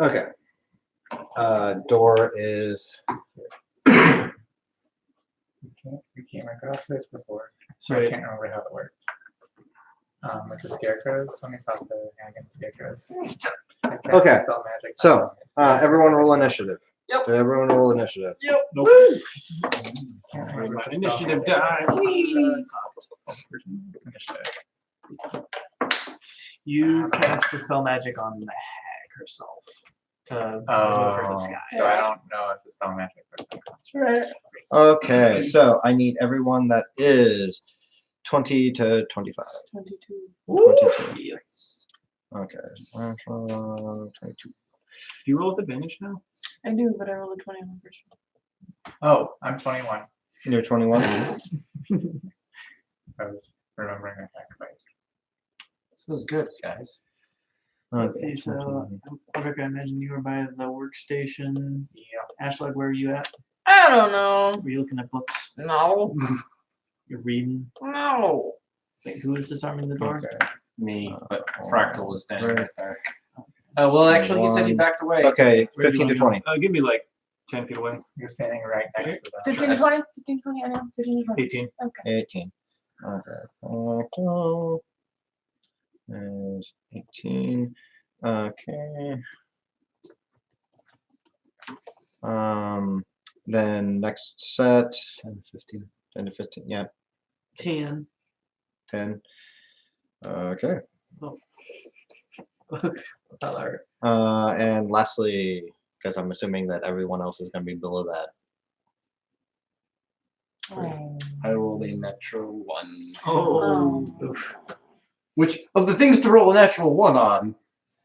Okay. Door is We came across this before. So I can't remember how it worked. With the scarecrows, when we fought the Hagen scarecrows. I cast Okay, spell magic so, everyone roll initiative. Yep. Did everyone roll initiative? Nope. Can't remember the spell Initiative magic. die. Initiative. You cast the spell magic on the hag herself to move her Oh, disguise. so I don't know if it's spell magic or something. Okay, so I need everyone that is 20 to 25. 22. 22. Yes. Okay. 22. Do you roll with advantage now? I do, but I rolled a 20 on the first one. Oh, I'm 21. You're 21? I was remembering that fact right. This was good, guys. Let's Okay, see, so Patrick, I imagine you were by the workstation. Yeah. Ashley, where are you at? I don't know. Were you looking at books? No. You're reading? No. Wait, who is disarming the door? Okay. Me, but Fractal was standing Right. right there. Well, actually, he said he backed away. Okay, Where'd you 15 to wanna 20. Give me like 10 feet away. You're standing right next to the. 15 to 20? 15 to 20, I know. 15 to 20. 18. Okay. 18. Okay. There's 18. Okay. Then next set 10 to 15. 10 to 15. Yeah, 10. 10. Okay. Alright. And lastly, because I'm assuming that everyone else is going to be below that. Oh. I rolled a natural 1. Oh. Oof. Which, of the things to roll a natural 1 on,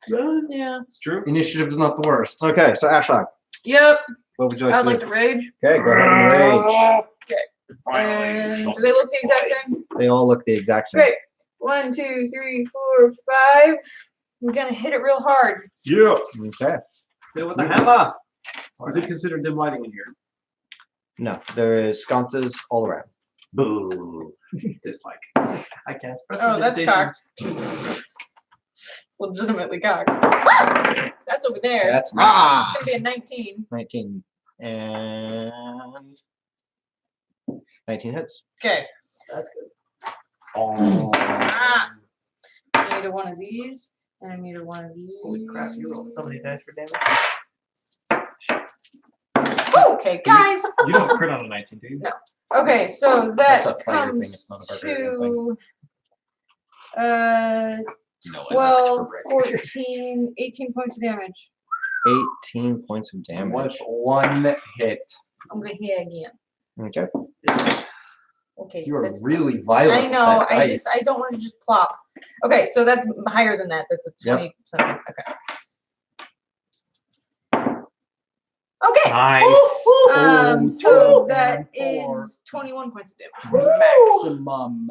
Yeah. It's true. initiative is not the worst. Okay, so Ashlock, Yep. What would you like I'd to like do? to rage. Okay, go ahead and rage. And do they look the exact same? They all look the exact same. Great. 1, 2, 3, 4, 5. We're gonna hit it real hard. Yeah. Okay. Hit it with the hammer. Is it considered dim lighting in here? No, there is sconces all around. Boo. Dislike. I cast Oh, that's prestidigitation. cocked. It's legitimately cocked. That's over there. That's Ah! It's gonna be a 19. 19 and 19 hits. Okay. That's good. Oh. Ah. I need one of these, and I need one of these. Holy crap! You roll so many dice for damage. Okay, guys. You don't crit on a 19, do you? No. Okay, so that That's a fighter thing, comes it's not a barbarian thing. to No, 12, 14, 18 points of damage. 18 points of damage. With one hit. I'm gonna hit again. Okay. Okay. You are that's- really violent. I know. With that dice. I don't want to just plop. Okay, so that's higher than that. That's a Yep. 20 something. Okay. Okay. Nice. So two that and four. is 21 points of damage. Maximum.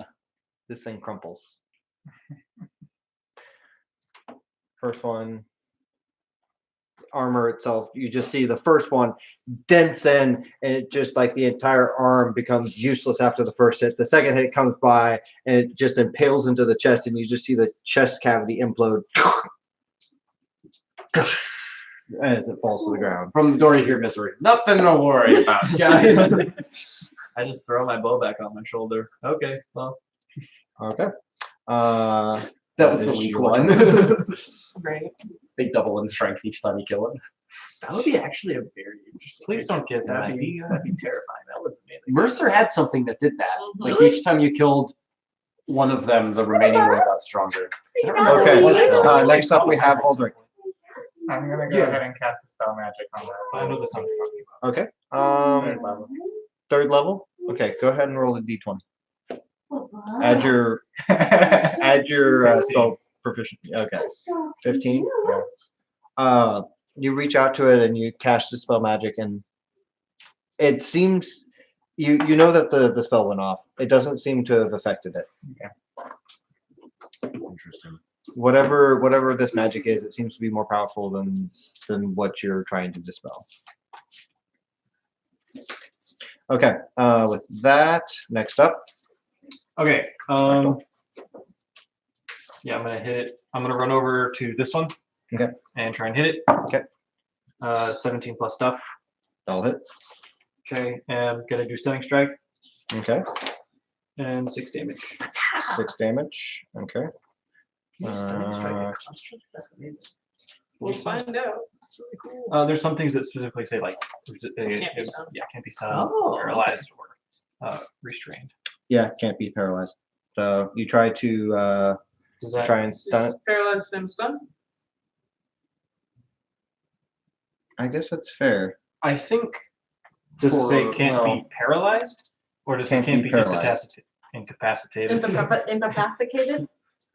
This thing crumples. First one, armor itself, you just see the first one dents in, and it just like the entire arm becomes useless after the first hit. The second hit comes by, and it just impales into the chest, and you just see the chest cavity implode. As it falls to the ground. From the door you hear misery. Nothing to worry about, guys. I just throw my bow back on my shoulder. Okay, well. Okay. That was the is weak your one. Great. They double in strength each time you kill it. That would be actually a very interesting. Please don't picture. give that That'd be terrifying. That was amazing. Mercer had something that did that. Like Mhm. each time you killed one of them, the remaining one got stronger. Okay. Oh, Next up, we have Aldrich. I'm gonna go Yeah. ahead and cast a spell magic on I know that. the song you're talking about. Okay. Third level. Third level. Okay. Go ahead and roll a d20. Add your spell proficiency. Okay. 15. You reach out to it and you cast the spell magic, and it seems you know that the spell went off. It doesn't seem to have affected it. Interesting. Whatever this magic is, it seems to be more powerful than what you're trying to dispel. Okay. With that, next up. Okay. Yeah, I'm gonna hit it. I'm gonna run over to this one. Okay. And try and hit it. Okay. 17 plus stuff. That'll hit. Okay, and I'm gonna do stunning strike Okay. and 6 damage. 6 damage. Okay. Stunning strike Uh, and construct? That's amazing. We'll find out. That's really cool. There's some things that specifically say like Can't be stunned. Yeah, can't be stunned, Oh, paralyzed, or restrained. Yeah, can't be paralyzed. So you try to Does that try and stun it. Paralyzed and stunned. I guess that's fair. I think. does it say for- can't well, be paralyzed, or does Can't it can't be be paralyzed. incapacitated? Incapacitated?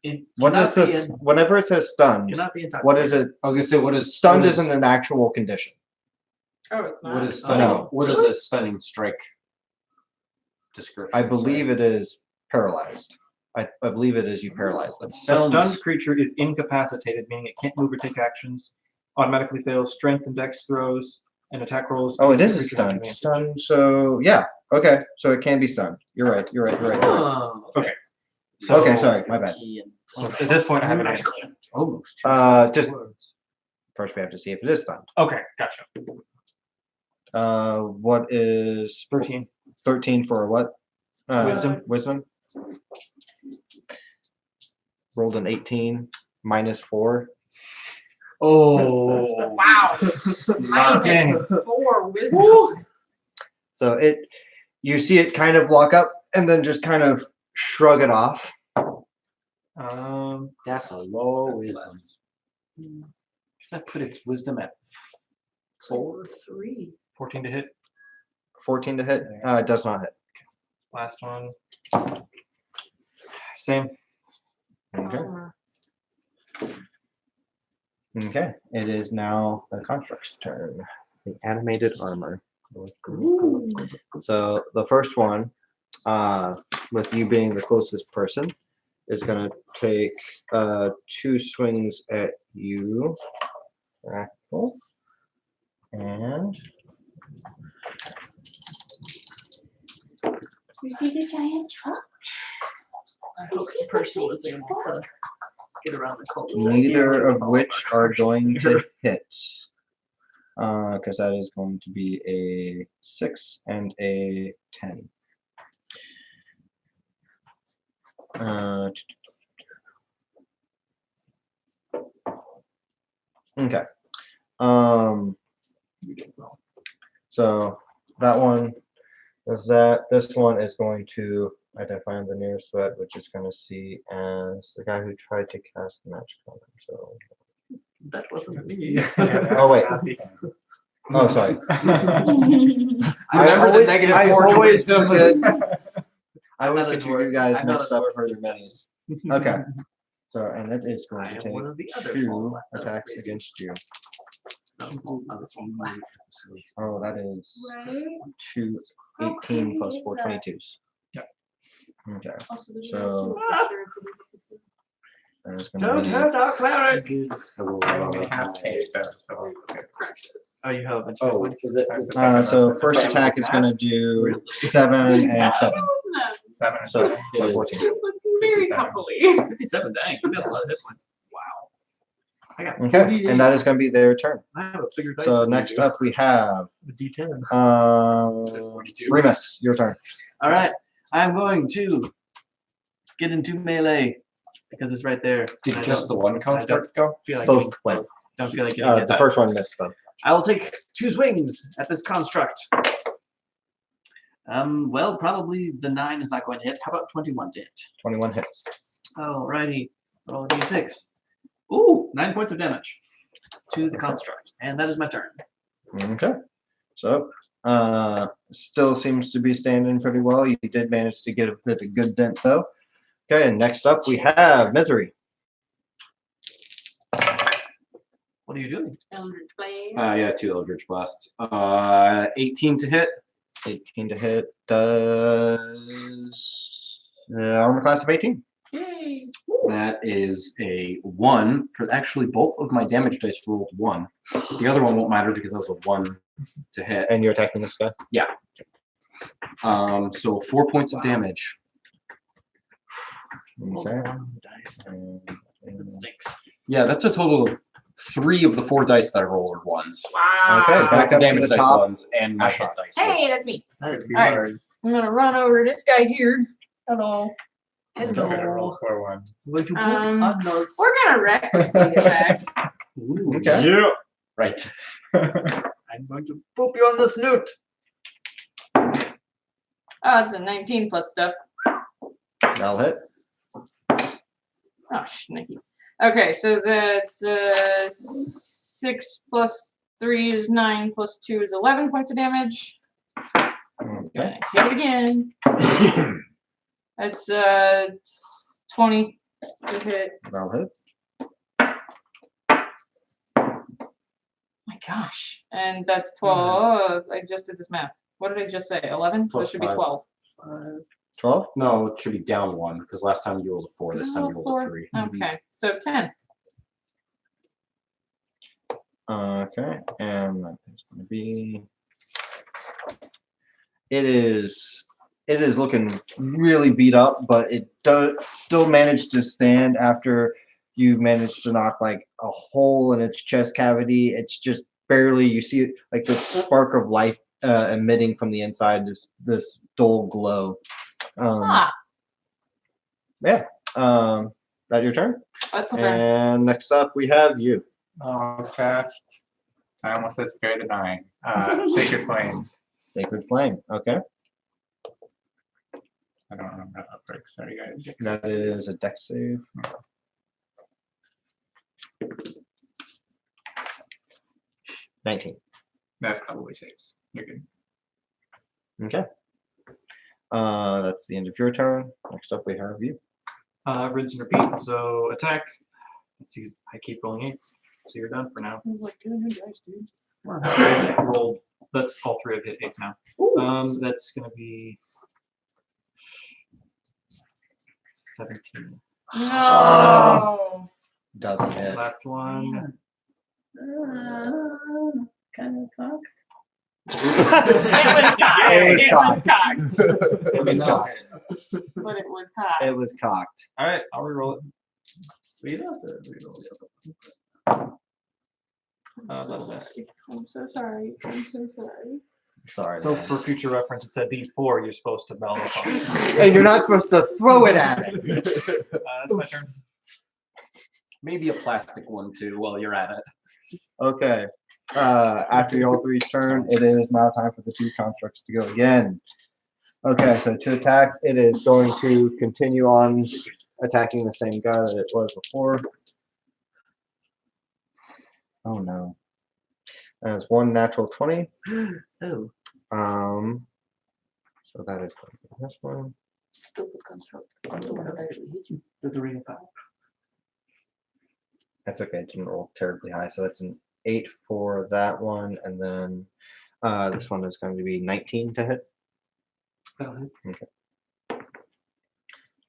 It What cannot does this? be in- Whenever it says stunned, Cannot be intoxicated. what is it? I was gonna say, what is Stunned what is- isn't an actual condition. Oh, it's not. What is stunning? No. What is the stunning strike description? I believe it is paralyzed. I believe it is you paralyzed them. That A sounds. stunned creature is incapacitated, meaning it can't move or take actions. Automatically fails strength and dex throws and attack rolls. Oh, it against is the a creature with stunned. advantage. Stunned. So yeah. Okay. So it can be stunned. You're right. You're right. You're right. You're right. Oh, Okay. So Okay. Sorry. My bad. At this point, I have advantage. Almost. Just first we have to see if it is stunned. Okay, gotcha. What is 13. 13 for what? Wisdom. Wisdom. Rolled an 18 minus 4. Oh. Wow. Dang. Minus 4 wisdom. So you see it kind of lock up and then just kind of shrug it off. That's a low That's wisdom. less. Does that put its wisdom at 4? 3. 14 to hit. 14 to hit. It does not hit. Last one. Same. Okay. Okay. It is now the construct's turn. The animated armor. So the first one, with you being the closest person, is gonna take 2 swings at you. Crackle. And You see the giant truck? I hope the person was able to get around the cul-de-sac. neither of All which our are cars going there. to hit. Because that is going to be a 6 and a 10. Okay. So that one is that. This one is going to identify the nearest threat, which is going to see as the guy who tried to cast magic on him. So, That wasn't me. oh wait. Oh, sorry. Remember the negative I 4 to always wisdom. forget. I always I'm not a get you dwarf. guys I'm not mixed a up dwarf for the this time. minis. Okay. So, and that is going I to am take one of the other small 2 class attacks species. against you. No, small, not a small class. Oh, that is Right? 2, How 18 crazy plus is 4, that? 22s. Yep. Okay. Also, did you So- guys see what the spirit of the episode? That is Don't going hurt our cleric! I only have 8 though, so Practice. Oh, you have a bunch Oh, of points. is it? That's the second so most- first Same attack with is going to do 7 and 7. 7 and So, 7. so It is. 14. Look very 57. coupley. 57, dang, you got a lot of hit points. Wow. I got Okay, 48. and that is going to be their turn. I have a bigger dice So than you next do. up we have A D10. 42. Remus, your turn. All right, I'm going to get into melee because it's right there. Did I just the don't one construct go? feel like Both getting- went. Don't feel like getting hit. The first one missed both. I will take 2 swings at this construct. Well, probably the 9 is not going to hit. How about 21 to hit? 21 hits. Alrighty, roll a d6. Ooh, 9 points of damage to the construct, and that is my turn. Okay. So, still seems to be standing pretty well. You did manage to get a good dent though. Okay, and next up we have Misery. What are you doing? Eldritch Blade. Yeah, 2 Eldritch Blasts. 18 to hit. 18 to hit does armor class of 18. Yay. That is a 1. For actually, both of my damage dice rolled 1. The other one won't matter because that was a 1 to hit. And you're attacking this guy? So 4 points of damage. Okay. Dice. And- That stinks. Yeah, that's a total of 3 of the 4 dice that I rolled are 1s. Wow. Okay, back The up to damage the dice top. 1s and my hit dice. Hey, was- that's me. That is Alright. yours. I'm gonna run over to this guy here. Hello. I'm gonna roll 4 ones. Would you put Um, on those? We're gonna recklessly attack. Ooh, Okay. Yeah. Right. I'm going to poop you on the snoot. Oh, it's a 19 plus stuff. That'll hit. Oh, snicky. Okay, so that's 6 plus 3 is 9 plus 2 is 11 points of damage. Okay. Gonna hit it again. That's 20 to hit. That'll hit. My gosh. And that's 12. I just did this math. What did I just say? 11? So it Plus should be 5. 12. 12. No, it should be down 1 because last time you rolled a 4. This time you rolled a 3. Okay, so 10. Okay, and that is going to be. It is looking really beat up, but it does still manage to stand after you managed to knock like a hole in its chest cavity. It's just barely, you see like this spark of life emitting from the inside, this dull glow. Ah, That your turn. that's my turn. And next up we have you. I'll cast. I almost said spare the 9. Sacred Flame. Sacred Flame. Okay, I don't remember how that works. Sorry, guys. that is a dex save. 19. That probably saves. You're good. Okay. That's the end of your turn. Next up, we have you. Rinse and repeat. So attack. Let's see. I keep rolling 8s. So you're done for now. I was like, get a new dice, dude. Okay, roll. That's all 3 of it. 8 now. That's gonna be 17. No. Doesn't hit. Last one. Kind of cock. It was cocked. It was cocked. It was cocked. But it was cocked. It was cocked. All right, I'll reroll it. We don't have to reroll the other one. That's nice. I'm so sorry. I'm so sorry. Sorry. So man. for future reference, it's a D4 you're supposed to balance on. And you're not supposed to throw it at it. That's my turn. Maybe a plastic one too while you're at it. Okay. After your all three's turn, it is now time for the 2 constructs to go again. Okay, so 2 attacks. It is going to continue on attacking the same guy that it was before. Oh no. That's 1 natural 20. Oh. So that is going to be this one. Stupid construct. I'm the one that actually hit you. The ring of power. That's okay. It didn't roll terribly high. So that's an 8 for that one. And then this one is going to be 19 to hit. Okay.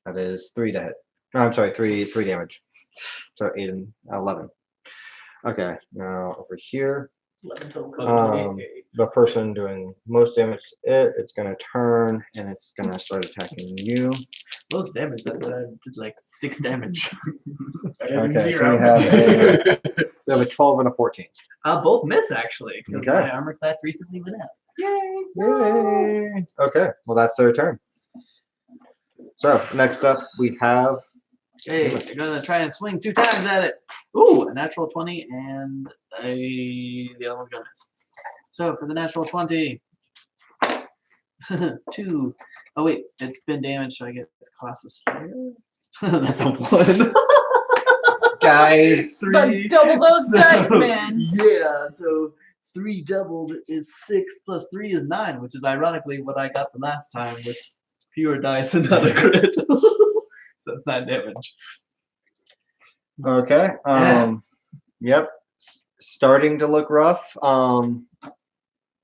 That is 3 to hit. No, I'm sorry, 3 damage. So 8 and 11. Okay, now over here, 11 total. the person doing most damage to it, it's going to turn and it's going to start attacking you. Most damage. I did like 6 damage. Okay, so we have a 12 and a 14. Both miss actually, because Okay. my armor class recently went out. Yay! Okay, well that's their turn. So next up we have Hey, you're gonna try and swing 2 times at it. Ooh, a natural 20 and the other one's gonna miss. So for the natural 20, 2. Oh wait, it's been damaged, so I get the class of Slayer. That's a 1. Guys. But 3. double those So, dice, man. Yeah, so 3 doubled is 6 plus 3 is 9, which is ironically what I got the last time with fewer dice and not a crit. So it's 9 damage. okay. Yep, starting to look rough.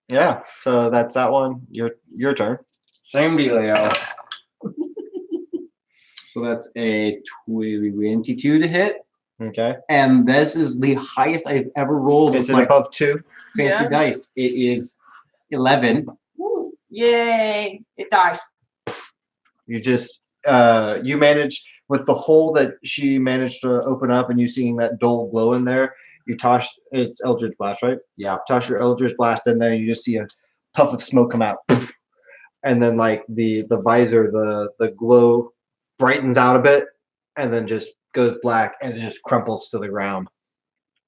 Yeah, so that's that one. Your turn. Same dealio. So that's a 22 to hit. Okay, And this is the highest I've ever rolled is with it my above 2? fancy Yeah. dice. It is 11. Woo. Yay! It died. You just you managed with the hole that she managed to open up, and you seeing that dull glow in there. You toss it's Eldritch Blast, right? Yeah. Toss your Eldritch Blast in there, and you just see a puff of smoke come out, and then like the visor, the glow brightens out a bit, and then just goes black, and it just crumples to the ground.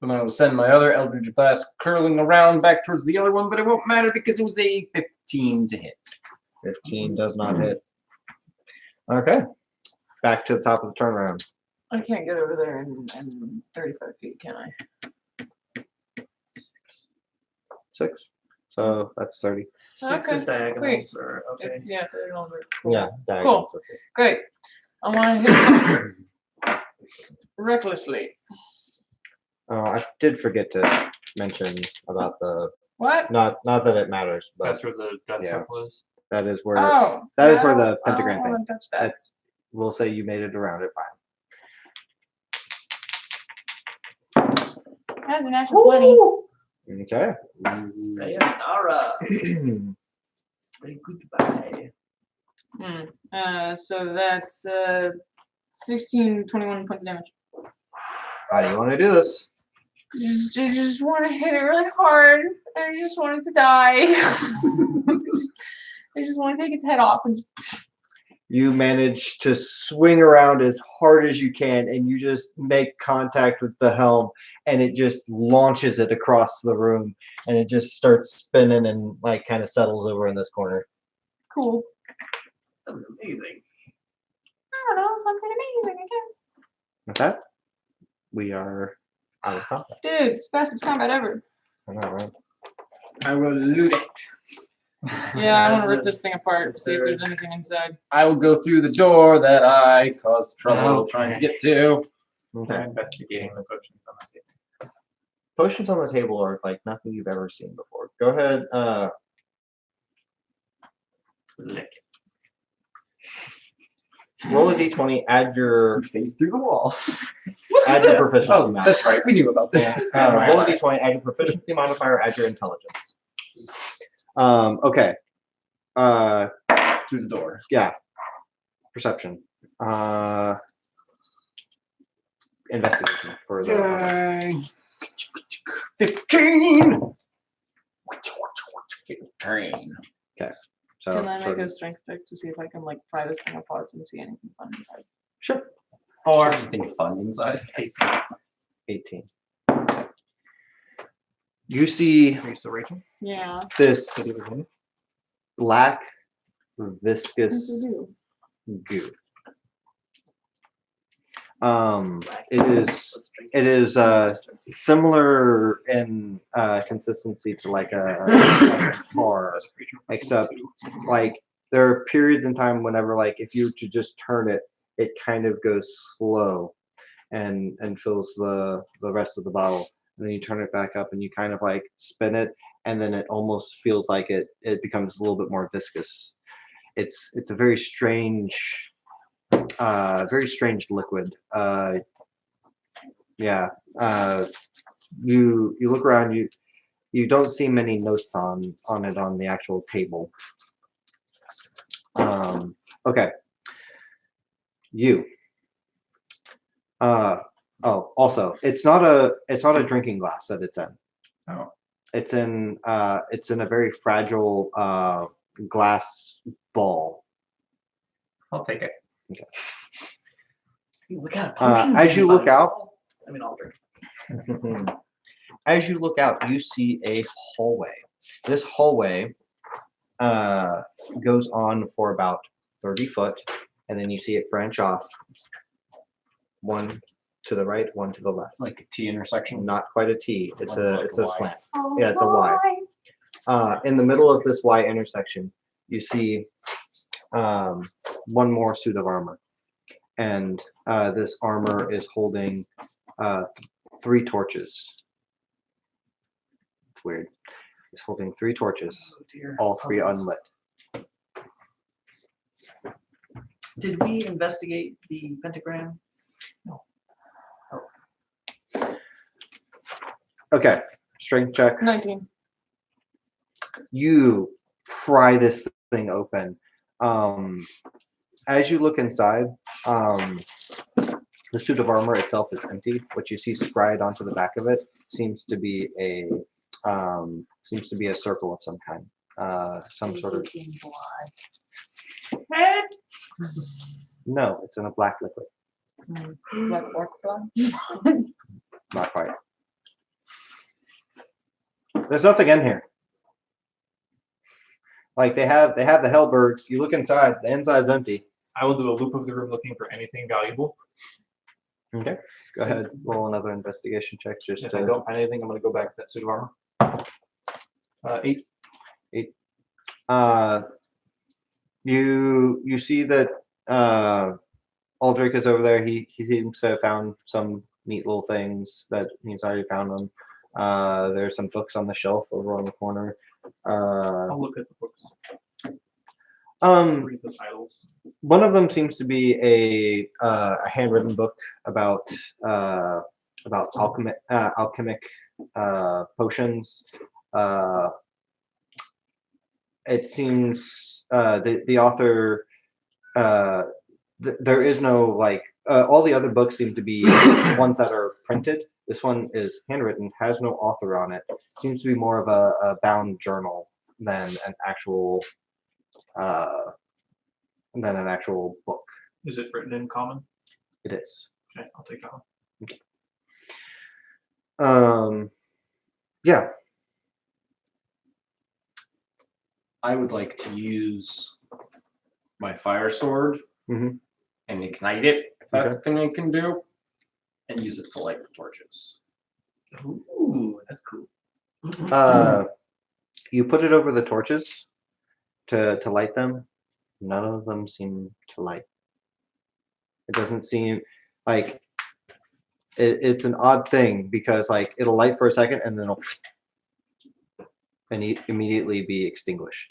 And I will send my other Eldritch Blast curling around back towards the other one, but it won't matter because it was a 15 to hit. 15 does not hit. Okay, back to the top of the turnaround. I can't get over there in 35 feet, can I? 6. So that's 30. 6 Okay, if diagonals are okay. Yeah, they're over. Cool. Yeah, diagonals, okay. Great. I want to hit recklessly. I did forget to mention about the What? not that it matters, but That's where the death Yeah. circle is. that is where Oh. that is I where don't- the pentagram I thing. don't want to touch that. That's we'll say you made it around it That's a natural 20. fine. Okay. Sayonara. Say goodbye. So that's 16, 21 points of damage. How do you want to do this? You just want to hit it really hard, and you just want it to die. I just want to take its head off and just. You manage to swing around as hard as you can, and you just make contact with the helm, and it just launches it across the room, and it just starts spinning and like kind of settles over in this corner. Cool. That was amazing. I don't know, something amazing, I guess. With that, we are out of combat. Dude, it's fastest combat ever. I know, right? I will loot it. Yeah, I want to That's rip this thing apart, that's see if a- there's anything inside. I will go through the door that I caused trouble trying to get to. I'm Okay. investigating the potions on the table. potions on the table are like nothing you've ever seen before. Go ahead. Lick Roll a d20. Add your face through the wall. proficiency. Oh, modifier. that's right. We knew about this. Yeah. Roll a d20. Add your proficiency modifier. Add your intelligence. Okay. Through the door. Yeah. Perception. Investigation for the. Yay! 15. 15. So Can I make sort a of- strength check to see if I can like pry this thing apart and see anything fun inside? Sure. Or anything fun inside. 18. You see Are you still raging? Yeah. this Did you ever win? black, Yes, viscous I do. goo. It is Let's drink it is similar in consistency to like a tar, except like there are periods in time whenever like if you were to just turn it, it kind of goes slow and fills the rest of the bottle. And then you turn it back up and you kind of like spin it, and then it almost feels like it becomes a little bit more viscous. It's a very strange liquid. Yeah. You look around, you don't see many notes on it on the actual table. Okay. You. Also, it's not a drinking glass that it's in. Oh. It's in a very fragile glass ball. I'll take it. What kind of As potions do you look find? out, I mean, I'll drink. as you look out, you see a hallway. This hallway goes on for about 30 foot, and then you see it branch off. One to the right, one to the left. Like a T intersection. Not quite a T. It's Like a a Y. slant. Yeah, it's a Y. In the middle of this Y intersection, you see one more suit of armor, and this armor is holding 3 torches. It's weird. It's holding 3 torches, Oh, dear. all 3 Puzzles. unlit. Did we investigate the pentagram? Okay, strength check. 19. You pry this thing open. As you look inside, the suit of armor itself is empty. What you see scried onto the back of it seems to be a circle of some kind. Some sort of no, it's in a black liquid. Black orc fly. Not quite. There's nothing in here. Like they have the hellbirds. You look inside, the inside's empty. I will do a loop of the room looking for anything valuable. Okay. Go ahead, roll another investigation check. Just If I don't find anything, I'm going to go back to that suit of armor. 8. You see that Aldrich is over there. He seems to have found some neat little things that he's already found them. There's some books on the shelf over on the corner. I'll look at the books. Read the titles. One of them seems to be a handwritten book about alchemic potions. It seems the author there is no like all the other books seem to be ones that are printed. This one is handwritten, has no author on it. Seems to be more of a bound journal than an actual book. Is it written in common? It is. Okay, I'll take that one. Yeah. I would like to use my fire sword Mhm. and ignite it, if that's Okay. the thing I can do, and use it to light the torches. Ooh, that's cool. You put it over the torches to light them. None of them seem to light. It doesn't seem like It's an odd thing because like it'll light for a second and then it'll immediately be extinguished.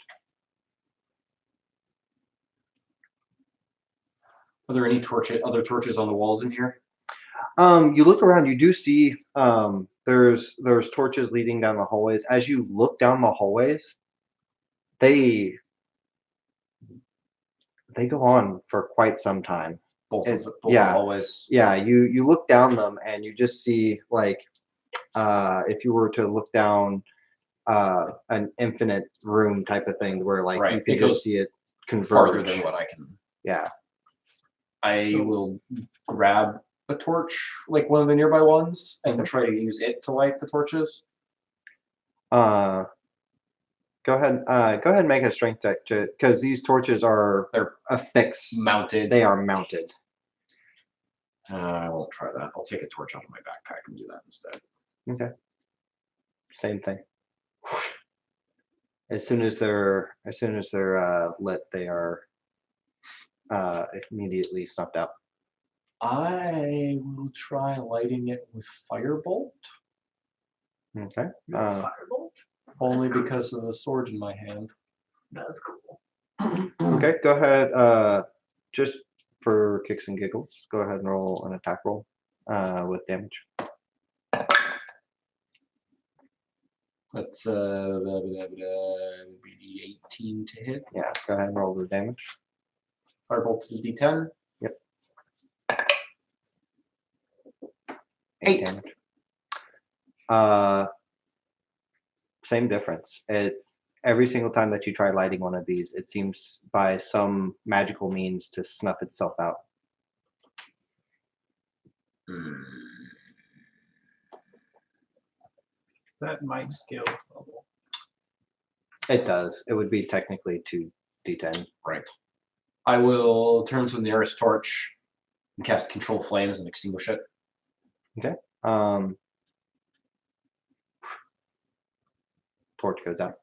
Are there any other torches on the walls in here? You look around, you do see there's torches leading down the hallways. As you look down the hallways, they go on for quite some time. Both It's- of the yeah. hallways. Yeah, you look down them and you just see like if you were to look down an infinite room type of thing where like Right, you can it goes just see it farther converge. than what I can. Yeah. I will grab a torch, like one of the nearby ones, and try to use it to light the torches. Go ahead and make a strength check because these torches they're affixed. Mounted. They are mounted. I won't try that. I'll take a torch out of my backpack and do that instead. Okay. Same thing. As soon as they're lit, they are immediately snuffed out. I will try lighting it with firebolt, Okay. Firebolt? only That's cool. because of the sword in my hand. That's cool. Okay. Go ahead. Just for kicks and giggles, go ahead and roll an attack roll with damage. That's 18 to hit. Yeah. Go ahead and roll the damage. Firebolt is a D10. Eight 8. damage. Same difference. Every single time that you try lighting one of these, it seems by some magical means to snuff itself out. That might scale level. It does. It would be technically 2d10. Right. I will turn to the nearest torch and cast Control Flames and extinguish it. Torch goes out.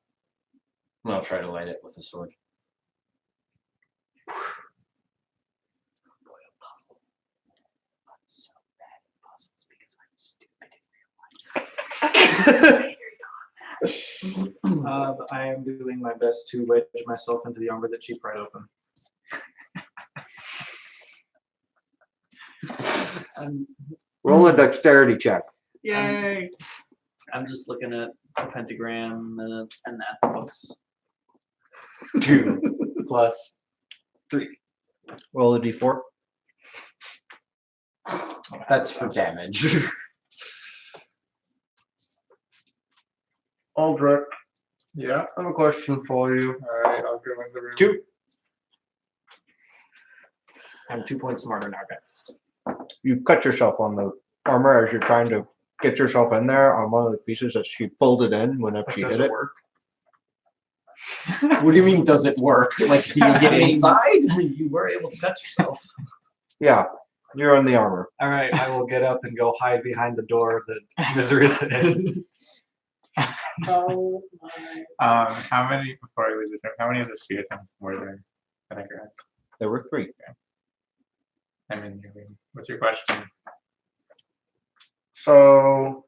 And I'll try to light it with a sword. Boy, a puzzle. I'm so bad at puzzles because I'm stupid. I am doing my best to wedge myself into the armor that she pried open. Roll a dexterity check. Yay! I'm just looking at the pentagram and that books. 2 plus 3. Roll a d4. That's for damage. Aldrich, Yeah. I have a question for you. All right. I'll go in the room. 2. I'm 2 points smarter now, guys. You cut yourself on the armor as you're trying to get yourself in there on one of the pieces that she folded in whenever she Does did it it. work? What do you mean, does it work? Like, do you get I mean- inside? You were able to cut yourself. Yeah, you're in the armor. All right, I will get up and go hide behind the door that Misery is in. Oh my. How many before I leave this room? How many of the spear attempts were there that I grabbed? There were 3. I'm in your room. What's your question? So,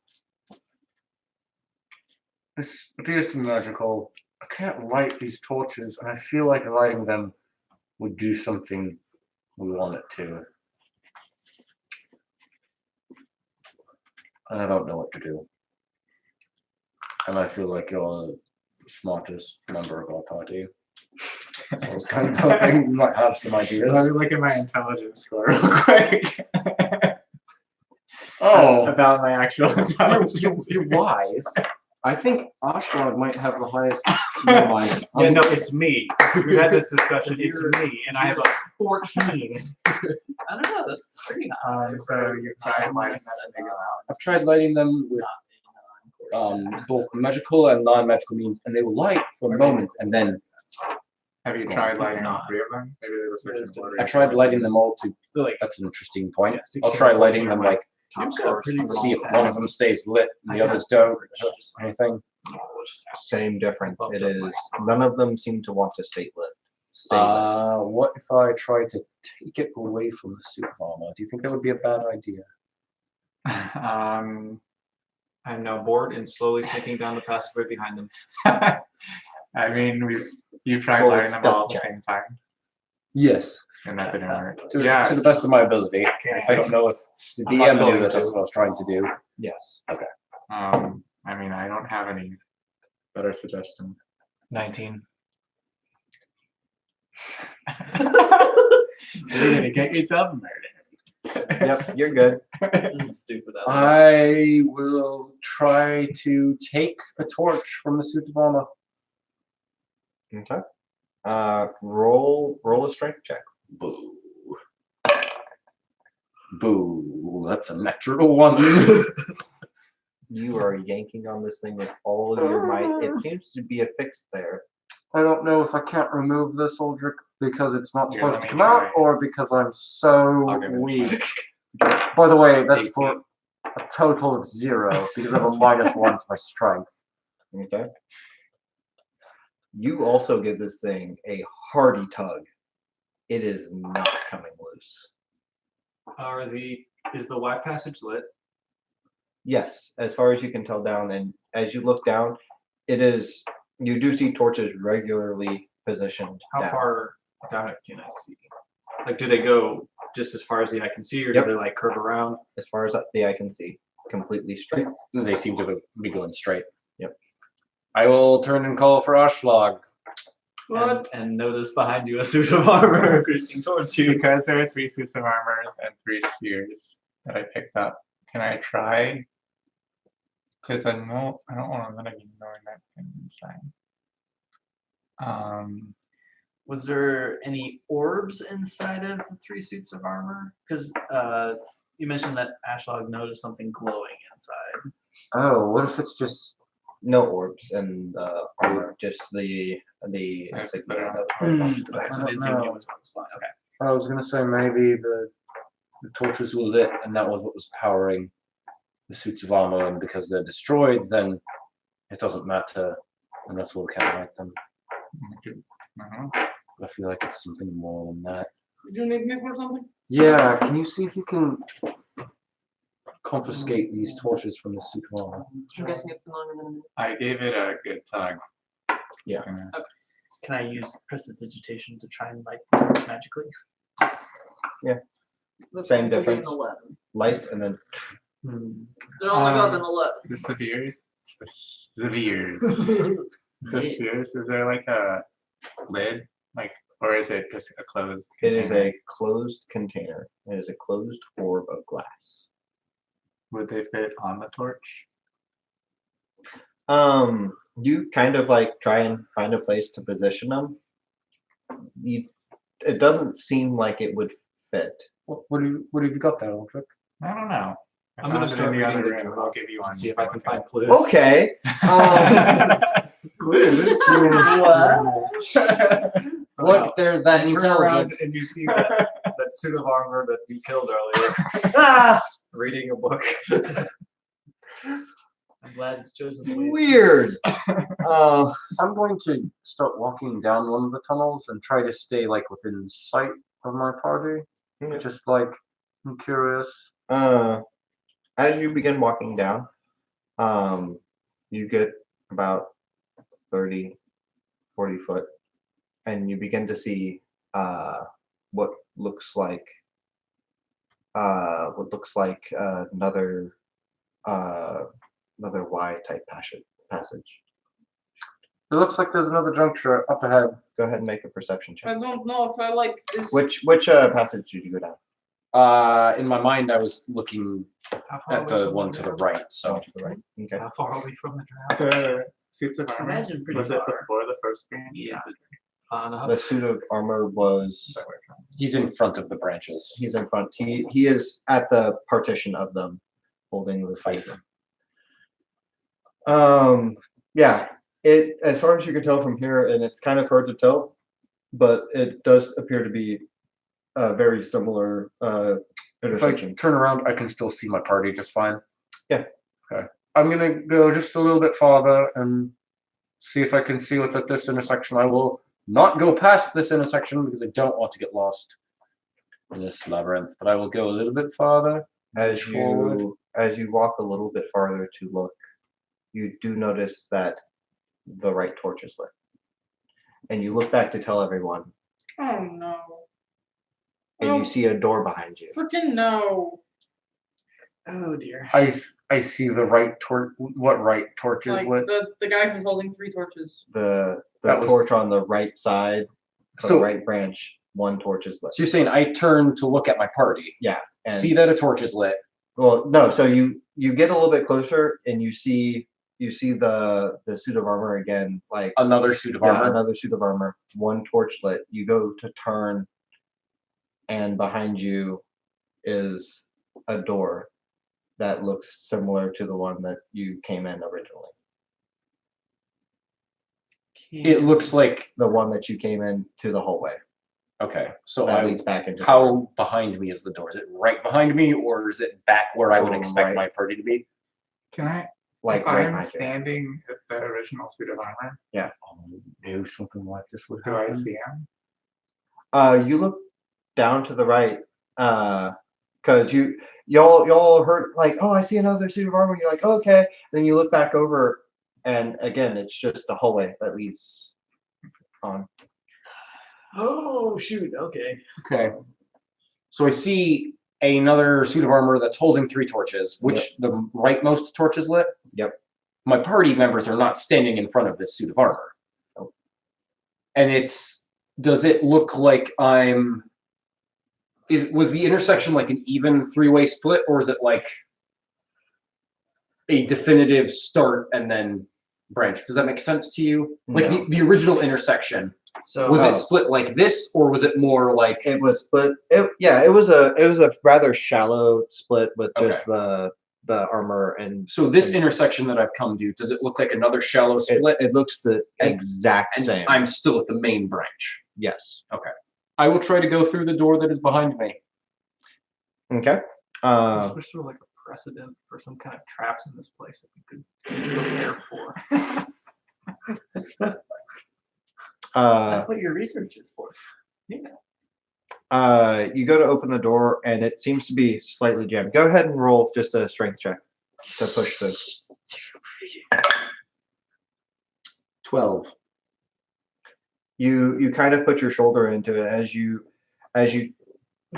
this appears to be magical. I can't light these torches, and I feel like lighting them would do something we want it to. And I don't know what to do. And I feel like you're the smartest member of our party. I was kind of hoping you might have some ideas. Let me look at my intelligence score real quick. Oh, About my actual intelligence. you're wise. I think Ashlog might have the highest. Never mind. Yeah, no, it's me. We had this discussion. It's me, and I have a 14. I don't know. That's pretty high. So you try and light that thing out. I've tried lighting them with both magical and non-magical means, and they will light for a moment, and then Have you Go on. tried It's lighting all not. 3 of them? Maybe they were switching order. I tried lighting them all to. Like, That's an interesting point. Yeah, I'll try lighting them like You've got a pretty see if small one of them stays lit and the others don't. or anything. Same difference. It is. None of them seem to want to stay lit. Stay lit. What if I try to take it away from the suit of armor? Do you think that would be a bad idea? I'm now bored and slowly sneaking down the passageway behind them. I mean, you tried Roll a lighting them all at the stealth same time, Yes, and that didn't work. to Yeah, the best of my ability. I don't know if the I'm not DM knew going that to. that's what I was trying to do. Yes. I mean, I don't have any better suggestion. 19. You're gonna get yourself murdered. Yep, you're good. This is stupid. I love I will try to take a torch from the suit of armor. Okay. Roll a strength check. Boo. Boo. That's a natural one. You are yanking on this thing with all of your might. It seems to be affixed there. I don't know if I can't remove this, Aldrich, because it's not Here, supposed let to me come out, try. or because I'm so I'll give it a weak. By the way, that's 18. for a total of 0, because I have a -1 to my strength. Okay. You also give this thing a hearty tug. It is not coming loose. Is the Y passage lit? Yes, as far as you can tell down, and as you look down, you do see torches regularly positioned. How down. far down it can I see? Like, do they go just as far as the eye can see, or Yep. do they like curve around? As far as the eye can see, completely straight. They seem to be going straight. Yep. I will turn and call for Ashlag. What? And notice behind you a suit of armor cruising towards you. Because there are 3 suits of armors and 3 spheres that I picked up, can I try? Because I don't want to let you knowing that thing inside. Was there any orbs inside of the 3 suits of armor? Because you mentioned that Ashlag noticed something glowing inside. Oh, what if it's just... No orbs in the armor, just the insignia. that was horizontal to the Okay, back. so I the don't insignia know. was what was fine. Okay. I was going to say maybe the torches were lit, and that was what was powering the suits of armor, and because they're destroyed, then it doesn't matter, and that's what we can't light them. I feel like it's something more than that. Did you need me for something? Yeah, can you see if you can confiscate these torches from the suit of armor? I'm guessing it's been longer than a minute. I gave it a good tug. Yeah. Just gonna- Can I use prestidigitation to try and light the torch magically? That's Same going to be an difference. 11. Lights and then It only got an 11. The spheres? The spheres. The spheres, is there like a lid? Or is it just a closed it is container? a closed container. It is a closed orb of glass. Would they fit on the torch? You kind of like try and find a place to position them. It doesn't seem like it would fit. What have you got there, Aldrich? I don't know. I'm gonna start the reading other the room. journal I'll give you one. See if I can find clues. Okay. Look, there's that You turn around intelligence. and you see that suit of armor that you killed earlier. Reading a book. I'm glad it's chosen. the way it Weird. is. I'm going to start walking down one of the tunnels and try to stay like within sight of my party. Okay. Just like I'm curious. As you begin walking down, you get about 30, 40 foot, and you begin to see what looks like another Y type passage. It looks like there's another juncture up ahead. Go ahead and make a perception I check. don't know if I like this. Which passage did you go down? In my mind, I was looking How far at away the from one to the right. So To the right. Okay. How far away from the drown? The suits of armor. Imagine pretty Was it far. before the first screen? Yeah. Enough. The suit of armor was. he's in front of the branches. He's in front. He is at the partition of them, holding the fight. Yeah. It, as far as you can tell from here, and it's kind of hard to tell, but it does appear to be a very similar If I intersection. turn around, I can still see my party just fine. Yeah. Okay. I'm gonna go just a little bit farther and see if I can see what's at this intersection. I will not go past this intersection because I don't want to get lost in this labyrinth, but I will go a little bit farther. As forward. you walk a little bit farther to look, you do notice that the right torch is lit. And you look back to tell everyone, Oh no. and you see a door behind you. Freaking no. Oh dear. I see the right torch. What right torch is Like lit? the guy who's holding 3 torches. The That was- torch on the right side, the So, right branch, one torch is lit. so you're saying I turn to look at my party, And see that a torch is lit. well, no. So you get a little bit closer, and you see the suit of armor again, like Another suit of yeah, armor. another suit of armor, one torch lit. You go to turn, and behind you is a door that looks similar to the one that you came in originally. It looks like The one that you came in to the hallway okay. So that I leads back into the room. how behind me is the door? Is it right behind me, or is it back where I would expect Right. my party to be? Can I? like if right I'm behind you. standing at the original suit of armor, Knew something like this would do happen. I see him? You look down to the right, because y'all heard like, oh, I see another suit of armor. You're like, oh, okay. Then you look back over, and again, it's just the hallway that leads on. Oh shoot. Okay. Okay. So I see another suit of armor that's holding 3 torches, which the rightmost torch is lit. Yep. My party members are not standing in front of this suit of armor. Nope. And does it look like was the intersection like an even 3-way split, or is it like a definitive start and then branch? Does that make sense to you? Like No. the original intersection, So was it split like this, or was it more like It was split. It was a rather shallow split with just the armor and. so this and intersection that I've come to, does it look like another shallow split? it looks the And- exact and same. I'm still at the main branch. yes. I will try to go through the door that is behind me. Okay. I wish there's sort of like a precedent for some kind of traps in this place that we could prepare for. that's what your research is for. You go to open the door and it seems to be slightly jammed. Go ahead and roll just a strength check to push through. 12. You kind of put your shoulder into it as you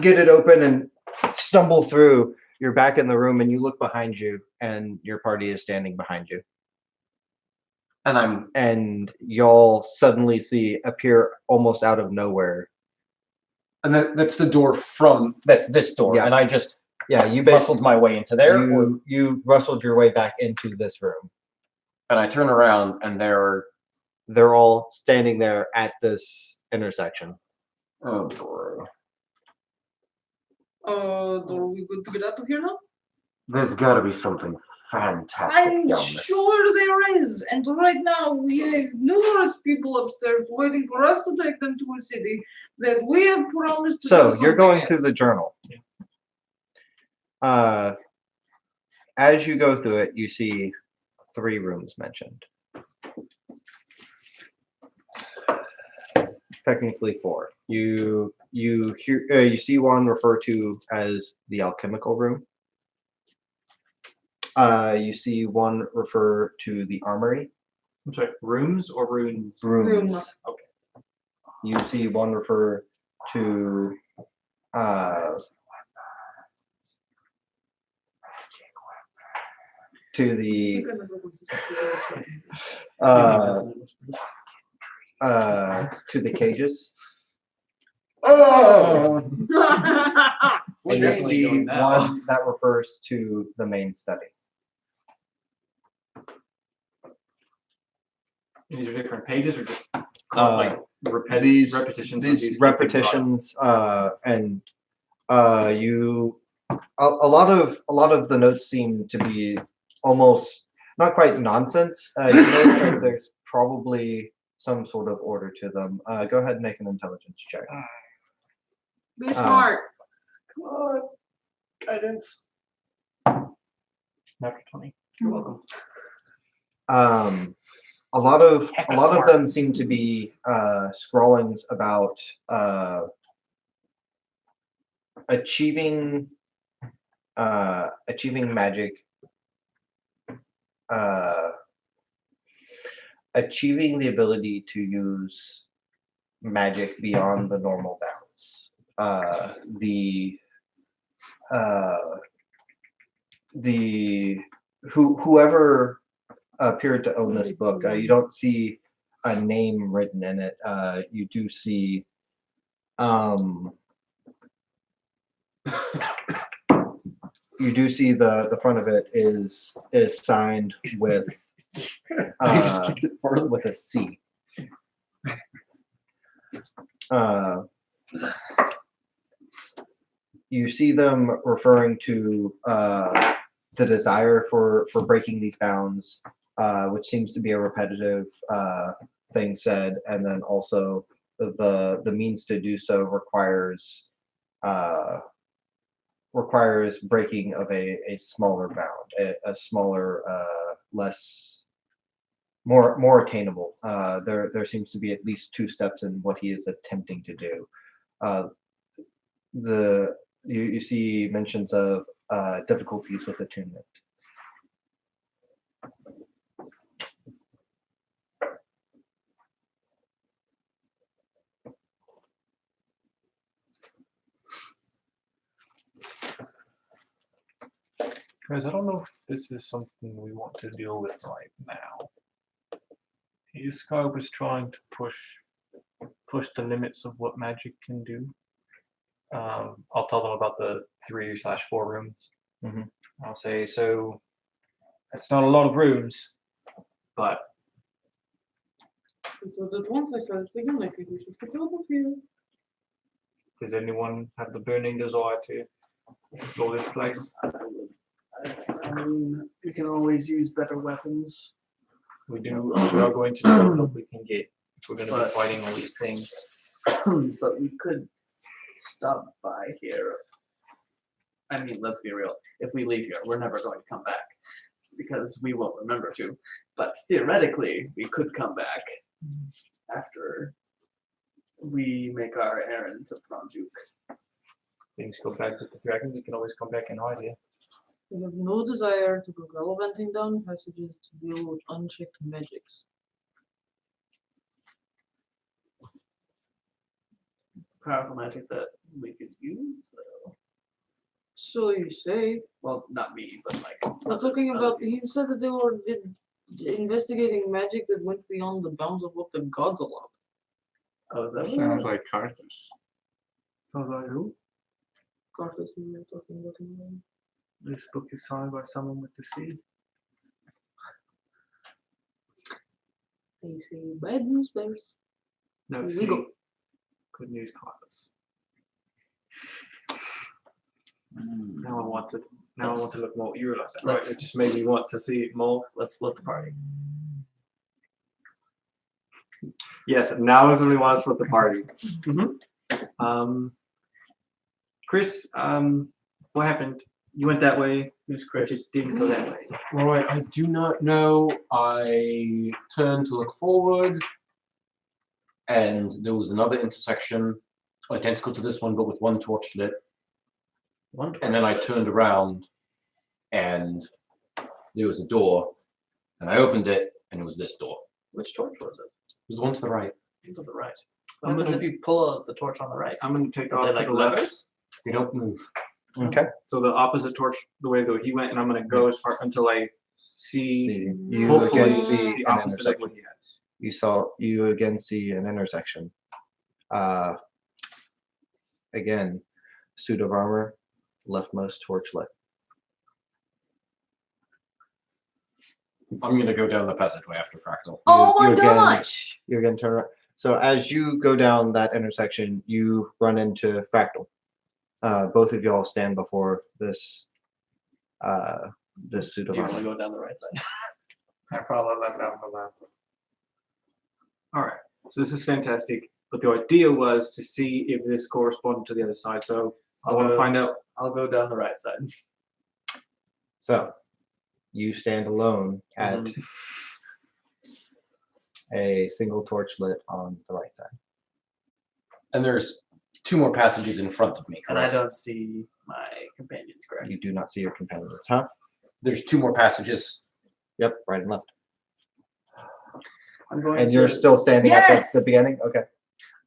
get it open and stumble through. You're back in the room and you look behind you and your party is standing behind you. And y'all suddenly see appear almost out of nowhere. And that's the door that's this door. Yeah. And I just Yeah, you bustled my way into there. you rustled your way back into this room. And I turn around and They're all standing there at this intersection. oh, boy. Are we good to get out of here now? There's got to be something fantastic I'm down this. sure there is. And right now we have numerous people upstairs waiting for us to take them to a city that we have promised to do So you're something going in. through the journal. As you go through it, you see 3 rooms mentioned. Technically 4. You see one referred to as the alchemical room. You see one refer to the armory. I'm sorry, rooms or runes? Rooms. Room. Okay. You see one refer to the to the cages. Oh! We're And you definitely see doing that. one that refers to the main study. And these are different pages or just Uh, repetitions? these of these these keep being brought up? repetitions and you a lot of the notes seem to be almost not quite nonsense. You know that there's probably some sort of order to them. Go ahead and make an intelligence check. Be smart. Come on. Guidance. After 20. You're welcome. A lot of Hecka them smart. seem to be scrawlings about achieving achieving magic. Achieving the ability to use magic beyond the normal bounds. Whoever appeared to own this book, you don't see a name written in it. You do see the front of it is signed with I just kicked it further. with a C. You see them referring to the desire for breaking these bounds, which seems to be a repetitive thing said, and then also the means to do so requires breaking of a smaller bound, a smaller, more attainable. There seems to be at least 2 steps in what he is attempting to do. You see mentions of difficulties with attunement. Guys, I don't know if this is something we want to deal with right now. This guy was trying to push the limits of what magic can do. I'll tell them about the 3/4 rooms. Mhm. I'll say, so it's not a lot of rooms, but So that once I started thinking, I think we should get over here. does anyone have the burning desire to explore this place? I mean, we can always use better weapons. We are going to do what we can get if we're going to be But- fighting all these things. But we could stop by here. I mean, let's be real. If we leave here, we're never going to come back because we won't remember to. But theoretically, we could come back after we make our errand to Franjuk. Things go back with the dragons, you can always come back and hide here. We have no desire to go gallivanting down passages to deal with unchecked magics. Powerful magic that we could use, though. So you say. Well, not me, but like. We're talking about. He said that they were investigating magic that went beyond the bounds of what the gods allowed. Oh, is that Sounds like Carthus. Sounds like who? Carthus, we were talking about him. This book is signed by someone with the sea. They say bad news bears. No, We sea. go. Good news, Carthus. Now I want to look more eerie like that. Right, Right. it just made me want to see more. Let's split the party. Yes, now is when we want to split the party. Mhm. Chris, what happened? You went that way. Who's But you Chris? didn't go that way. All right, I do not know. I turned to look forward, and there was another intersection, identical to this one, but with one torch lit. And then I turned around, and there was a door, and I opened it, and it was this door. Which torch was it? It was the one to the right. To the right. What happens if you pull out the torch on the right? I'm going to take Are they off to like the left. levers? They don't move. Okay. So the opposite torch, the way that he went, and I'm going to go as far until I see, See, you hopefully, again see the an opposite of what intersection. he has. You again see an intersection. Again, suit of armor, leftmost torch lit. I'm gonna go down the passageway after Fractal. Oh my you again- gosh! You're going to turn around. So as you go down that intersection, you run into Fractal. Both of y'all stand before this suit of Do you want to armor. go down the right side? I follow them down the left. All right. So this is fantastic. But the idea was to see if this corresponded to the other side. So I want to find out. I'll go down the right side. So you stand alone at a single torch lit on the right side. And there's 2 more passages in front of me. And I Correct? don't see my companions, correct? You do not see your companions, huh? There's 2 more passages. Yep, right and left. I'm going And to. you're still standing at Yes! the beginning? Okay.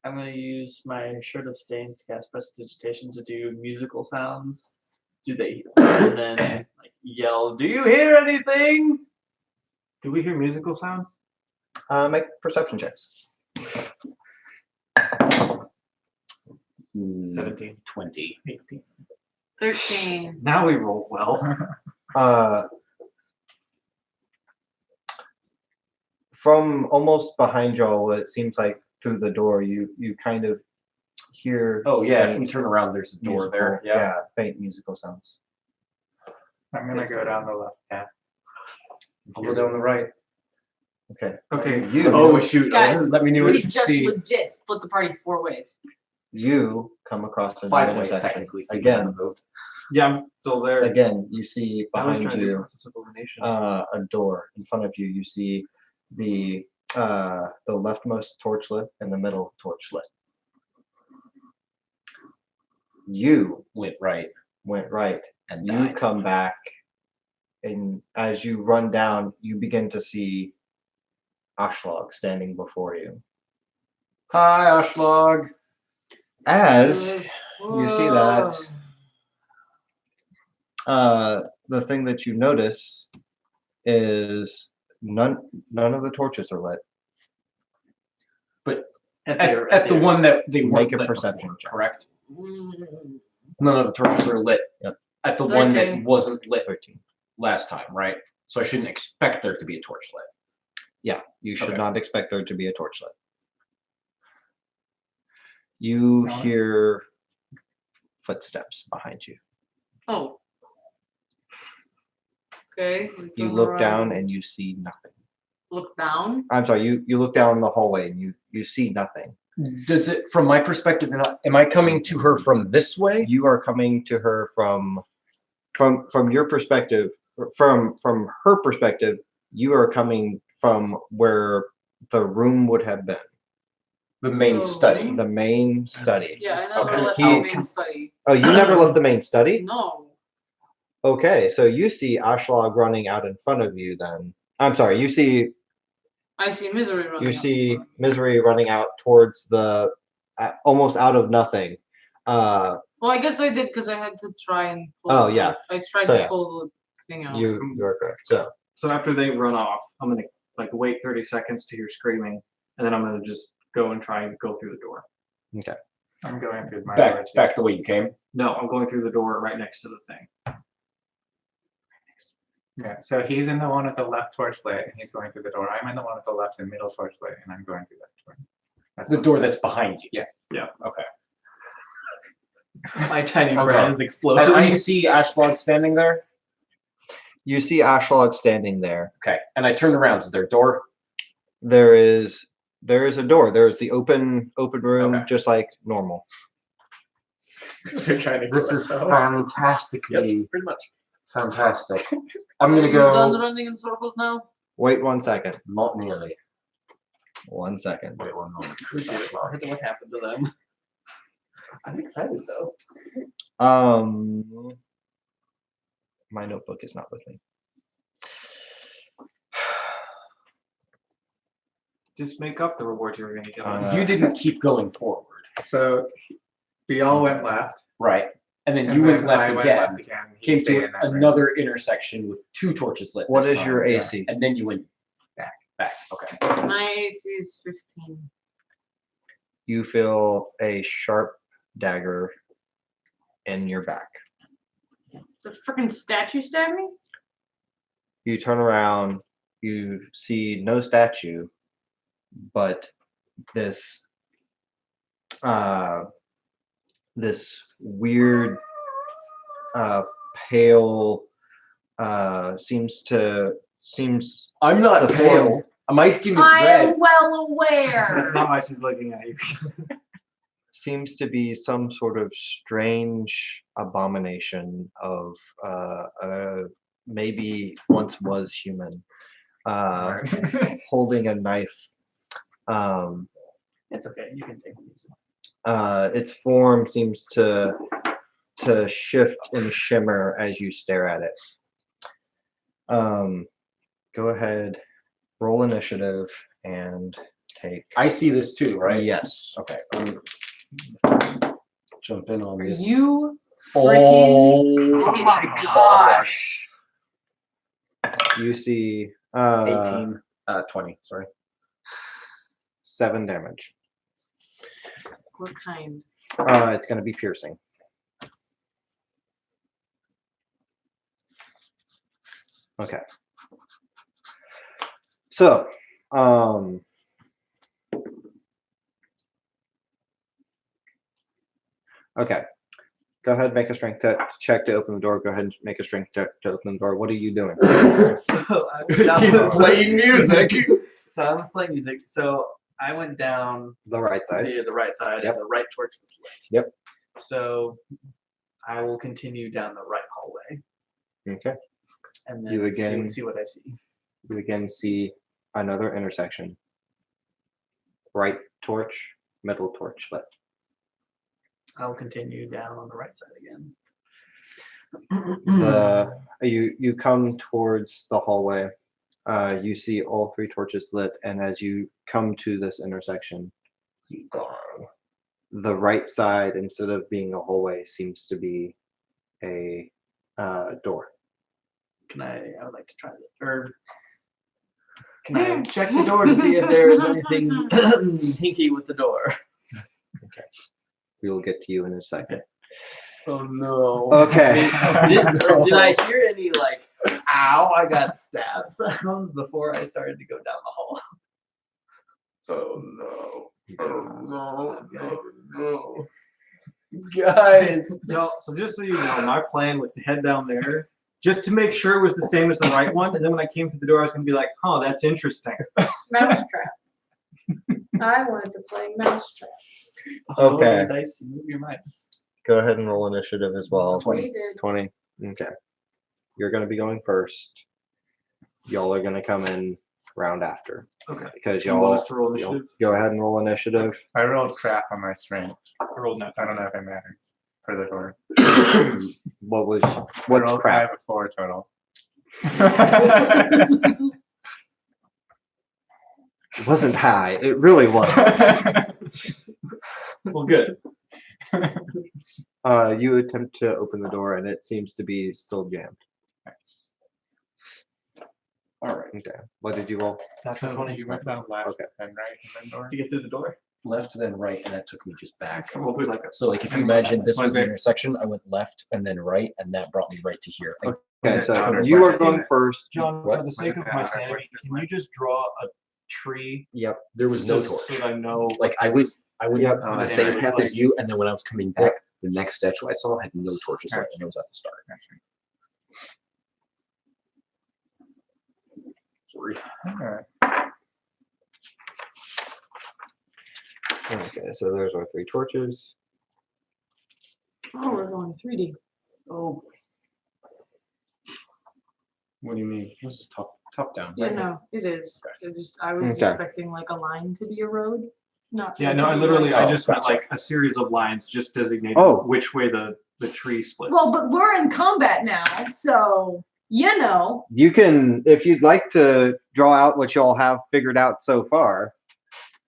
I'm going to use my shirt of stains to cast prestidigitation to do musical sounds. Do they and then like yell? Do you hear anything? Do we hear musical sounds? Make perception checks. 17. 20. 18. 13. Now we roll well. From almost behind y'all, it seems like through the door, you kind of hear. Oh yeah, if we faint turn around, there's a door musical- there. Yeah. faint musical sounds. I'm gonna go down the left path. I'll go down the right. Okay. Okay. You Oh shoot! Guys, Let me know We what you just see. legit split the party 4 ways. you come across a 5 new ways intersection. technically. Steve Again, hasn't moved. Yeah, I'm still there. again, you see I was behind trying to do you process of elimination. a door. In front of you, you see the leftmost torch lit and the middle torch lit. You Went right went right. and You died. come back, and as you run down, you begin to see Ashlog standing before you. Hi, Ashlog. As you see that, the thing that you notice is none of the torches are lit. At the one that they Make weren't a lit perception before, check. correct? Mm, None of the torches are lit. Yep. At the one that 13. wasn't lit 13. last time, right? So I shouldn't expect there to be a torch lit. Yeah, you should Okay. not expect there to be a torch lit. You No. hear footsteps behind you. Oh. Okay. we You turn look down around. and you see nothing. Look down. I'm sorry, you look down the hallway and you see nothing. Does it, from my perspective, am I coming to her from this way? You are coming to her from your perspective, from her perspective, you are coming from where the room would have been. The main Oh. study. The main study. Yeah, I never Okay. left He- the main study. Oh, you never left the main study? No. Okay, so you see Ashlog running out in front of you then. I'm sorry, you see I see misery running. you out see in front. Misery running out towards the almost out of nothing. Well, I guess I did because I had to try and pull Oh, yeah. I tried So, to yeah. pull the thing out. You are correct. So So after they run off, I'm gonna like wait 30 seconds to hear screaming, and then I'm gonna just go and try and go through the door. I'm going through my door Back too. back the way you came. No, I'm going through the door right next to the thing. Yeah, so he's in the one with the left torch lit, and he's going through the door. I'm in the one with the left and middle torch lit, and I'm going through that door. That's The what- door that's behind you. Okay. My tiny Okay. brain is exploding. And I see Ashlog standing there. you see Ashlog standing there. Okay. And I turned around. Is there a door? There is a door. There is the open room, Okay. just like normal. They're trying to This kill is ourselves. fantastically Pretty much. fantastic. I'm Are gonna you done go. running in circles now? Wait 1 second. Not nearly. 1 second. Wait 1 moment. Appreciate it. I heard what happened to them. I'm excited though. My notebook is not with me. Just make up the reward you were gonna give us. Uh, You didn't keep going forward, So we all went left. right? And then and you went then left I went again. left again. He Came stayed to in that room. another intersection with 2 torches lit. What this is your time, AC? And then you went back. Okay. My AC is 15. You feel a sharp dagger in your back. The freaking statue stabbed me? You turn around, you see no statue, but this this weird pale seems I'm not The pale. form. My skin is I red. am well That's aware. not why she's looking at you. seems to be some sort of strange abomination of maybe once was human, holding a knife. It's okay. You can take these. its form seems to shift and shimmer as you stare at it. Go ahead, roll initiative, and take. I see this too, right? Yes. Okay. Jump in on Are this. you freaking Oh my gosh! You see 18, 20. Sorry. 7 damage. What kind? It's going to be piercing. Okay. So, okay. Go ahead, make a strength check to open the door. Go ahead and make a strength check to open the door. What are you doing? So I was down playing music. So I was playing music. So I went down The right side. the right side, Yep. and the right torch was lit. Yep. So I will continue down the right hallway, Okay. and then You again- see what I see. You again see another intersection. Right torch, middle torch lit. I'll continue down on the right side again. You come towards the hallway. You see all 3 torches lit, and as you come to this intersection, the right side, instead of being a hallway, seems to be a door. I would like to try it. Or can I check the door to see if there is anything hinky with the door? We will get to you in a second. Oh no. Okay. Did I hear any like ow, I got stabbed sounds before I started to go down the hall? Oh no. Oh no. Guys. No, so just so you know, my plan was to head down there just to make sure it was the same as the right one. And then when I came to the door, I was going to be like, huh, that's interesting. Mousetrap. I wanted to play Mousetrap. Okay. Dice, you move your mice. Go ahead and roll initiative as well. We did. 20. Okay. You're going to be going first. Y'all are going to come in round after. Okay. Because You want y'all us to roll y'all initiative? go ahead and roll initiative. I rolled crap on my strength. I rolled no. I don't know if it matters for the door. What's I rolled, I crap? have a 4 total. It wasn't high. It really wasn't. Well, good. You attempt to open the door and it seems to be still jammed. All right. Okay. What did you roll? That's So 20. you went down left Okay. and right and then door. To get through the door? Left, then right, and that took me just back. That's probably like a So, like, if you imagine this was the Was it- intersection, I went left and then right, and that brought me right to here. Okay, so Outer you are bracket. going first. John, What? for the sake of Was it my the outer sanity, torch can you just draw a tree Yep. There was no just torch. so that I know? Like, I went Yep. on the Okay. same It's path like- as you, and then when I was coming back, the next statue I saw had no torches lit, That's and it was at the start. That's right. Sorry. Alright. Okay, so there's our 3 torches. Oh, we're going 3D. Oh, What do you mean? This is top down. Yeah, no, it is. I was Okay. expecting like a line to be a road, not. Yeah, for it no, to I be literally, like- I just meant gotcha. like a series of lines just designating Oh. which way the tree splits. Well, but we're in combat now, so you know. You can, if you'd like to draw out what y'all have figured out so far.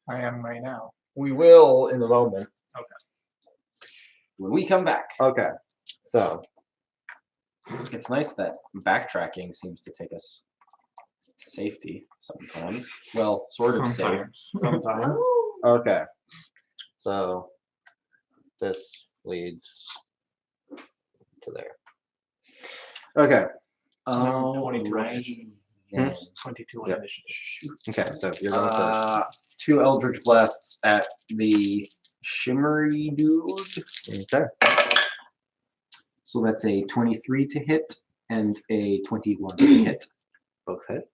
I am right now. We will in a moment. Okay. When we come back. Okay. So, It's nice that backtracking seems to take us to safety sometimes. Well, sort of safe. Sometimes. Sometimes. Oh, okay. So, this leads to there. Okay. Oh, 22 right. Hmm? 22 on Yep. initiative. Okay, so you're going first. 2 Eldritch Blasts at the shimmery dude. Okay. So that's a 23 to hit and a 21 to hit. Both hit.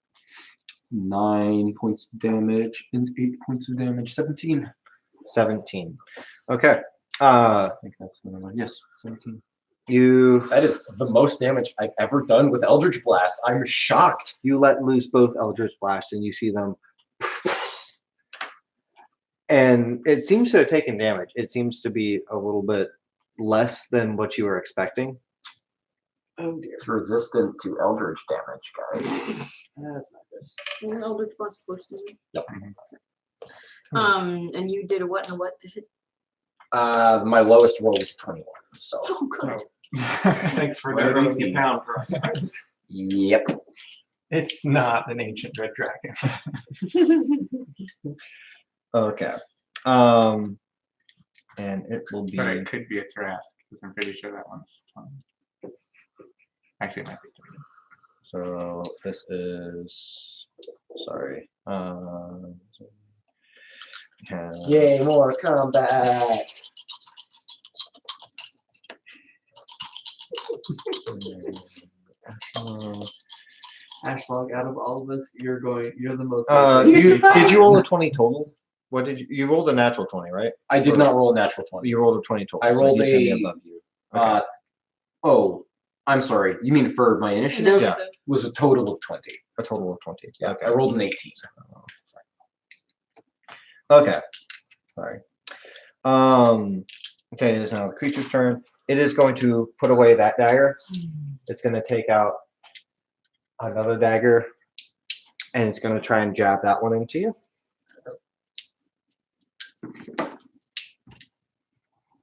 9 points of damage and 8 points of damage. 17. 17. Okay. I think that's the number. Yes, 17. You That is the most damage I've ever done with Eldritch Blast. I'm shocked. let loose both Eldritch Blasts and you see them and it seems to have taken damage. It seems to be a little bit less than what you were expecting. Oh dear. It's resistant to eldritch damage, guys. That's not good. An Eldritch Blast force damage. Yep. And you did a what and a what to hit? My lowest roll was 21. So. Oh, good. Thanks for Where narrowing is it he? down for us guys. Yep. It's not an ancient red dragon. Okay. And it will be. But it could be a Tarask, because I'm pretty sure that one's. Actually, it might be 3. So this is. Sorry. Yay, more combat. Ashlog, out of all of us, you're the most. Did you roll a 20 total? What did you rolled a natural 20, right? I did not roll a natural 20. You rolled a 20 total. I so rolled he's gonna be a, above you. Okay. Oh, I'm sorry. You mean for my initiative? Yeah. Was a total of 20. A total of 20. Yeah. Okay. I rolled an 18. Okay. Sorry. Okay, it is now the creature's turn. It is going to put away that dagger. It's going to take out another dagger, and it's going to try and jab that one into you.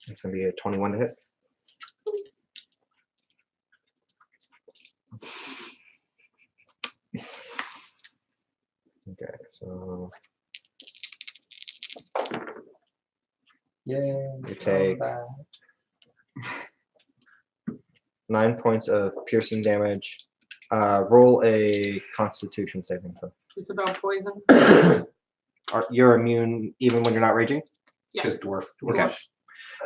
It's going to be a 21 to hit. Okay, so Yay. you take 9 points of piercing damage. Roll a Constitution saving throw. It's about poison. You're immune even when you're not raging? Yeah. Because dwarf. Okay.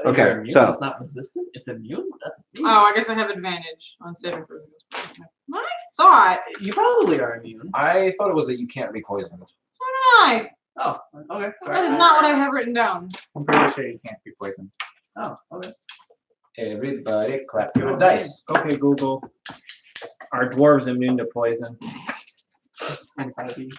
You're Okay, immune, so- it's not resistant. It's immune. That's Oh, I guess I have advantage on saving throws. I thought. you probably are immune. I thought it was that you can't be poisoned. So did I. Oh, okay. Sorry. That is not what I have written down. I'm pretty sure you can't be poisoned. Oh, okay. Everybody clap your dice. Okay, Google. Are dwarves immune to poison? And 5e.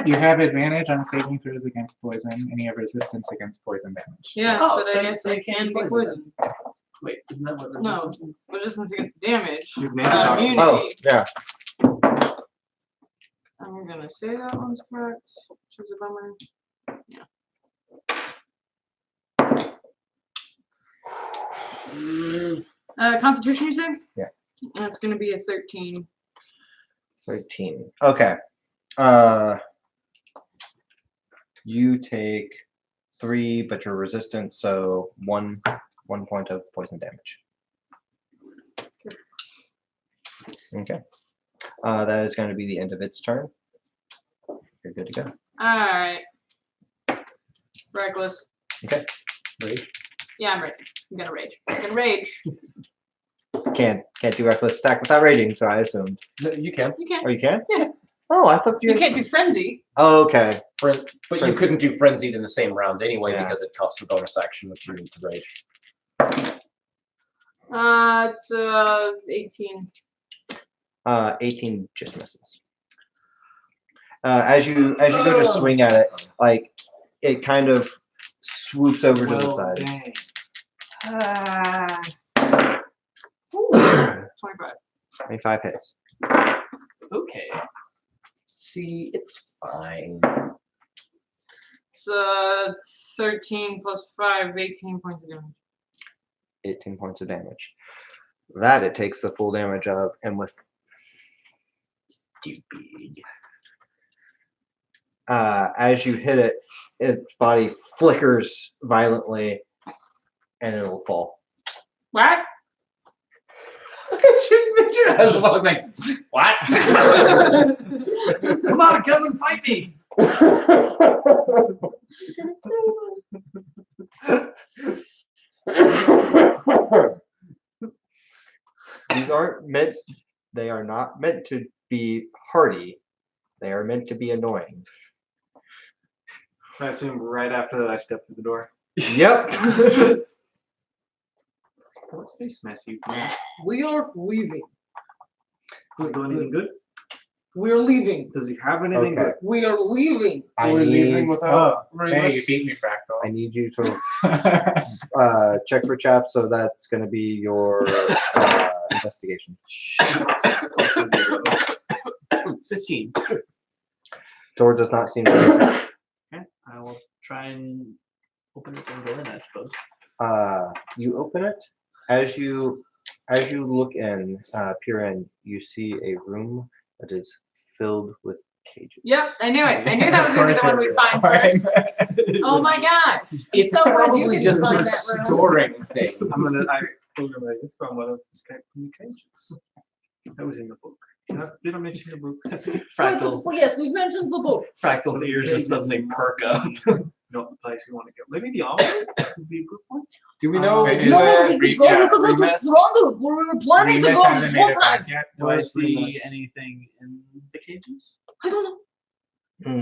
You have advantage on saving throws against poison, and you have resistance against poison damage. Yeah, Oh, but so I you- guess so I you can can't be be poisoned poisoned. Wait, isn't that what No. resistance means? Resistance against damage. You've named Not toxin. immunity. Oh, yeah. I'm gonna say that one's correct, which is a bummer. Yeah. Constitution, you say? Yeah. That's gonna be a 13. 13. Okay. You take 3, but you're resistant, so 1 point of poison damage. Okay. That is going to be the end of its turn. You're good to go. Alright. Reckless. Okay. Rage. Yeah, I'm ready. I'm gonna rage. I'm gonna rage. Can't do reckless attack without raging, so I assumed. No, you can. You can't. Oh, you can? Yeah. Oh, I thought you. You can't do frenzy. Oh, okay. But you Frenzy. couldn't do frenzied in the same round anyway Yeah. because it costs a bonus action, which you need to rage. It's 18. 18 just misses. As you go to swing at it, like it kind of swoops over to the Well, side. dang. 25. 25 hits. Okay. See, it's fine. So 13 plus 5, 18 points of damage. 18 points of damage. That it takes the full damage of, and with Stupid. as you hit it, its body flickers violently, and it'll fall. What? Just picture Ashlock like, what? Come on, come and fight me. These aren't meant. They are not meant to be hardy. They are meant to be annoying. So I assume right after that I step through the door. Yep. What's this mess you We are leaving. Is it doing any good? We're leaving. Does he have anything? Okay. We are leaving. I We're leaving need, without Hey, you beat me, Fractal. I need you to check for chaps, so that's going to be your investigation. Plus 0. 15. Door does not seem to be trapped. Okay, I will try and open it and go in, I suppose. You open it. As you look in, peer in, you see a room that is filled with cages. Yep, I knew it. I knew that was going to be the one we'd find first. Oh my gosh. It's so glad you probably didn't just find for that room. storing things. I'm gonna this one one of escape from the cages. That was in the book. Did I mention the book? Fractals. Yes, we mentioned the book. Fractal's ears just suddenly perk up. Not the place we want to go. Maybe the armory would be a good one. Do we know? Maybe who No, the- we could go- we could go to Strongwood, where we were planning to Remus go hasn't this made whole it time. back yet. Do I Where's see Remus? anything in the cages? I don't know.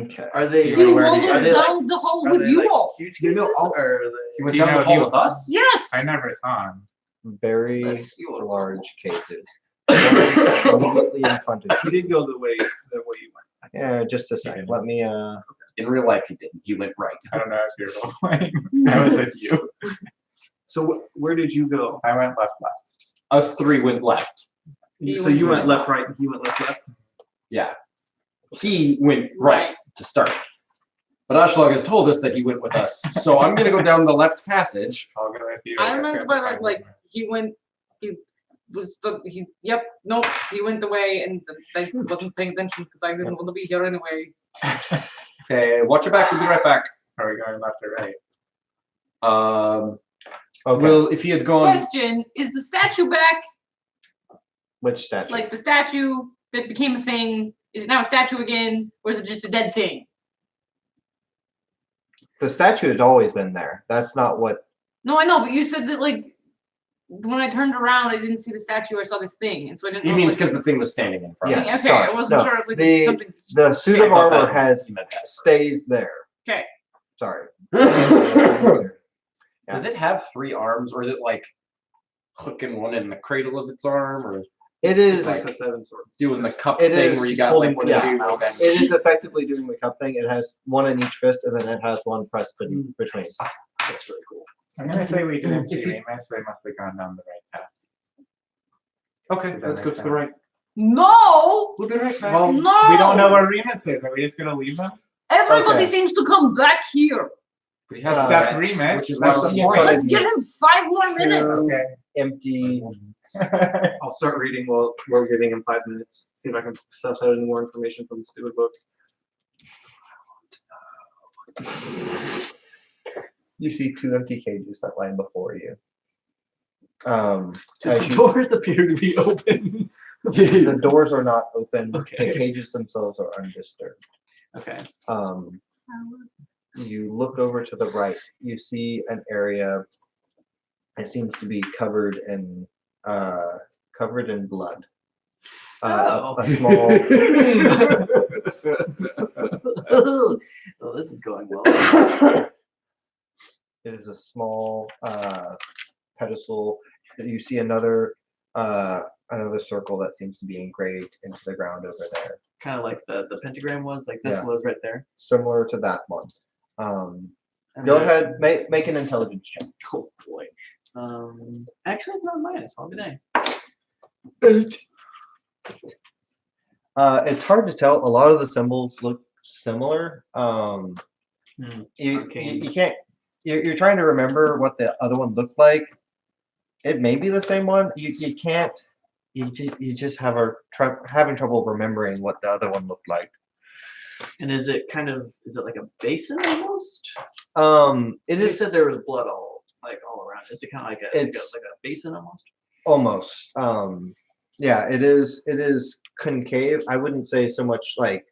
Okay. Are they? You are wandered they, like, down the hall are with they, you like, all. huge You cages? know, I'll- or are He they? went Do you down know the hall he- with us? Yes. I never saw him. Very Let's see what large cages. Immediately in front of He you. did go the way you went. Yeah, just a second. Let me In real life, he didn't. He went right. I don't know if you're role playing. I was with you. So where did you go? I went left. Us three went left. So you went left, right, and he went left, left. Yeah. He went right to start. But Ashlog has told us that he went with us. So I'm gonna go down the left passage. I'll go with you. I guess we remember have to by find like Remus. he went. He went the way, and I wasn't paying attention because I didn't want to be here anyway. Okay, watch your back. We'll be right back. Are we going left or right? okay. Well, if he had gone, Question: is the statue back? Which statue? Like the statue that became a thing? Is it now a statue again, or is it just a dead thing? The statue had always been there. That's not what. No, I know, but you said that like when I turned around, I didn't see the statue. I saw this thing, and so I didn't. he know, means like, because the thing was standing in front. Yeah. of us. Okay, sorry. I wasn't No, sure if like the- something. The suit Yeah, of I thought armor that has he meant that. stays there. Okay. Sorry. Does it have 3 arms, or is it like hooking one in the cradle of its arm, or It is. It's like the 7 swords. doing the cup It thing is where you got holding like one the in his two mouth. and It is effectively doing the cup thing. It has one in each fist, and then it has one pressed between. That's really cool. I'm gonna say we didn't see If you- Remus. They must have gone down the right path. Okay, Does that let's make go to the right. sense? No. We'll be right back. Well, No. we don't know where Remus is. Are we just gonna leave him? Everybody Okay. seems to come back here. But he has Except that, Remus. which is That's why the he's point. gonna Let's give him 5 more minutes. Okay. Empty. I'll start reading while we're giving him 5 minutes. See if I can suss out any more information from the stupid book. You see 2 empty cages that lie before you. The As you- doors appear to be open. the doors are not open. Okay. The cages themselves are undisturbed. Okay. You look over to the right. You see an area. It seems to be covered in blood. Oh. A small. Well, this is going well. It is a small pedestal. You see another circle that seems to be engraved into the ground over there, Kind of like the pentagram was, like this Yeah. was right there. similar to that one. And Go then- ahead, make an intelligence check. Oh boy. Actually, it's not minus. I'll be dang. It's hard to tell. A lot of the symbols look similar. You Arcane. can't. You're trying to remember what the other one looked like. It may be the same one. You can't. You just having trouble remembering what the other one looked like. And is it like a basin almost? It You is said there was blood all around. Is it kind of like a It's- basin almost? almost. Yeah, it is. It is concave. I wouldn't say so much like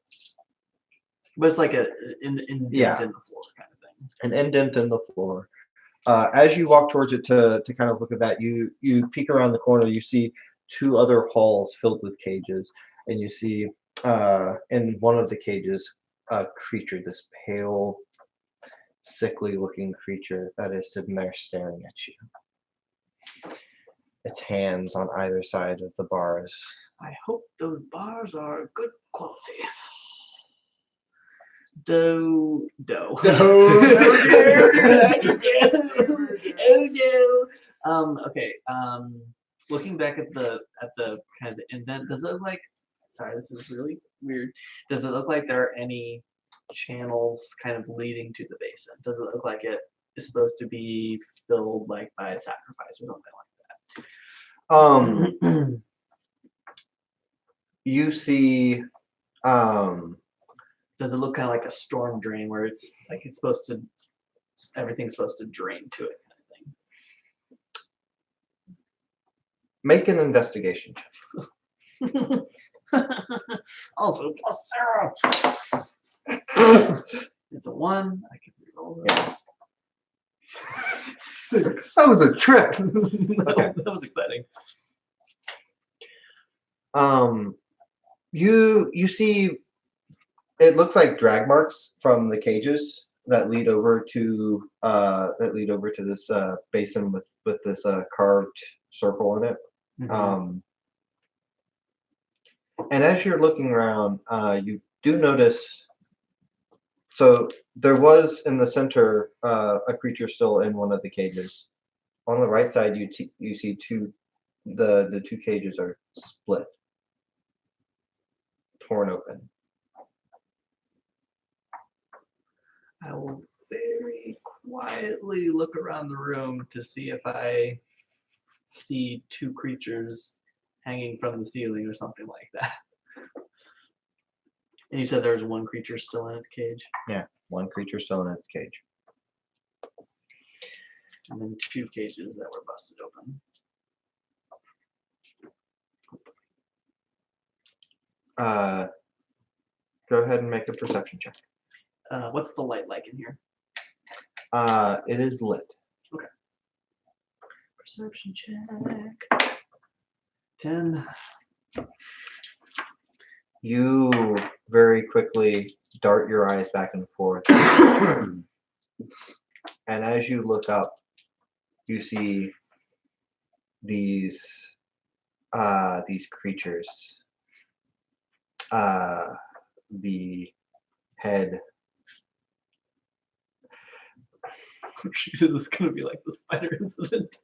But it's like an indent Yeah. in the floor kind of thing. an indent in the floor. As you walk towards it to kind of look at that, you peek around the corner. You see 2 other halls filled with cages, and you see in one of the cages a creature, this pale, sickly-looking creature that is sitting there staring at you. its hands on either side of the bars. I hope those bars are good quality. Oh no. Okay. Looking back at the kind of the indent, does it look like? Sorry, this is really weird. Does it look like there are any channels kind of leading to the basin? Does it look like it is supposed to be filled like by a sacrifice or something like that? You see, Does it look kind of like a storm drain where it's like it's supposed to, everything's supposed to drain to it kind of thing? make an investigation check. Also, plus 0. It's a 1. I can reroll those. 6. That was a trip. Okay. That was exciting. You see, it looks like drag marks from the cages that lead over to this basin with this carved circle in it. And as you're looking around, you do notice. So there was in the center a creature still in one of the cages. On the right side, you see the two cages are split, torn open. I will very quietly look around the room to see if I see two creatures hanging from the ceiling or something like that. And you said there was one creature still in its cage? Yeah, one creature still in its cage. And then 2 cages that were busted open. Go ahead and make a perception check. What's the light like in here? It is lit. Okay. Perception check. 10. You very quickly dart your eyes back and forth. And as you look up, you see these creatures. The head. This is gonna be like the spider incident.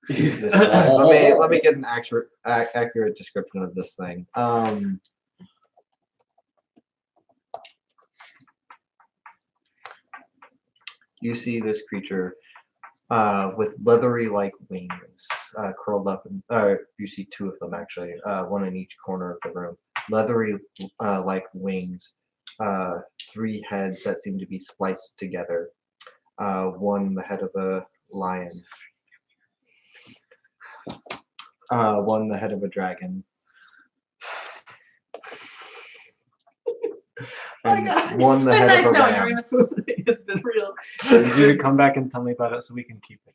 let me get an accurate description of this thing. You see this creature with leathery-like wings curled up. You see 2 of them actually, one in each corner of the room. Leathery-like wings, 3 heads that seem to be spliced together. One the head of a lion. One the head of a dragon. And one the head of a ram. It's been real. You to come back and tell me about it so we can keep it.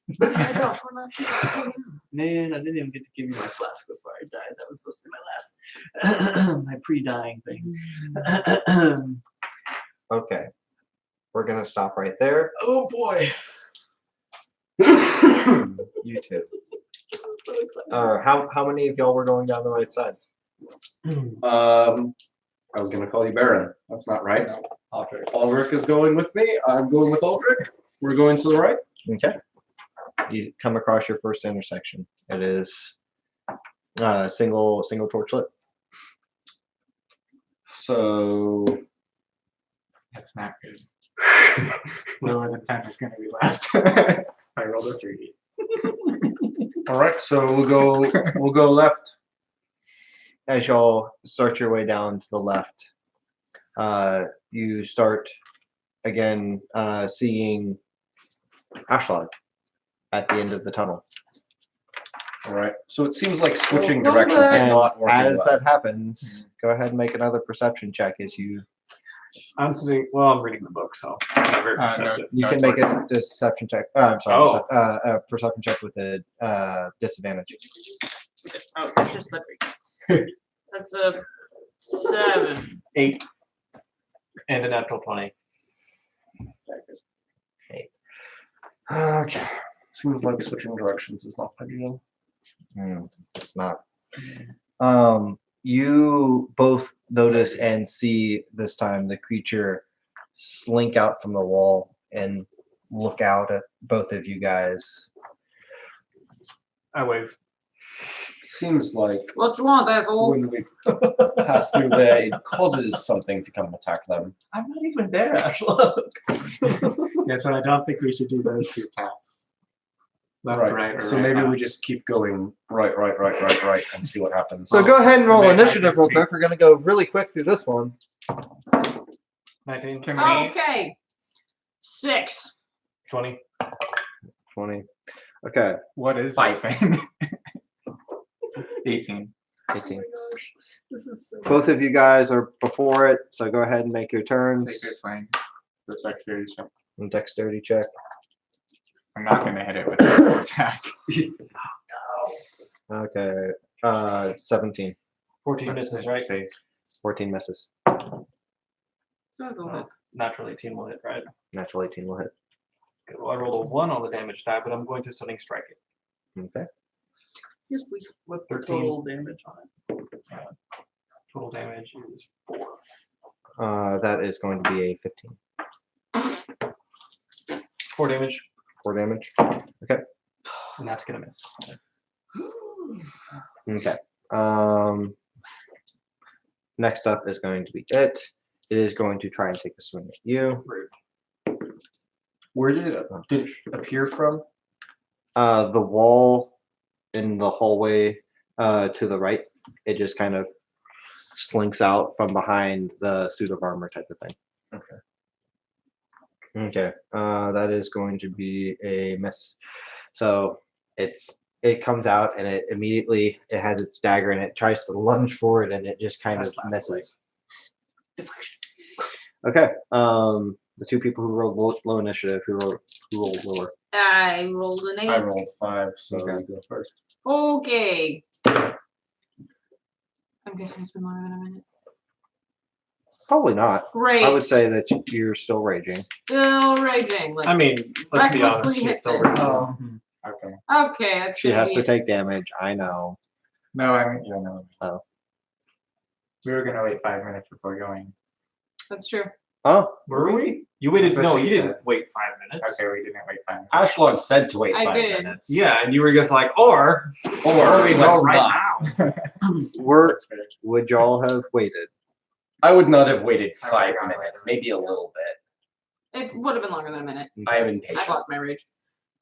Man, I didn't even get to give you my flask before I died. That was supposed to be my last, my pre-dying thing. Okay, we're gonna stop right there. Oh boy. You two. This is so exciting. How many of y'all were going down the right side? I was gonna call you Baron. That's not right. Ulrich is going with me. I'm going with Ulrich. We're going to the right. Okay. You come across your first intersection. It is single torch lit. So That's not good. Lower than 10 is going to be left. I rolled a 3. all right. So we'll go left. As y'all start your way down to the left, you start again seeing Ashlog at the end of the tunnel. All right. So it seems like switching Well, directions is And not working as well. that happens, go ahead and make another perception check as you I'm sitting. Well, I'm reading the book, so I'm not very No, perceptive. you no can make torch. a deception check. I'm sorry, Oh. a perception check with a disadvantage. Oh, it's just that big. That's a 7. 8 and a natural 20. Okay. Seems like switching directions is not ideal. It's not. You both notice and see this time the creature slink out from the wall and look out at both of you guys. I wave. Seems like What you want, asshole? when we pass through there, it causes something to come attack them. I'm not even there, Ashlock. Yeah, so I don't think we should do those two paths. Left, Right. right, or So right, maybe we left. just keep going right, and see what happens. So go ahead and roll May I initiative real speak? quick. We're going to go really quick through this one. 19, Can we? Okay. 6. 20. 20. Okay. What is Five. this thing? 18. 18. This is so Both of you guys are before it, so go ahead and make your turns. Sacred flame. The dexterity check. And dexterity check. I'm not gonna hit it with the attack. Okay. 17. 14 misses, right? Saves. 14 misses. Natural 18 will hit, right? Natural 18 will hit. Good. Well, I rolled a 1 on the damage die, but I'm going to stunning strike it. Okay. Yes, please. What's the 13. total damage on it? Total damage is 4. That is going to be a 15. 4 damage, 4 damage. and that's going to miss. Okay. Next up is going to be it. It is going to try and take a swing at you. Where did it appear from? The wall in the hallway to the right. It just kind of slinks out from behind the suit of armor type of thing. Okay. That is going to be a miss. So it comes out and it immediately has its dagger and it tries to lunge forward and it just kind of misses. Okay. The two people who rolled low initiative, who rolled lower. I rolled an 8. I rolled 5, so Okay. you go first. Okay. I'm guessing it's been longer than a minute. Probably not. Great. I would say that you're still raging. Still raging. I mean, let's be honest, recklessly she's hit still this. raging. Okay. Okay, that's She gonna has be to take damage. I know. No, I mean, yeah, no. Oh. We were gonna wait 5 minutes before going. That's true. Oh, Were we? You waited. That's what No, she you didn't said. wait 5 minutes. Okay, we didn't wait 5 minutes. Ashlog said to wait I 5 did. minutes. Yeah, and you were just like, or we let's go right now. would y'all have waited? I would not have waited I 5 would've gone minutes, later. maybe a little bit. It would have been longer than a minute. I am I've impatient. lost my rage.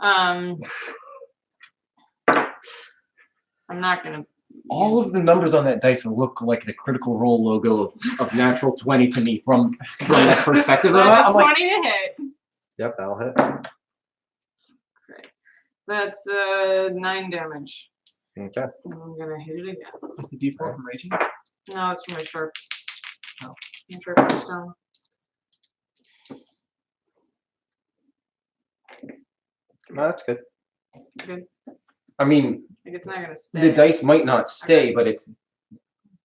I'm not gonna. All of the numbers on that dice look like the Critical Role logo of natural 20 to me from that perspective. That's I'm a like, 20 to hit. Yep, that'll hit. Great. That's 9 damage. Okay. I'm gonna hit it again. is the D4 from raging? No, it's from my sharp. Oh, sharp stone. No, that's good. Good. I mean, Like it's not gonna stay. the dice might not stay, but it's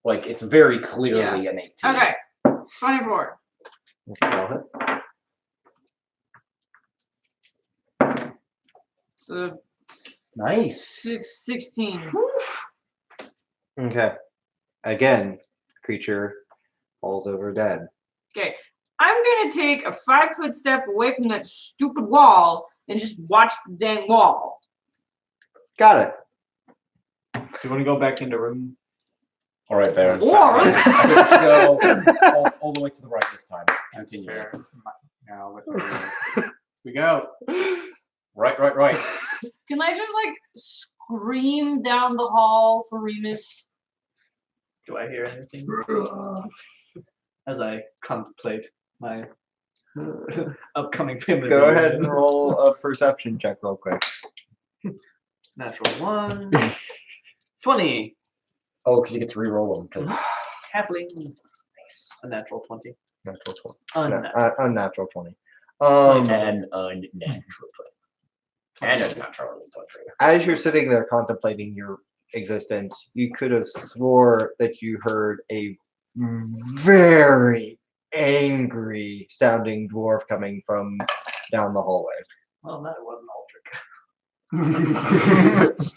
like it's very clearly an 18. Okay. 24. Okay, that'll hit. So Nice. 16. Okay. Again, creature falls over dead. Okay. I'm gonna take a 5-foot step away from that stupid wall and just watch the dang wall. Got it. Do you want to go back into room? All right, Baron. Or Go all the way to the right this time. That's Continue. fair. Now, listen. We go. Right. can I just like scream down the hall for Remus? Do I hear anything? As I contemplate my upcoming family. Go ahead reunion. and roll a perception check real quick. Natural 1. 20. Oh, because you get to re-roll them. Because Halfling. Nice. A natural 20. Natural 20. Unnatural. Unnatural 20. and unnatural. And unnatural. As you're sitting there contemplating your existence, you could have swore that you heard a very angry sounding dwarf coming from down the hallway. Well, that wasn't Aldrich.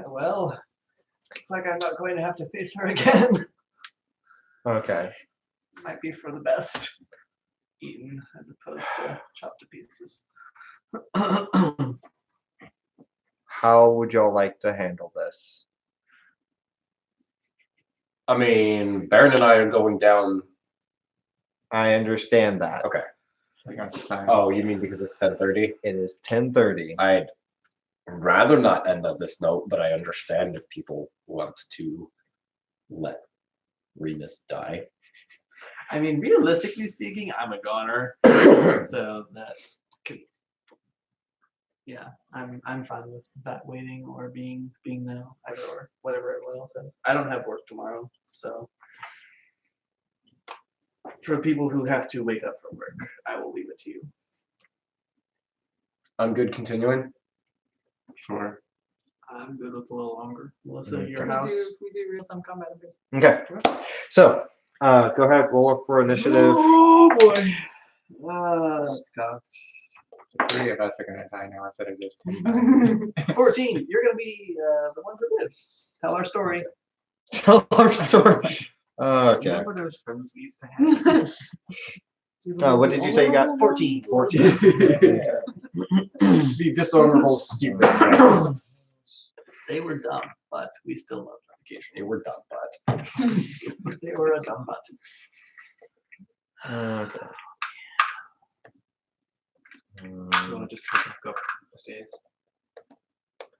Well, looks like I'm not going to have to face her again. Okay. Might be for the best. Eaten as opposed to chopped to pieces. How would y'all like to handle this? I mean, Baron and I are going down. I understand that. Okay. So you got time. Oh, you mean because it's 10:30? It is 10:30. I'd rather not end on this note, but I understand if people want to let Remus die. I mean, realistically speaking, I'm a goner, so that could. Yeah, I'm fine with that waiting or being now, either or, whatever everyone else says. I don't have work tomorrow, so for people who have to wake up for work, I will leave it to you. I'm good continuing. Sure. I'm good with a little longer. Melissa, Okay. your house. We do real-time combat. Okay. So, go ahead, roll for initiative. Oh boy. Let's go. 3 of us are gonna die now instead of just 10. 14. You're gonna be the one who lives. Tell our story. Tell our story. Okay. Remember those friends we used to have? What did you say you got? 14. 14. The dishonorable, stupid friends. They were dumb, but we still love them They occasionally. were dumb, but They were a dumb butt. Okay. You want to just go up the stairs?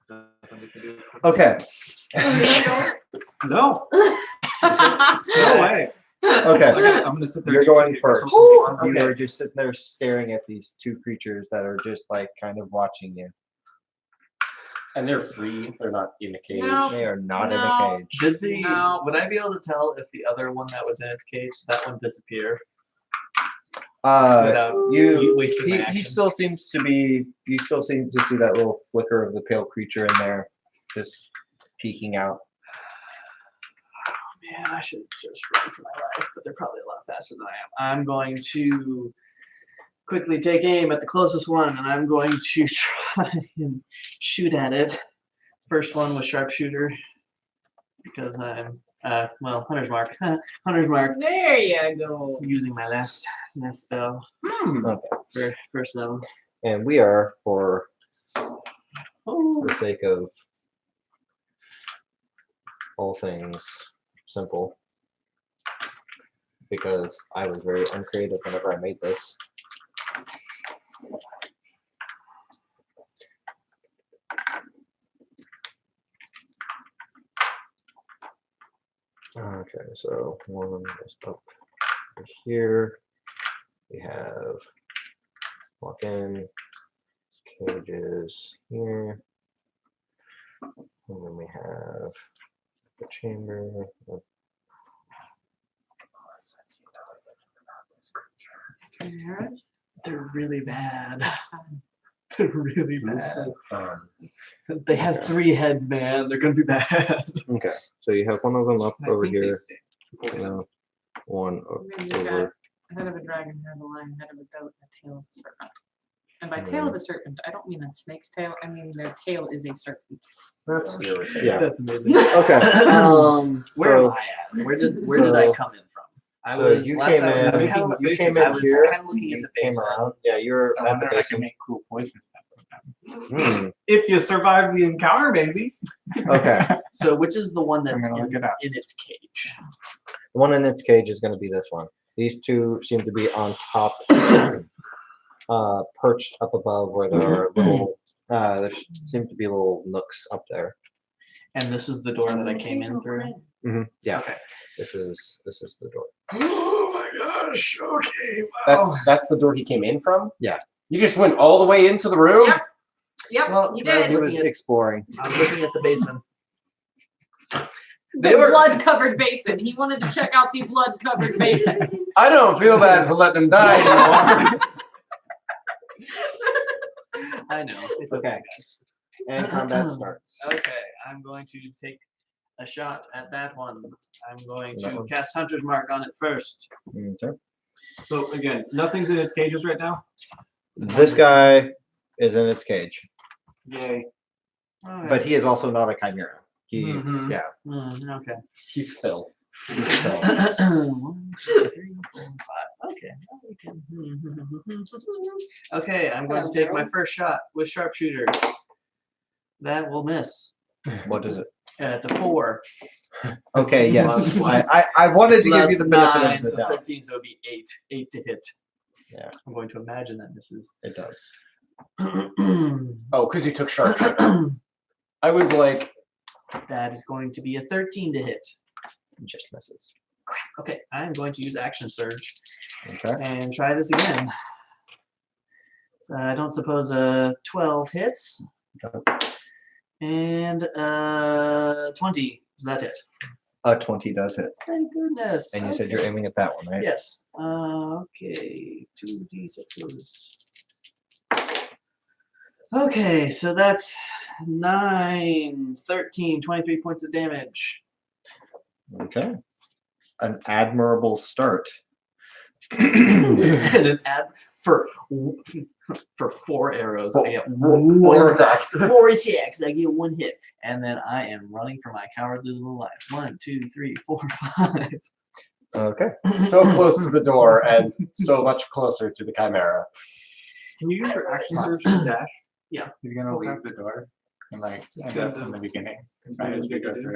Nothing we can do. Okay. No. No way. Okay. I'm gonna sit there. You're and going see first. something on- You are just sitting there staring at these two creatures that are just like kind of watching you. and they're free. They're not in a cage. No. They are not No. in a cage. Did the No. would I be able to tell if the other one that was in its cage, that one disappeared without You wasting my he action? still seems to be. You still seem to see that little flicker of the pale creature in there, just peeking out. Man, I should just run for my life, but they're probably a lot faster than I am. I'm going to quickly take aim at the closest one, and I'm going to try and shoot at it. First one was sharpshooter, because I'm hunter's mark. Hunter's mark. There you go. Using my last spell Okay. for first level. And we are, for Oh, the sake of all things simple, because I was very uncreative whenever I made this. Okay, so one is up here. We have walk in, cages here. And then we have the chamber. they're really bad. They're really bad. Um, They have 3 heads, man. They're gonna be bad. Okay, so you have one of them up I over think they here. stink. One Maybe you got over. head of a dragon, head of a lion, head of a goat, and a tail of a serpent. And by tail of a serpent, I don't mean a snake's tail. I mean their tail is a serpent. That's irritating. yeah. That's amazing. Okay. Where am so- I at? Where did I so- come in from? I So was you last came time I was in. kinda- You came I in was here. kind of looking at You the came basin. around. Yeah, you're I at the wonder if I can basin. make cool poison stuff with them. Hmm, If you survive the encounter, maybe. Okay, So which is the one that's I'm gonna look it up. in its cage? the one in its cage is going to be this one. These two seem to be on top, perched up above where there are little. There seem to be little nooks up there. And this is the door that I came in through. Yeah. Okay. This is the door. Oh my gosh. Okay. Wow. that's the door he came in from? Yeah. You just went all the way into the room? Yep. Yep, Well, you that's did. He was exploring. I'm looking at the basin. The They were- blood-covered basin. He wanted to check out the blood-covered basin. I don't feel bad for letting him die anymore. I know. It's Okay. okay, guys. And combat starts. Okay, I'm going to take a shot at that one. I'm going That to one. cast Hunter's Mark on it first. Okay. So again, nothing's in its cages right now. This guy is in its cage. Yay. But he is also not a chimera. He, Mhm. yeah. Okay. He's Phil. So, 1, 2, 3, 4, 5. Okay. Now we can. Okay, I'm going to take my first shot with sharpshooter. That will miss. what is it? It's a 4. Okay, yes. Plus- I wanted to give you Plus the benefit 9, of the so doubt. 13, so it would be 8. 8 to hit. Yeah. I'm going to imagine that misses. It does. Oh, because you took sharpshooter. I was like, That is going to be a 13 to hit. It just misses. Okay, I'm going to use action surge Okay. and try this again. So I don't suppose 12 hits. And 20. Does that hit? A 20 does hit. Thank goodness. And you said you're aiming at that one, right? Yes. Okay. 2d6s. Okay, so that's 9, 13, 23 points of damage. Okay. An admirable start. And an ad for 4 arrows, I get four attacks. 4 attacks. I get 1 hit, and then I am running for my cowardly little life. 1, 2, 3, 4, 5. Okay. So close to the door and so much closer to the chimera. Can you use your action surge to dash? He's gonna Okay. leave the door and like It's end good up to- from the beginning. it's Right good as we to go do. through.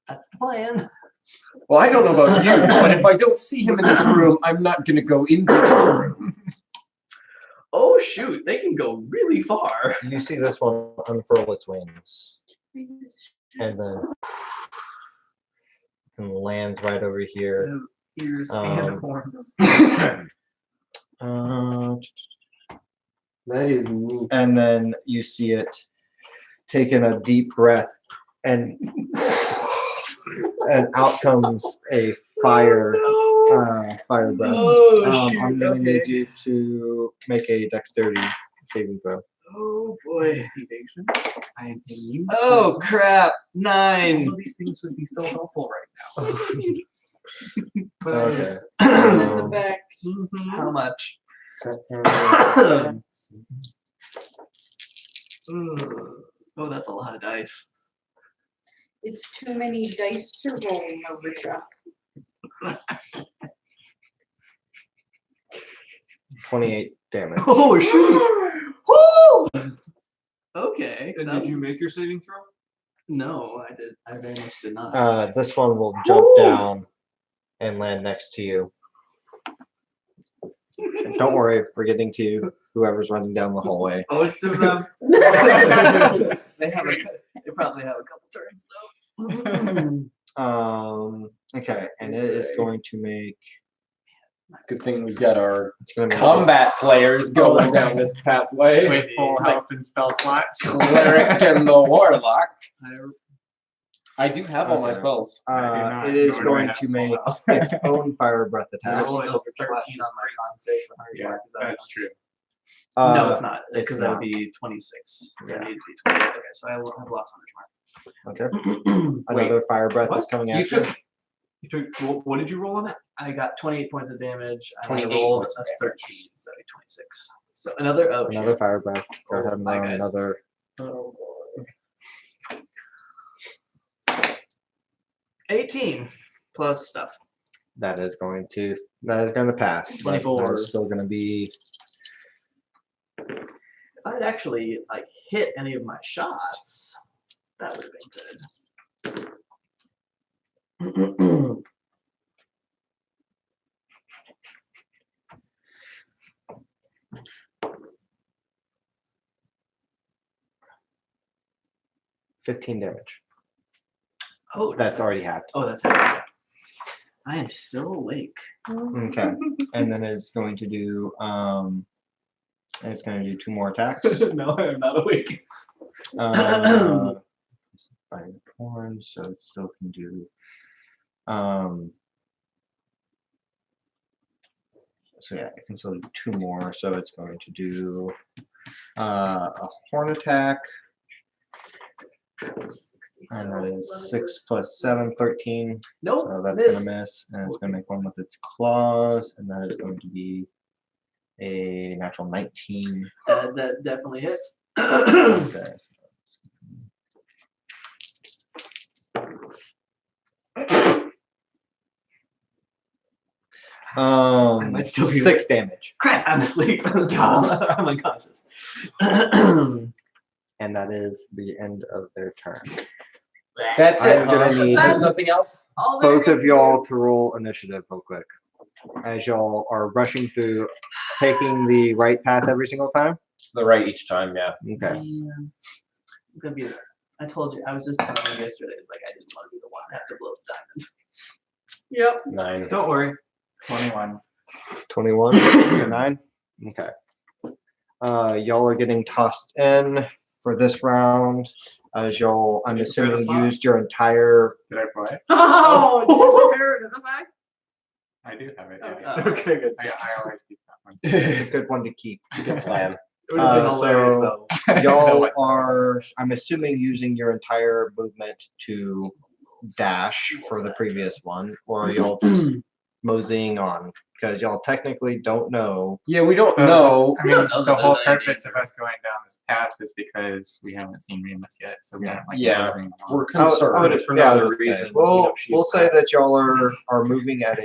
That's the plan. Well, I don't know about you, but if I don't see him in this room, I'm not going to go into this room. Oh shoot, they can go really far. You see this one unfurl its wings. And then and lands right over here. Ears and and horns. That is neat. And then you see it taking a deep breath and out comes a fire fire breath. Oh shoot, I'm gonna okay. need you to make a dexterity saving throw. Oh boy. Evasion. I am immune. Oh crap. All 9. of these things would be so helpful right now. Okay. In the back. How much? Oh, that's a lot of dice. It's too many dice to roll, Marisha. 28 damage. Oh shoot! Woo! Okay. And that did you was- make your saving throw? No, I did. I very much did not. This one will jump down and land next to you. Don't worry, we're getting to you, whoever's running down the hallway. Oh, it's just them. They probably have a couple turns though. Okay, and it is going to make. Good thing we got our It's going to make combat players going down this pathway. With full health and spell slots. Cleric and the warlock. I do have all my Okay. spells. It is going to make its own fire breath I attack. rolled over 13 on my con save for her. Yeah, that's true. No, it's not, it's because that not. would be 26. Yeah. It needs to be 20. Okay, so I will have lost my Okay. benchmark. Another fire breath what? is coming You at you. took You took, what did you roll on that? I got 28 points of damage. And 28 I rolled points a of 13, so that'd be 26. So another, oh Another shit. fire breath. Go ahead and Bye, roll guys. another. Oh, boy. 18 plus stuff. That is going to pass. but 24. There's still going to be. If I'd actually like hit any of my shots, that would have been good. 15 damage. Oh, That's already happened. Oh, that's happening. I am still awake. Okay. And then it's going to do it's going to do 2 more attacks. No, I am not awake. By horns, so it still can do so yeah, it can still do 2 more, so it's going to do a horn attack, and that is 6 plus 7, 13. Nope, So that's miss. gonna miss, and it's gonna make one with its claws, and that is going to be a natural 19. That definitely hits. Okay. might still be 6 damage. Crap, I'm asleep. I'm unconscious. And that is the end of their turn. That's it. I'm gonna huh? need- There's nothing else. All they're Both of gonna y'all to roll initiative real quick. As y'all are rushing through, taking the right path every single time. The right each time, yeah. Okay. Man, I'm gonna be there. I told you. I was just telling you yesterday. Like I didn't want to be the one to have to blow the diamond. Yep. 9. Don't worry. 21. 21, 9. Okay. Y'all are getting tossed in for this round. As y'all, I'm Did you prepare the assuming, slot? used your entire. Did I play? Oh, did you prepare it in the bag? I do have it. Okay. Yeah. Okay, good. I always keep that one. It's a good one to keep. It's a good plan. It would have been hilarious so- though. Y'all are, I'm assuming, using your entire movement to dash for the previous one, or y'all just moseying on because y'all technically don't know. Yeah, we don't So, know. I We mean, don't know the that whole there's any purpose of danger. us going down this path is because we haven't seen Remus yet, so we aren't like Yeah, nosing along. We're I would- concerned I for would- yeah, no other okay. reason. We'll she's we'll say that y'all are moving at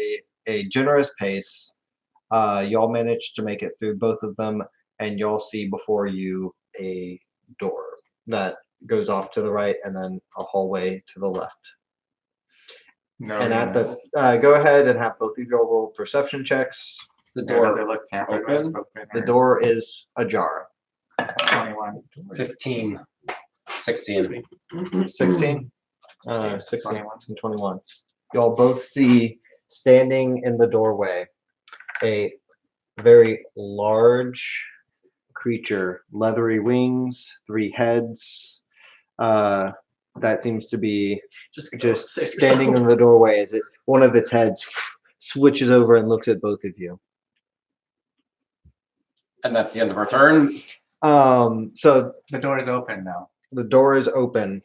a generous pace. Y'all managed to make it through both of them, and y'all see before you a door that goes off to the right, and then a hallway to the left. No And at the Remus. go ahead and have both of y'all roll perception checks. Is the Does door it look tampered open? with? Open The or door is ajar. 21. 15, 16. 16, 16 21. and 21. Y'all both see standing in the doorway a very large creature, leathery wings, 3 heads. That seems to be Just, just save standing in the yourselves. doorway as it one of its heads switches over and looks at both of you. And that's the end of our turn. So The door is open now. the door is open.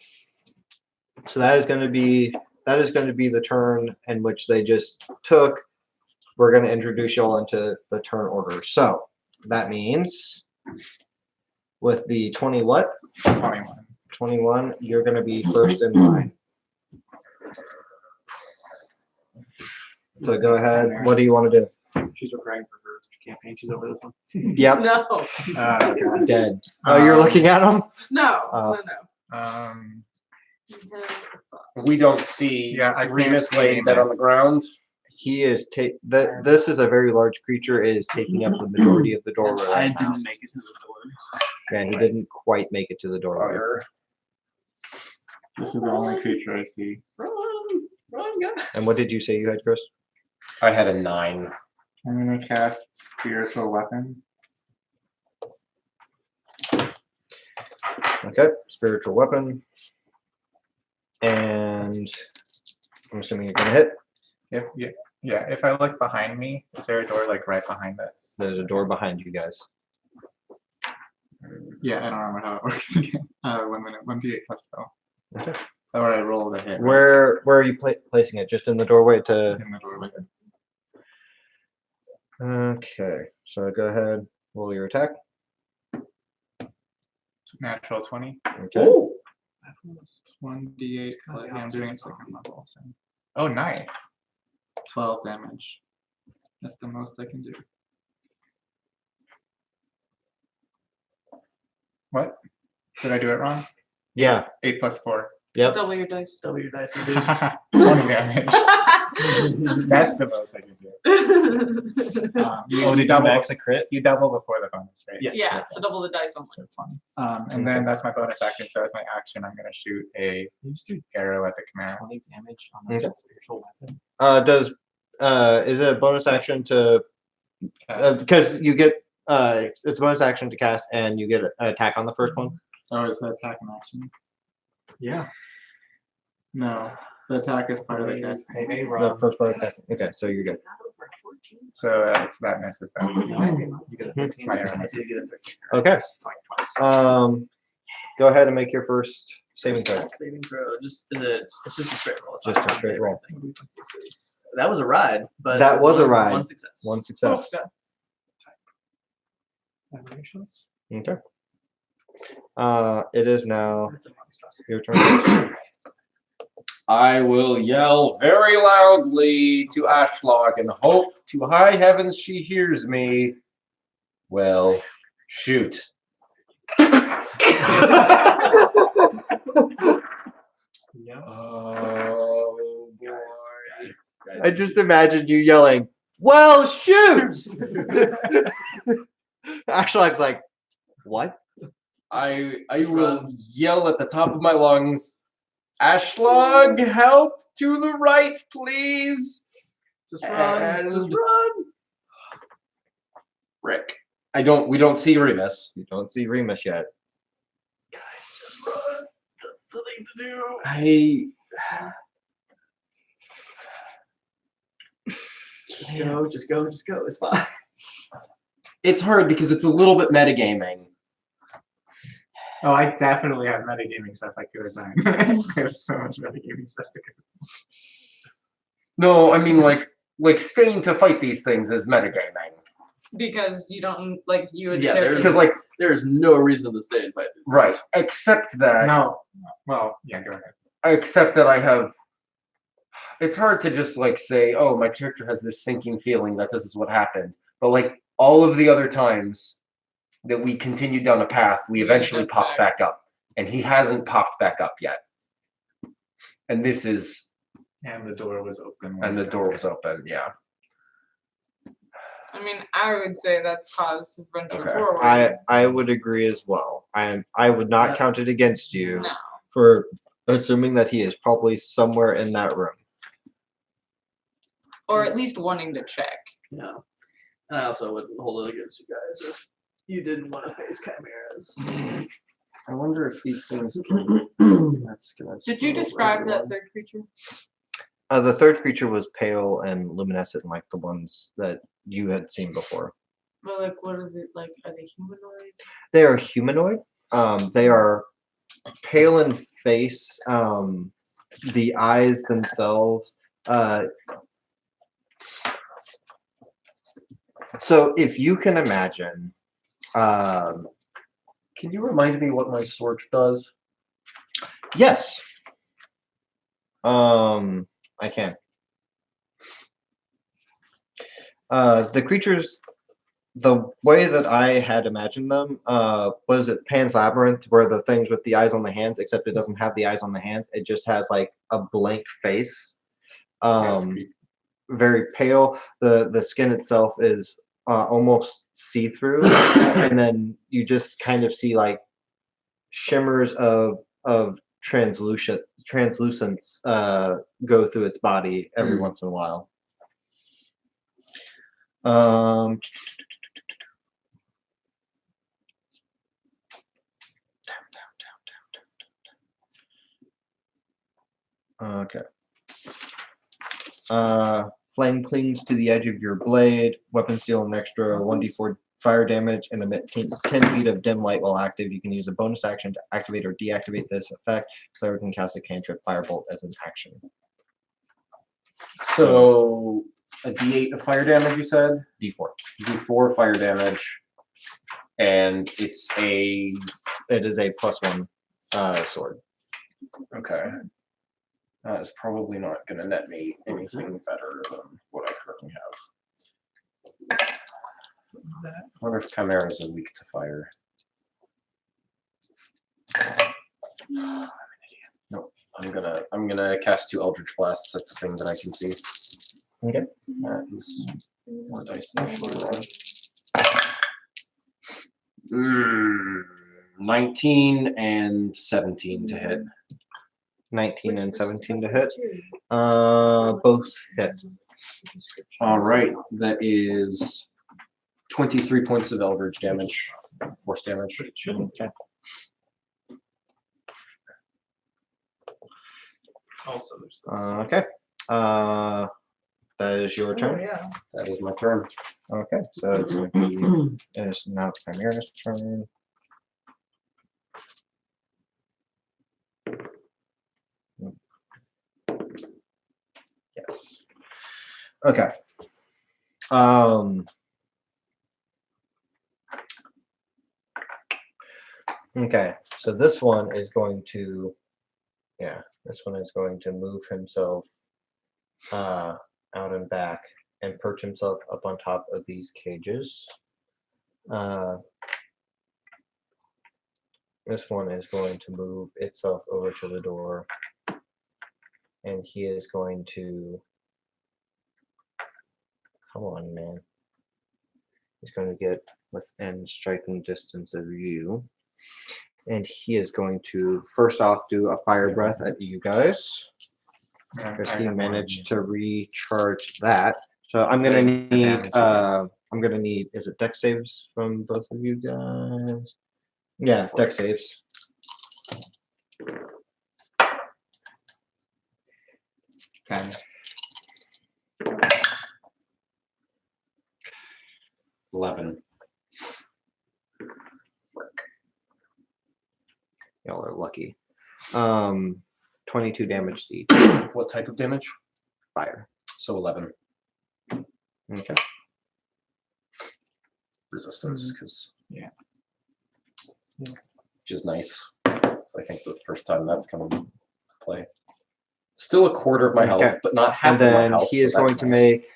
So that is going to be the turn in which they just took. We're going to introduce y'all into the turn order. So that means with the 20 what? 21. 21, you're going to be first in line. So go ahead. What do you want to do? She's preparing for her campaign. She's over this one. Yep, No. God. dead. Oh, you're looking at him? No. Oh. No. Um, We don't see Yeah, I can't Remus see laying dead on the Remus. ground. He is this is a very large creature. It is taking up the majority of the doorway I right now. didn't make it to the door. Yeah, he didn't quite make it to the doorway. this is the only creature I see. Run, guys. And what did you say you had, Chris? I had a 9. I'm gonna cast spiritual weapon. Okay, spiritual weapon. And I'm assuming you're gonna hit. If I look behind me, is there a door like right behind us? There's a door behind you guys. Yeah, I don't remember how it works again. 1 minute, 1d8 plus though. Okay. Or I roll the hit. right? Where are you placing it? Just in the doorway to. In the doorway. Okay, so go ahead, roll your attack. Natural 20. Okay. 1d8 plus. Yeah, I'm doing a second level. So. Oh, nice. 12 damage. That's the most I can do. What? Did I do it wrong? Yeah. 8 plus 4. Yep. Double your dice. Double your dice, my 20 dude. damage. That's the most I can do. You double, a crit? you double before the bonus, right? Yes. Yeah, so double the dice only. So 20. And then that's my bonus action. So as my action, I'm going to shoot a arrow at the Chimera. 20 damage on Okay. the spiritual weapon. Is it a bonus action to because you get it's a bonus action to cast and you get an attack on the first one? Oh, is the attack an action? Yeah. No, the attack is part of the cast. The first part of casting. Okay, so you're good. So that misses that. You get a 13. My arrow I misses. did get a 13. Okay. Like twice. Go ahead and make your first saving throw. Saving throw. It's just a straight roll. It's Just not a straight save roll. anything. That was a ride, but That was a ride. One success. One success. Oh, Okay. It is now It's a monstrosity. your turn. I will yell very loudly to Ashlog and hope to high heavens she hears me. Well, shoot. Yeah. Oh boy. I just imagined you yelling, "Well, shoot!" Actually, I was like, "What?" I will yell at the top of my lungs, Ashlog, help to the right, please. Just run. Just And- run. Rick. We don't see Remus. You don't see Remus yet. Guys, just run. That's the thing to do. Just go. Just go. Just go. It's fine. It's hard because it's a little bit metagaming. Oh, I definitely have metagaming stuff I could have done. There's so much metagaming stuff I could have No, I mean like staying to fight these things is metagaming. Because you don't like you as a Yeah, character. Because like There is no reason to stay and fight this. right, except that No. Well, yeah, go ahead. I have it's hard to just like say, oh, my character has this sinking feeling that this is what happened. But like all of the other times that we continued down a path, we eventually end up popped back up. And he hasn't popped back up yet. And this is And the door was open. and the door was open, yeah. I mean, I would say that's cause to venture Okay. forward. I would agree as well. I would not Yeah. count it against you No. for assuming that he is probably somewhere in that room. Or at least wanting to check. Yeah. And I also wouldn't hold it against you guys if you didn't want to face chimeras. I wonder if these things can that's gonna Did you spoil describe that everyone. third creature? The third creature was pale and luminescent, like the ones that you had seen before. Well, like, what is it like? Are they humanoid? They are humanoid. They are pale in face. The eyes themselves. So if you can imagine, Can you remind me what my sword does? yes. I can. The creatures, the way that I had imagined them, was it Pan's Labyrinth, where the things with the eyes on the hands, except it doesn't have the eyes on the hands. It just has like a blank face. Very pale. The skin itself is almost see-through, and then you just kind of see like shimmers of translucence go through its body every once in a while. Okay. Flame clings to the edge of your blade. Weapons deal an extra 1d4 fire damage and emit 10 feet of dim light while active. You can use a bonus action to activate or deactivate this effect. Player can cast a cantrip firebolt as an action. So a D8 of fire damage, you said? D4. D4 fire damage. And it's a It is a +1 sword. okay. That is probably not gonna net me anything better than what I currently have. I wonder if chimeras are weak to fire. Nope. I'm gonna cast 2 Eldritch Blasts at the thing that I can see. Okay. That is more dice than I should roll. 19 and 17 to hit. 19 and 17 to hit. Both hit. All right, that is 23 points of Eldritch damage, force damage. Okay. Also, there's Okay. That is your turn. yeah. That is my turn. Okay, so it's going to be it's now Chimera's turn. Yes. Okay. Okay, so this one is going to, yeah, this one is going to move himself out and back and perch himself up on top of these cages. This one is going to move itself over to the door, and he is going to, come on, man. He's going to get within striking distance of you. And he is going to first off do a fire breath at you guys. Because he managed to recharge that. So I'm gonna need is it dex saves from both of you guys? Yeah, dex saves. Okay. 11. Y'all are lucky. 22 damage to each. What type of damage? Fire. So 11. Okay. Resistance, because Yeah. which is nice. So I think the first time that's come into play. Still a quarter of my health, Okay. but not half And of my then health. he is so that's going to nice. make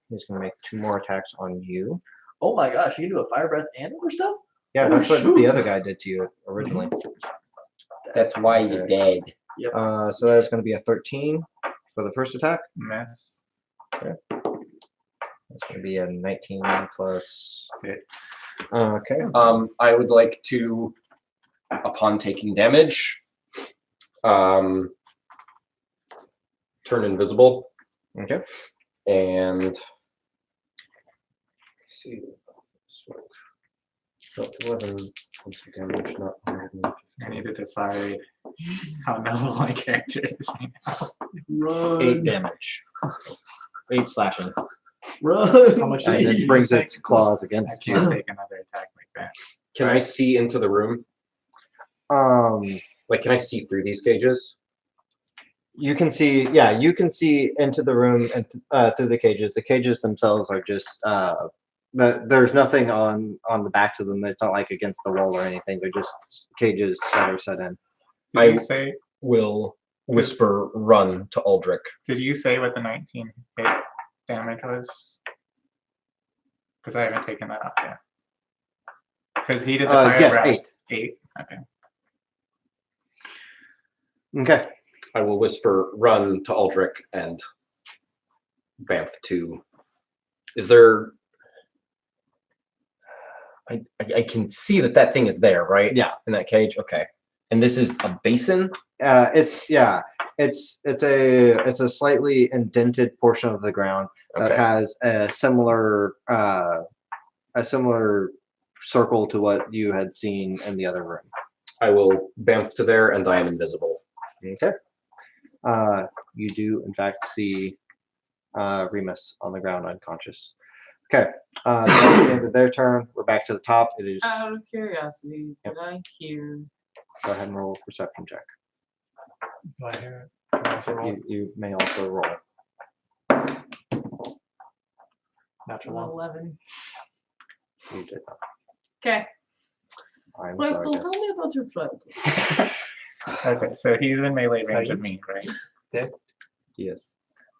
he's gonna make 2 more attacks on you. Oh my gosh, you can do a fire breath and other stuff? Yeah, Oh, that's what shoot. the other guy did to you originally. That's why you're dead. So that's gonna be a 13 for the first attack. Miss. That's gonna be a 19 plus. Hit. Okay. I would like to, upon taking damage, turn invisible Okay. and let's see. So 11 points of damage, not 150. I need to decide how novel my character is right now. Run. 8 damage. 8 slashing. Run. How much And did it you brings say? its claws I against you. can't take another attack like that. Can I see into the room? Like, can I see through these cages? You can see, yeah, you can see into the room and through the cages. The cages themselves are just, there's nothing on the backs of them. It's not like against the wall or anything. They're just cages that are set in. Did you say? Will whisper run to Aldrich. Did you say what the 19 hit damage was? Because I haven't taken that off yet. Because he did the fire yes, breath. 8. 8. Okay. Okay. I will whisper run to Aldrich and Bamf to. Is there? I can see that thing is there, right? Yeah. In that cage. Okay. And this is a basin. It's a slightly indented portion of the ground that Okay. has a similar circle to what you had seen in the other room. I will Bamf to there, and I am invisible. Okay. You do in fact see Remus on the ground unconscious. Okay. That's the end of their turn. We're back to the top. It is. Out of curiosity, did I hear? Go ahead and roll a perception check. Do I hear it? Can I also roll? You may also roll. Natural one. 11. You did not. Okay. I'm Well, sorry. don't Jess. tell me about your friend. Okay, so he's in melee range of me, right? Yes.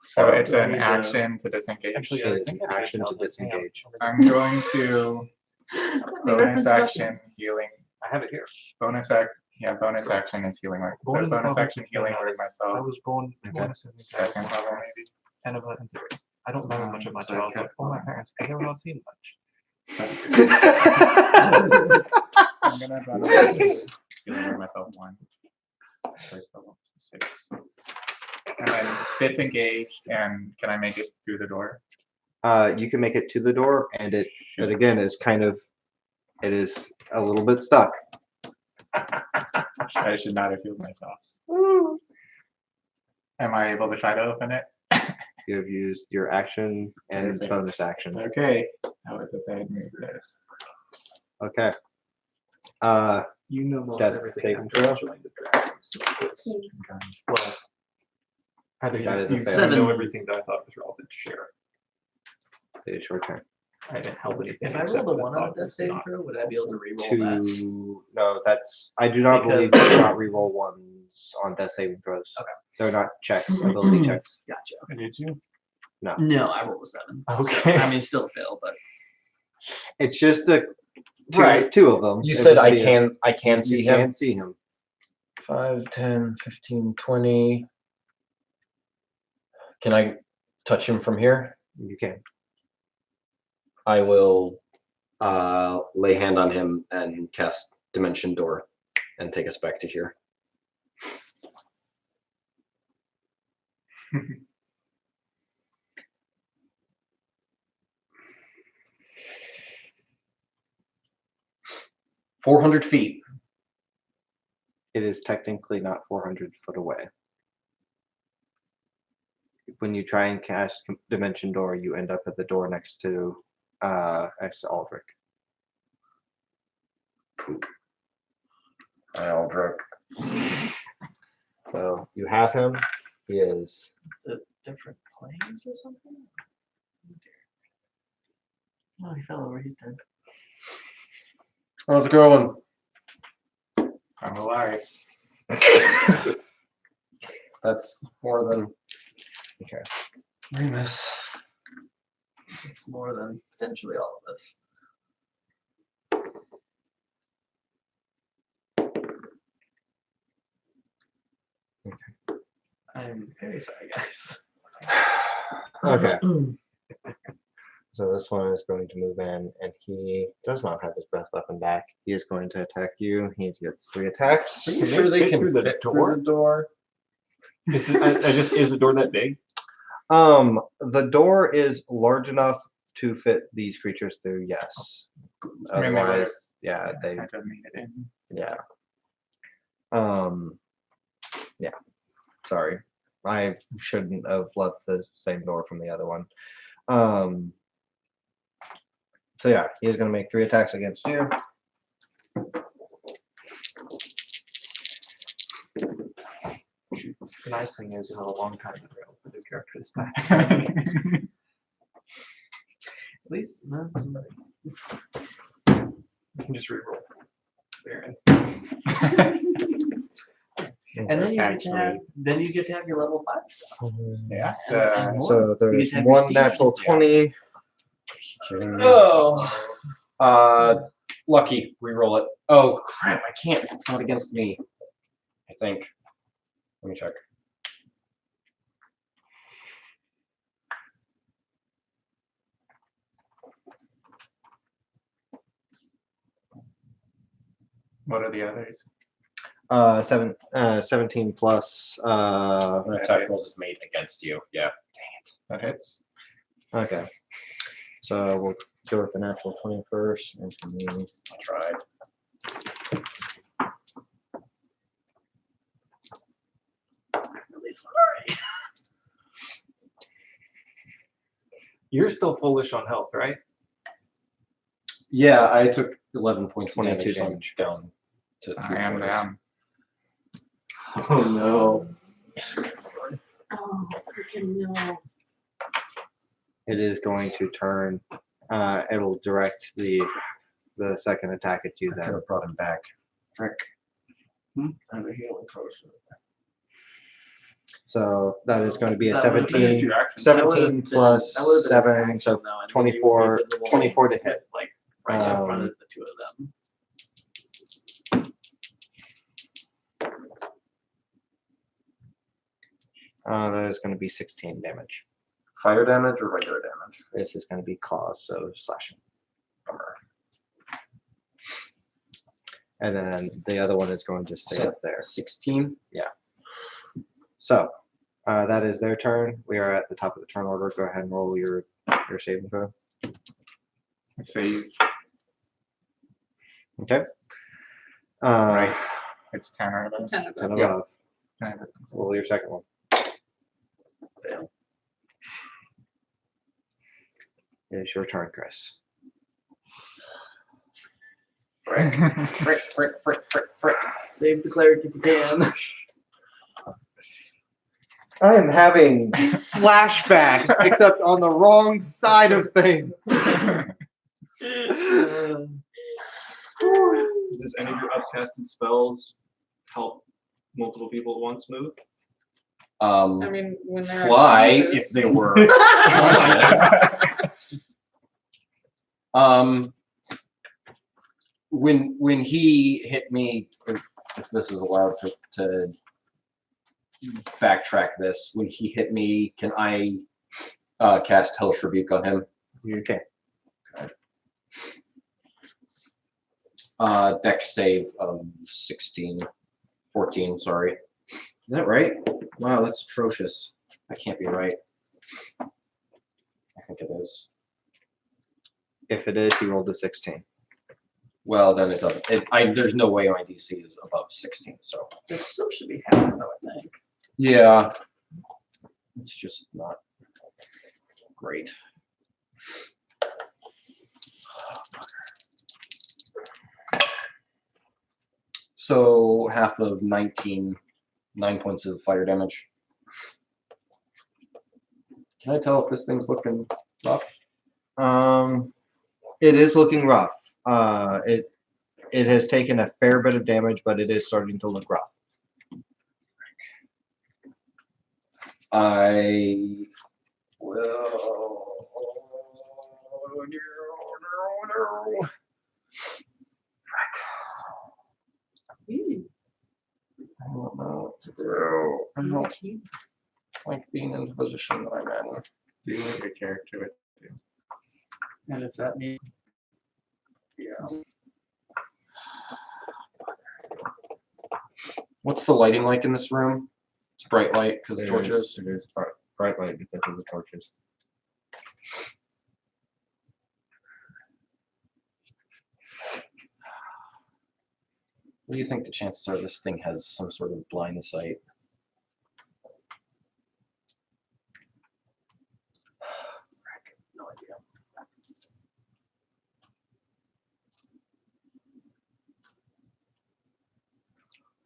So it's do I an need to- action to disengage. Actually, It I is think an I action to disengage. I'm going to bonus action healing. I have it here. Bonus action is healing word. Born So in the bonus province action of healing Canada. word I myself. was born Okay. 170. Second level maybe. Annabelle and Zuri. I don't remember much of my So I childhood. kept Oh, my going. parents. I have not seen much. I'm gonna bonus action healing word myself 1. First level 6. And then disengage, and can I make it through the door? You can make it to the door, and it again is it is a little bit stuck. I should not have healed myself. Am I able to try to open it? You have used your action and Perfect. bonus action. Okay. That was a bad move, this. Okay. You know most That's everything saving after throw. I joined the dragon. So it's, well, I think That is you a fail. know 7. everything that I thought was relevant to share. It is your turn. I haven't held anything. If I except rolled a for the 1 on thought a death it's saving not throw, would I be able to re-roll that? No, that's I do not believe Because- you cannot reroll ones on death saving throws. Okay. They're not checks, ability checks. Gotcha. Did you? No, I rolled a 7. Okay. So, I mean, still fail, but It's just a two, Right. two of them. You It said would I be a- can see you him. can see him. 5, 10, 15, 20. Can I touch him from here? You can. I will lay hand on him and cast Dimension Door and take us back to here. $400 feet. It is technically not 400 foot away. When you try and cast Dimension Door, you end up at the door next to Aldrich. Aldrich. So you have him. He is. is it different planes or something? Oh, dear. Oh, he fell over. He's dead. How's it going? I'm alive. That's more than Okay. Remus. It's more than potentially all of us. I'm very sorry, guys. Okay. So this one is going to move in, and he does not have his breath weapon back. He is going to attack you. He gets 3 attacks. Are you Can sure they they fit can through the fit door? through the door? Is the door that big? The door is large enough to fit these creatures through. Yes. I mean, they would've- Otherwise, yeah, they, That doesn't mean it in. yeah. Yeah. Sorry, I shouldn't have left the same door from the other one. So yeah, he's gonna make 3 attacks against you. The nice thing is, you have a long time to roll for the character this time. At least, no. You can just reroll. Baron. And then you get to have your level 5 stuff. Yeah. And more. So You there's get to have your 1 steed. natural 20. Kidding me? Oh. Lucky. Reroll it. Oh crap! I can't if it's not against me. I think. Let me check. What are the others? 17 plus. An attack roll is made against you. Yeah. That hits. Okay. So we'll go with the natural 20 first. And then I tried. Really sorry. You're still foolish on health, right? Yeah, I took 11 points of 22 damage, so I'm down to 3 I am quarters. down. Oh no. Oh, freaking no. It is going to turn. It'll direct the second attack at you I could then. have brought him back. Frick. I have a healing potion. So that is going to be a That would've been 17. Your action. 17 plus That would've been an 7, action, so though, and then you'd be 24 visible 24 to with, hit. Like right in front of Um, the 2 of them. That is going to be 16 damage. Fire damage or regular damage? This is going to be claws, so slashing. Bummer. And then the other one is going to stay So, up there. 16. So that is their turn. We are at the top of the turn order. Go ahead and roll your saving throw. Save. Okay. Right. It's 10 or above. 10 of 10 them. Yeah. above. Roll your second one. Fail. It is your turn, Chris. Frick, frick, frick, frick, frick. Save the cleric if you can. I am having flashbacks, except on the wrong side of things. Does any of your upcasted spells help multiple people at once move? I mean, when they're Fly unconscious. if they were conscious. When he hit me, if this is allowed to backtrack this, when he hit me, can I cast Hellish Rebuke on him? You can. Dex save of 14, sorry. Is that right? Wow, that's atrocious. That can't be right. I think it is. If it is, you rolled a 16. Well, then it doesn't. There's no way my DC is above 16, so. This still should be happening, though, I think. Yeah. It's just not great. So half of 19, 9 points of fire damage. Can I tell if this thing's looking rough? It is looking rough. It has taken a fair bit of damage, but it is starting to look rough. I will. I don't know what to do. I don't like being in the position that I'm in. Do what your character would do. And if that means. Yeah. What's the lighting like in this room? It's bright light because of It torches. is bright light because of the torches. What do you think the chances are this thing has some sort of blind sight? No idea.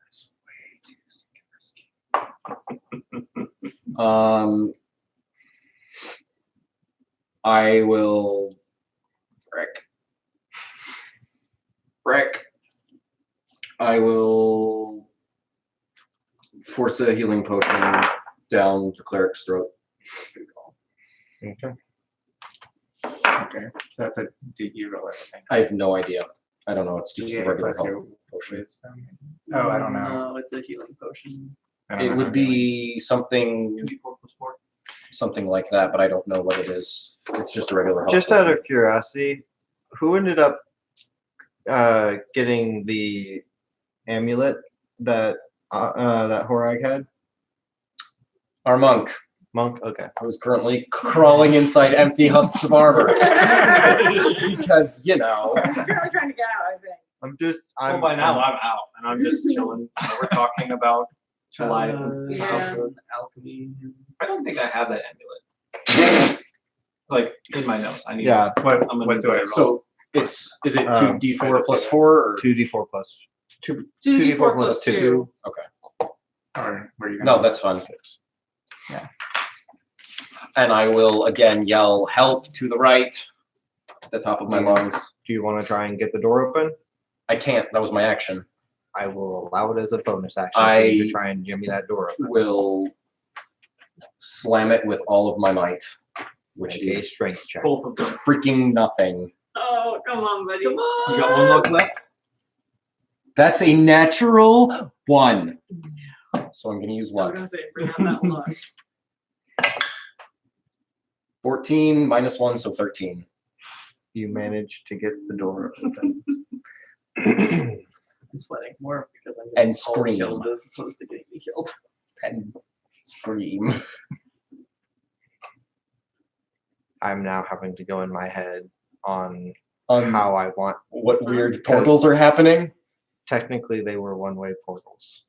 That's way too stinking risky. I will. Frick. I will force a healing potion down the cleric's throat. Okay. Okay. So that's a DU roll, I think. I have no idea. I don't know. It's just a Yeah, regular plus your health potion. wisdom. Oh, I don't know. No, it's a healing potion. I don't It know would how healing- be something, 2d4 + 4. something like that, but I don't know what it is. It's just a regular health Just out potion. of curiosity, who ended up getting the amulet that that Horag had? Our monk, Monk. Okay. who is currently crawling inside empty husks of armor. Because, you know. He's really trying to get out, I think. I'm just. Well, I'm by now I'm out and I'm just chilling. We're talking about July. Yeah. Alchemy. I don't think I have that amulet. Like in my notes. I need. Yeah. What I'm gonna what do I roll? So is it Um, 2d4 plus 4 or 2d4 plus 2. 2d4 plus 2. 2. Or were you gonna No, that's fine. Yeah. And I will again yell help to the right at the top of my lungs. Do you want to try and get the door open? I can't, that was my action. I will allow it as a bonus action for you to try and jimmy that door open. Will slam it with all of my might, which Make a is strength check. Both of them. freaking nothing. Oh, come on, buddy. Come on. You got one luck left. That's a natural 1. So I'm going to use I was luck. gonna say, bring out that luck. 14 minus 1, so 13. You managed to get the door open. I'm sweating more because I'm And getting all scream. killed as opposed to getting me killed. And scream. I'm now having to go in my head on On how I want. what weird portals are happening. Technically, they were one-way portals.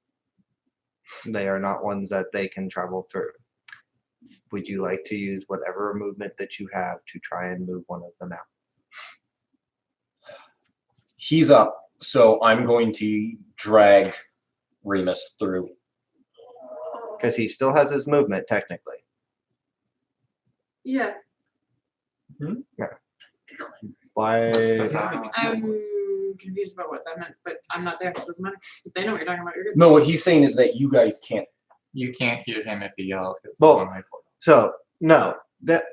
They are not ones that they can travel through. Would you like to use whatever movement that you have to try and move one of them out? He's up, so I'm going to drag Remus through. Because he still has his movement, technically. Yeah. Why? I'm confused about what that meant, but I'm not there, so it doesn't matter. If they know what you're talking about, you're good. No, what he's saying is that you guys can't. You can't hear him if he yells. 'Cause it's Well, on my portal. So no, that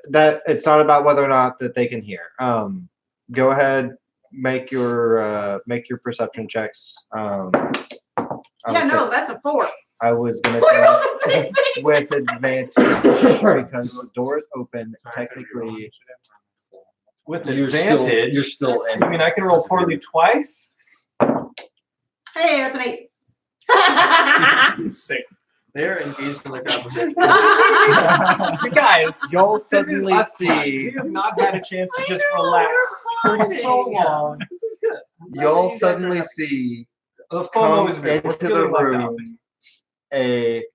it's not about whether or not that they can hear. Go ahead, make your perception checks. Yeah, no, that's a 4. I was gonna We're on the say same page. with advantage because the door is open. Technically, With You're advantage. still in. I mean, I can roll poorly twice. Hey, that's an 8. 6. They're engaged in their conversation. Guys, you'll this is suddenly us time. see. We have not had a chance to I just know, relax we're for so fine. long. This is good. I'm glad that You'll you guys are suddenly happy. see The FOMO come is real. We're into the feeling left out. room a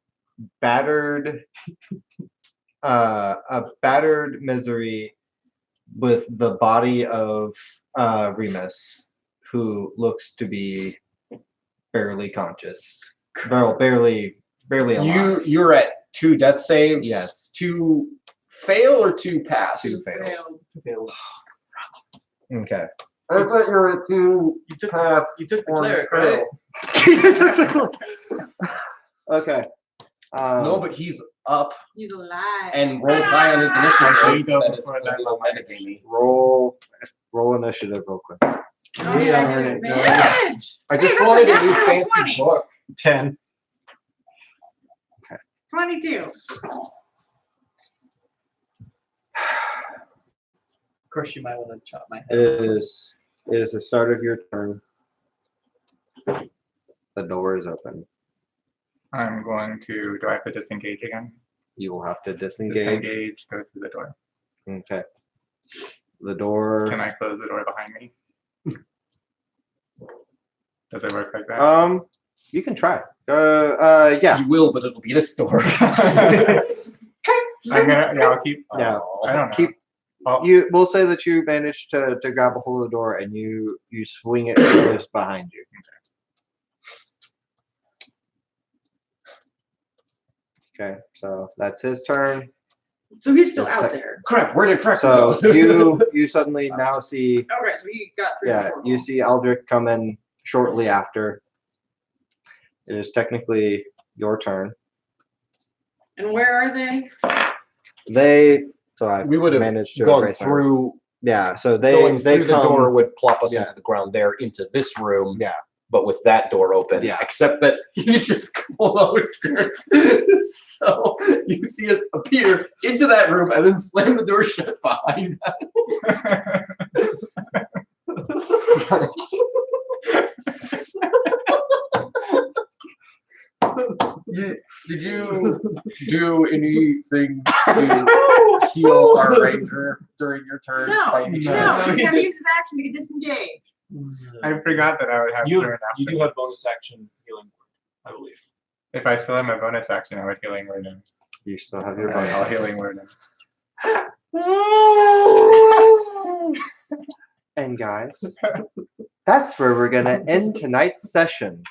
battered misery with the body of Remus, who looks to be barely conscious. Well, barely alive. You're at 2 death saves. Yes. 2 fail or 2 pass. 2 fails. Failed. Okay. I thought you were at 2 You took pass. you took the or cleric, fail. right? Okay. No, but he's up He's alive. and rolled high on his There initiative. you go That is before a that little level. metagamey. roll initiative real quick. Oh, yeah, I darn get it, advantage. I just Hey, wanted a that's a new natural fancy 20. book. 10. 22. Of course, you might want to chop my It head. is the start of your turn. The door is open. I'm going to. Do I have to disengage again? You will have to disengage. Disengage. Go through the door. Okay. The door. Can I close the door behind me? Does it work like that? You can try. Yeah. You will, but it'll be this door. I'll keep. Yeah. I don't know. Keep. Well, We'll say that you managed to grab a hold of the door and you swing it just behind you. Okay, so that's his turn. So he's still It's out tech- there. Crap, where did Cracker So go? you suddenly now see Okay, so he got through. yeah, you see Eldrick come in shortly after. It is technically your turn. And where are they? I We would have managed to gone erase them. through. Yeah, so Going they through come, the door would plop us yeah. into the ground there into this room. Yeah. But with that door open. Yeah. Except that you just closed it. So you see us appear into that room and then slam the door shut behind us. Did you do anything to heal our ranger during your turn? No, by any no. chance? He had to use his action to disengage. I forgot that I would have You turn after. do have bonus action healing, I believe. If I still have my bonus action, I would healing word him. you still have your Alright, I'll bonus. healing word him. And guys, that's where we're gonna end tonight's session.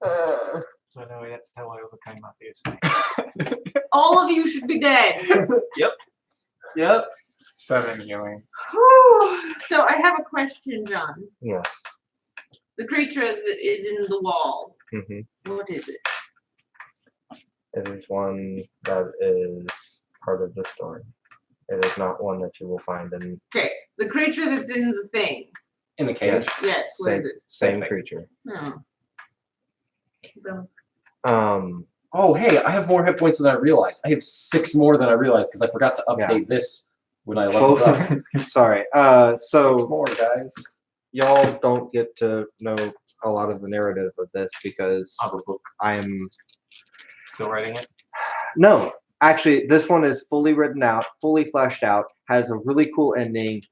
So anyway, that's how I overcame my fears. All of you should be dead. Yep. 7 healing. So I have a question, John. Yeah. The creature that is in the wall. hmm What is it? It is one that is part of the story. It is not one that you will find in Okay, the creature that's in the thing. In the cage. Yes, what is same, it? same thing. creature. Oh. Well, Oh, hey, I have more hit points than I realized. I have 6 more than I realized because I forgot to update this when I leveled up. sorry. 6 So more, guys. y'all don't get to know a lot of the narrative of this because I'm Still writing it? no. Actually, this one is fully written out, fully fleshed out, has a really cool ending,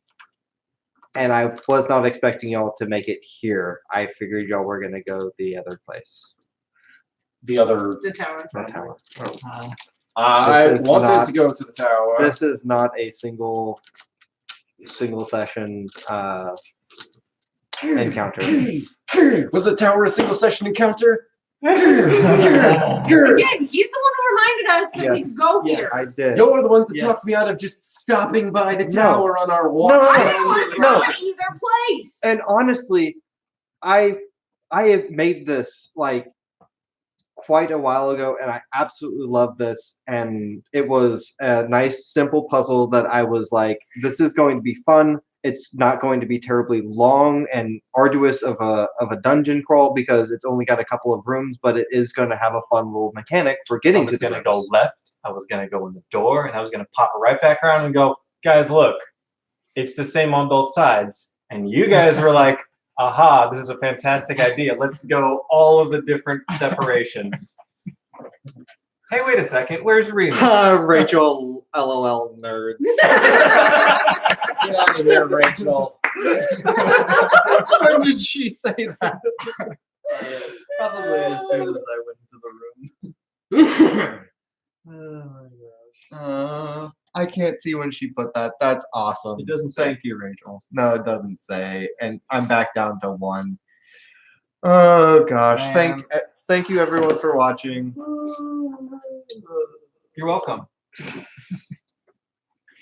and I was not expecting y'all to make it here. I figured y'all were gonna go the other place. The other. the tower. The tower. I This is wanted not- to go to the tower. This is not a single session encounter. Was the tower a single session encounter? Again, he's the one who reminded us that we could go here. I did. You're the ones that Yes. talked me out of just stopping by the No. tower on our walk. No, no, I no. didn't want to No. try either place. And honestly, I have made this like quite a while ago, and I absolutely love this. And it was a nice, simple puzzle that I was like, this is going to be fun. It's not going to be terribly long and arduous of a dungeon crawl because it's only got a couple of rooms, but it is going to have a fun little mechanic for I getting was to the gonna go rooms. left. I was gonna go in the door, and I was gonna pop right back around and go, guys, look, it's the same on both sides. And you guys were like, aha, this is a fantastic idea. Let's go all of the different separations. Hey, wait a second. Where's Remus? Rachel, LOL nerds. Get out of here, Rachel. When did she say that? Probably as soon as I went into the room. Oh my gosh. I can't see when she put that. That's awesome. It doesn't say. Thank you, Rachel. No, it doesn't say. And I'm back down to 1. Oh gosh. Thank you everyone for watching. You're welcome.